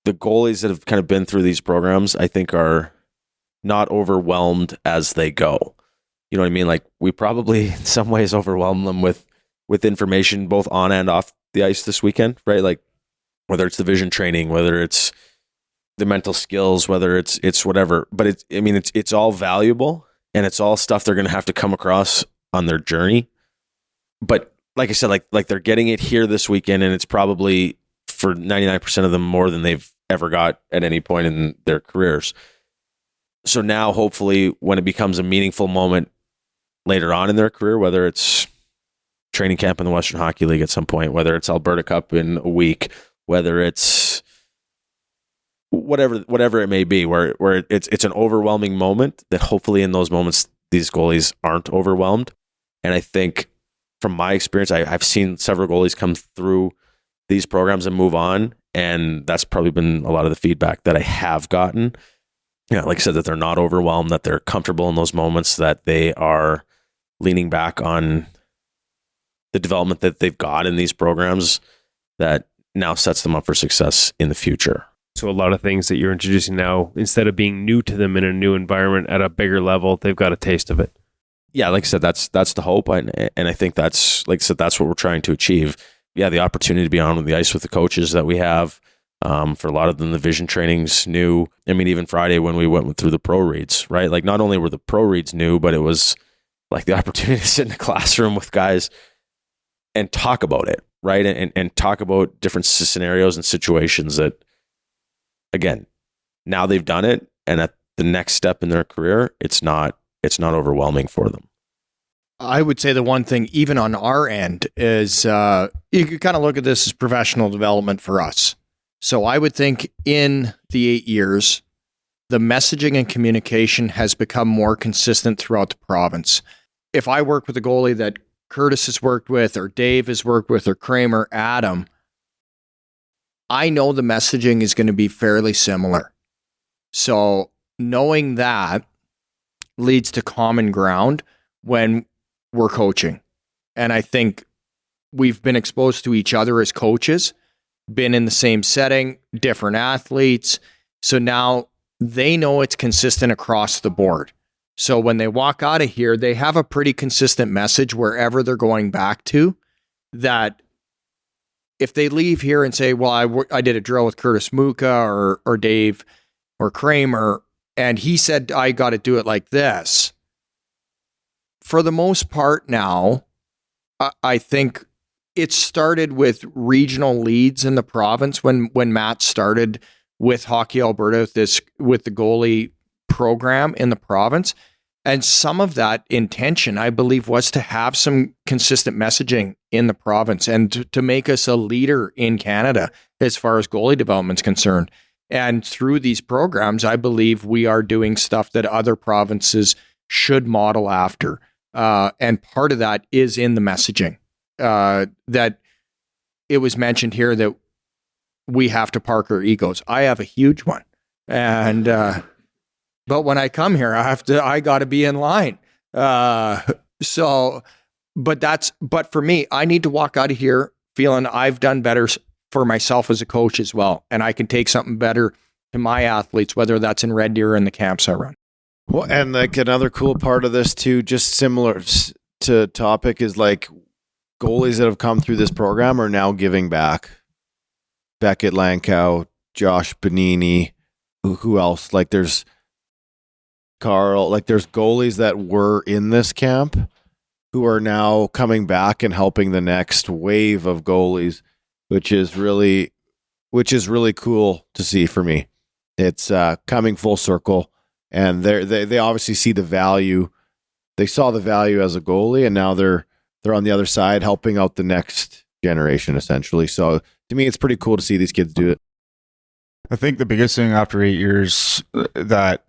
the goalies that have kind of been through these programs, I think are not overwhelmed as they go. You know what I mean? Like we probably in some ways overwhelm them with information both on and off the ice this weekend, right? Like whether it's the vision training, whether it's the mental skills, whether it's whatever, but it's all valuable and it's all stuff they're going to have to come across on their journey. But like I said, like they're getting it here this weekend, and it's probably for 99% of them more than they've ever got at any point in their careers. So now hopefully when it becomes a meaningful moment later on in their career, whether it's training camp in the Western Hockey League at some point, whether it's Alberta Cup in a week, whether it's whatever it may be, where it's an overwhelming moment, that hopefully in those moments these goalies aren't overwhelmed. And I think from my experience, I've seen several goalies come through these programs and move on, and that's probably been a lot of the feedback that I have gotten. You know, like I said, that they're not overwhelmed, that they're comfortable in those moments, that they are leaning back on the development that they've got in these programs that now sets them up for success in the future. So a lot of things that you're introducing now, instead of being new to them in a new environment at a bigger level, they've got a taste of it. Yeah, like I said, that's the hope. And I think that's, like I said, that's what we're trying to achieve. Yeah, the opportunity to be on the ice with the coaches that we have. For a lot of them, the vision training's new. I mean, even Friday when we went through the pro reads, right? Like not only were the pro reads new, but it was like the opportunity to sit in a classroom with guys and talk about it, right? And talk about different scenarios and situations that, again, now they've done it, and at the next step in their career, it's not overwhelming for them. I would say the one thing, even on our end, is you could kind of look at this as professional development for us. So I would think in the 8 years, the messaging and communication has become more consistent throughout the province. If I work with a goalie that Curtis has worked with, or Dave has worked with, or Kramer, Adam, I know the messaging is going to be fairly similar. So knowing that leads to common ground when we're coaching. And I think we've been exposed to each other as coaches, been in the same setting, different athletes. So now they know it's consistent across the board. So when they walk out of here, they have a pretty consistent message wherever they're going back to, that if they leave here and say, well, I did a drill with Curtis Muka or Dave or Kramer, and he said, I got to do it like this. For the most part now, I think it started with regional leads in the province when Matt started with Hockey Alberta, with the goalie program in the province. And some of that intention, I believe, was to have some consistent messaging in the province and to make us a leader in Canada as far as goalie development is concerned. And through these programs, I believe we are doing stuff that other provinces should model after. And part of that is in the messaging. That it was mentioned here that we have to park our egos. I have a huge one. And but when I come here, I got to be in line. But for me, I need to walk out of here feeling I've done better for myself as a coach as well. And I can take something better to my athletes, whether that's in Red Deer or in the camps I run. Well, and like another cool part of this too, just similar to topic, is like goalies that have come through this program are now giving back. Beckett Lankow, Josh Benini, who else? Like there's Carl, like there's goalies that were in this camp who are now coming back and helping the next wave of goalies, which is really cool to see for me. It's coming full circle, and they obviously see the value. They saw the value as a goalie, and now they're on the other side helping out the next generation, essentially. So to me, it's pretty cool to see these kids do it. I think the biggest thing after 8 years that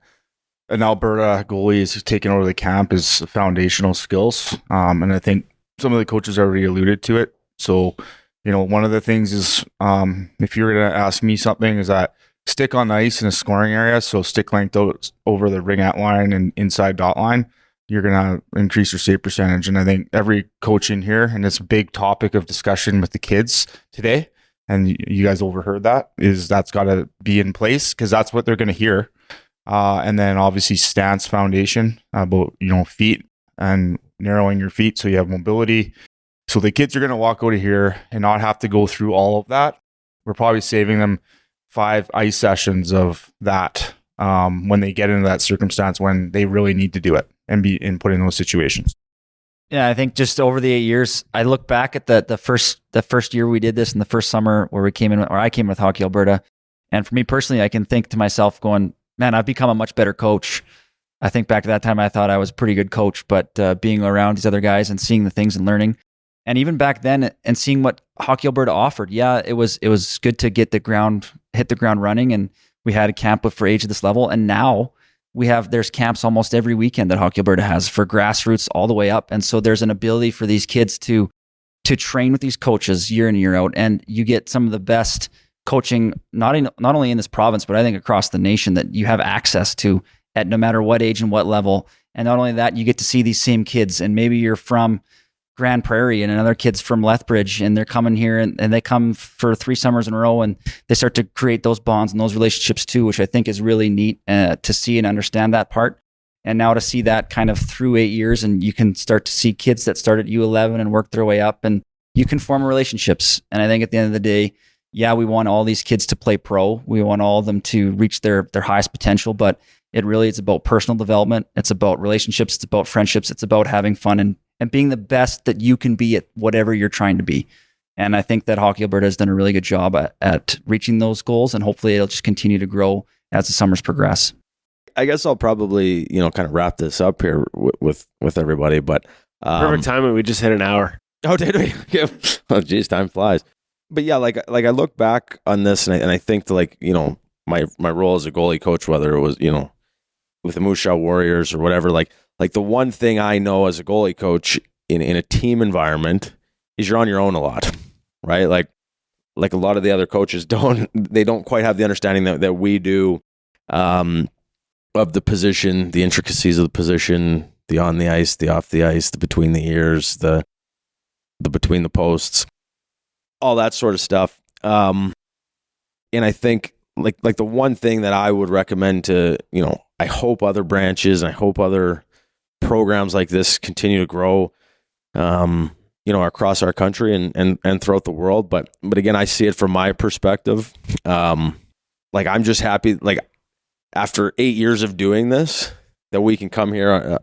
an Alberta goalie is taking over the camp is foundational skills. And I think some of the coaches already alluded to it. So, one of the things is, if you're going to ask me something, is that stick on ice in a scoring area. So stick length over the ring out line and inside dot line, you're going to increase your save percentage. And I think every coach in here, and it's a big topic of discussion with the kids today, and you guys overheard that, is that's got to be in place because that's what they're going to hear. And then obviously stance foundation about, feet and narrowing your feet so you have mobility. So the kids are going to walk out of here and not have to go through all of that. We're probably saving them 5 ice sessions of that when they get into that circumstance when they really need to do it and be put in those situations. Yeah, I think just over the 8 years, I look back at the first year we did this in the first summer where I came in with Hockey Alberta. And for me personally, I can think to myself going, man, I've become a much better coach. I think back to that time, I thought I was a pretty good coach, but being around these other guys and seeing the things and learning, and even back then and seeing what Hockey Alberta offered, yeah, it was good to hit the ground running, and we had a camp for age of this level, and now there's camps almost every weekend that Hockey Alberta has for grassroots all the way up, and so there's an ability for these kids to train with these coaches year in, year out, and you get some of the best coaching, not only in this province, but I think across the nation, that you have access to at no matter what age and what level. And not only that, you get to see these same kids, and maybe you're from Grand Prairie and another kid's from Lethbridge, and they're coming here and they come for 3 summers in a row, and they start to create those bonds and those relationships too, which I think is really neat to see and understand that part. And now to see that kind of through 8 years, and you can start to see kids that start at U11 and work their way up, and you can form relationships. And I think at the end of the day, yeah, we want all these kids to play pro. We want all of them to reach their highest potential, but it's about personal development. It's about relationships. It's about friendships. It's about having fun and being the best that you can be at whatever you're trying to be. And I think that Hockey Alberta has done a really good job at reaching those goals, and hopefully it'll just continue to grow as the summers progress. I guess I'll probably, kind of wrap this up here with everybody, but perfect timing. We just hit an hour. Oh, did we? Oh, geez, time flies. But yeah, like I look back on this and I think that my role as a goalie coach, whether it was, with the Moose Jaw Warriors or whatever, like the one thing I know as a goalie coach in a team environment is you're on your own a lot, right? Like a lot of the other coaches don't quite have the understanding that we do of the position, the intricacies of the position, the on the ice, the off the ice, the between the ears, the between the posts, all that sort of stuff. And I think like the one thing that I would recommend to, I hope other branches and I hope other programs like this continue to grow, across our country and throughout the world. But again, I see it from my perspective. I'm just happy, after 8 years of doing this, that we can come here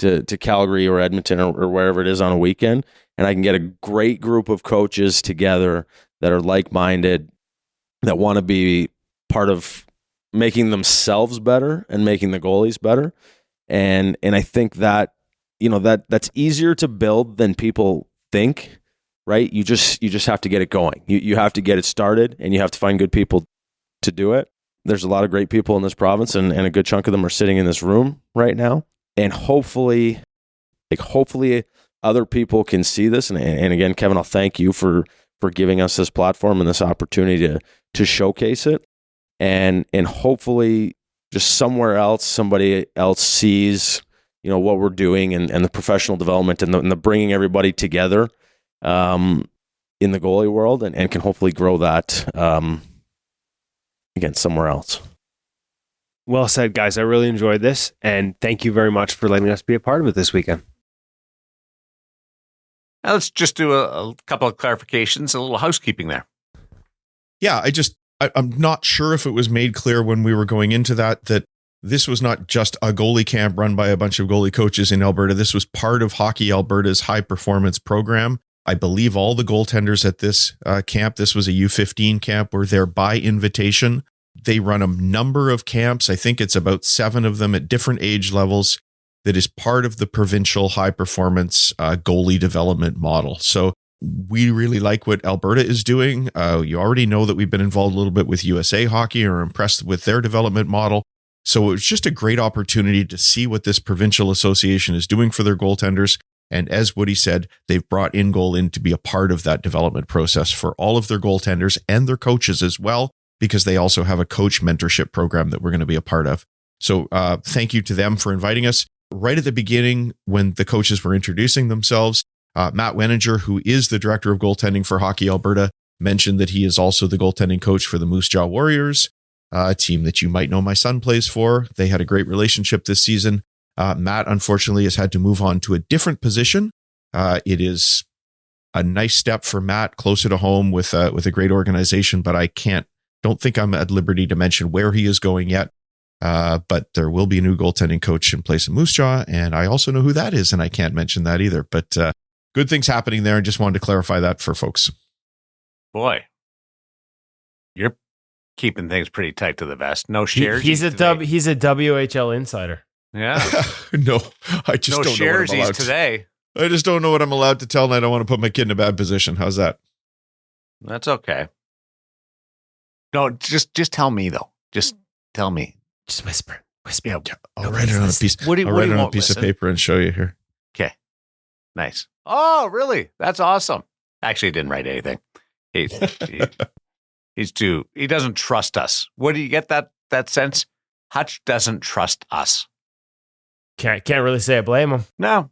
to Calgary or Edmonton or wherever it is on a weekend, and I can get a great group of coaches together that are like-minded, that want to be part of making themselves better and making the goalies better. And I think that, that's easier to build than people think, right? You just have to get it going. You have to get it started, and you have to find good people to do it. there's a lot of great people in this province, and a good chunk of them are sitting in this room right now. And hopefully other people can see this. And again, Kevin, I'll thank you for giving us this platform and this opportunity to showcase it. And hopefully just somewhere else, somebody else sees, what we're doing and the professional development and the bringing everybody together in the goalie world and can hopefully grow that again somewhere else. Well said, guys. I really enjoyed this, and thank you very much for letting us be a part of it this weekend. Now let's just do a couple of clarifications, a little housekeeping there. Yeah, I'm not sure if it was made clear when we were going into that this was not just a goalie camp run by a bunch of goalie coaches in Alberta. This was part of Hockey Alberta's high performance program. I believe all the goaltenders at this camp, this was a U15 camp, were there by invitation. They run a number of camps. I think it's about 7 of them at different age levels that is part of the provincial high performance goalie development model. So we really like what Alberta is doing. You already know that we've been involved a little bit with USA Hockey and are impressed with their development model. So it was just a great opportunity to see what this provincial association is doing for their goaltenders. And as Woody said, they've brought InGoal in to be a part of that development process for all of their goaltenders and their coaches as well, because they also have a coach mentorship program that we're going to be a part of. So thank you to them for inviting us. Right at the beginning, when the coaches were introducing themselves, Matt Weninger, who is the director of goaltending for Hockey Alberta, mentioned that he is also the goaltending coach for the Moose Jaw Warriors, a team that you might know my son plays for. They had a great relationship this season. Matt, unfortunately, has had to move on to a different position. It is a nice step for Matt, closer to home with a great organization, but don't think I'm at liberty to mention where he is going yet. But there will be a new goaltending coach in place in Moose Jaw, and I also know who that is, and I can't mention that either. But good things happening there. I just wanted to clarify that for folks. Boy, you're keeping things pretty tight to the vest. No shares. He's a WHL insider. Yeah. No, I just don't know what I'm allowed today. I just don't know what I'm allowed to tell, and I don't want to put my kid in a bad position. How's that? That's okay. No, just tell me though. Just tell me. Just whisper. Yeah, I'll write it on a piece. I'll write it on a piece of paper and show you here. Okay. Nice. Oh, really? That's awesome. Actually, he didn't write anything. He doesn't trust us. What do you get that sense? Hutch doesn't trust us. Can't really say I blame him. No.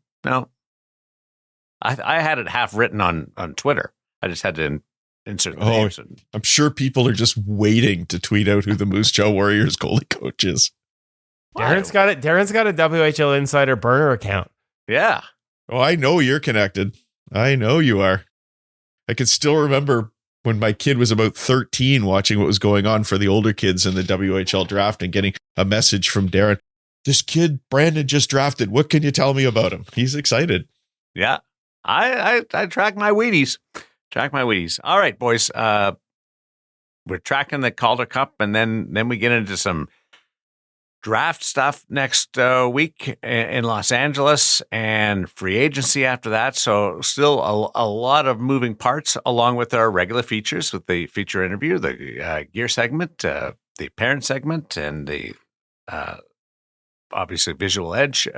I had it half written on Twitter. I just had to insert the names. I'm sure people are just waiting to tweet out who the Moose Jaw Warriors goalie coach is. Darren's got it. Darren's got a WHL Insider burner account. Yeah. Oh, I know you're connected. I know you are. I can still remember when my kid was about 13 watching what was going on for the older kids in the WHL draft and getting a message from Darren. This kid, Brandon, just drafted. What can you tell me about him? He's excited. Yeah. I track my Wheaties. All right, boys. We're tracking the Calder Cup, and then we get into some draft stuff next week in Los Angeles and free agency after that. So still a lot of moving parts along with our regular features with the feature interview, the gear segment, the parent segment, and the obviously Visual Edge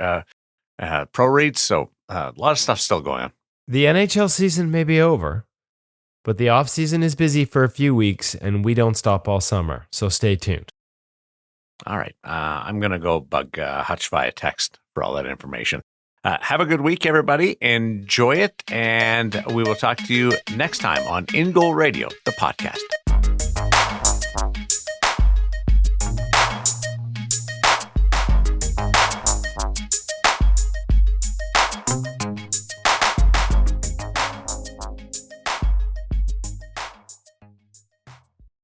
pro reads. So a lot of stuff still going on. The NHL season may be over, but the off season is busy for a few weeks, and we don't stop all summer. So stay tuned. All right. I'm going to go bug Hutch via text for all that information. Have a good week, everybody. Enjoy it. And we will talk to you next time on InGoal Radio, the podcast.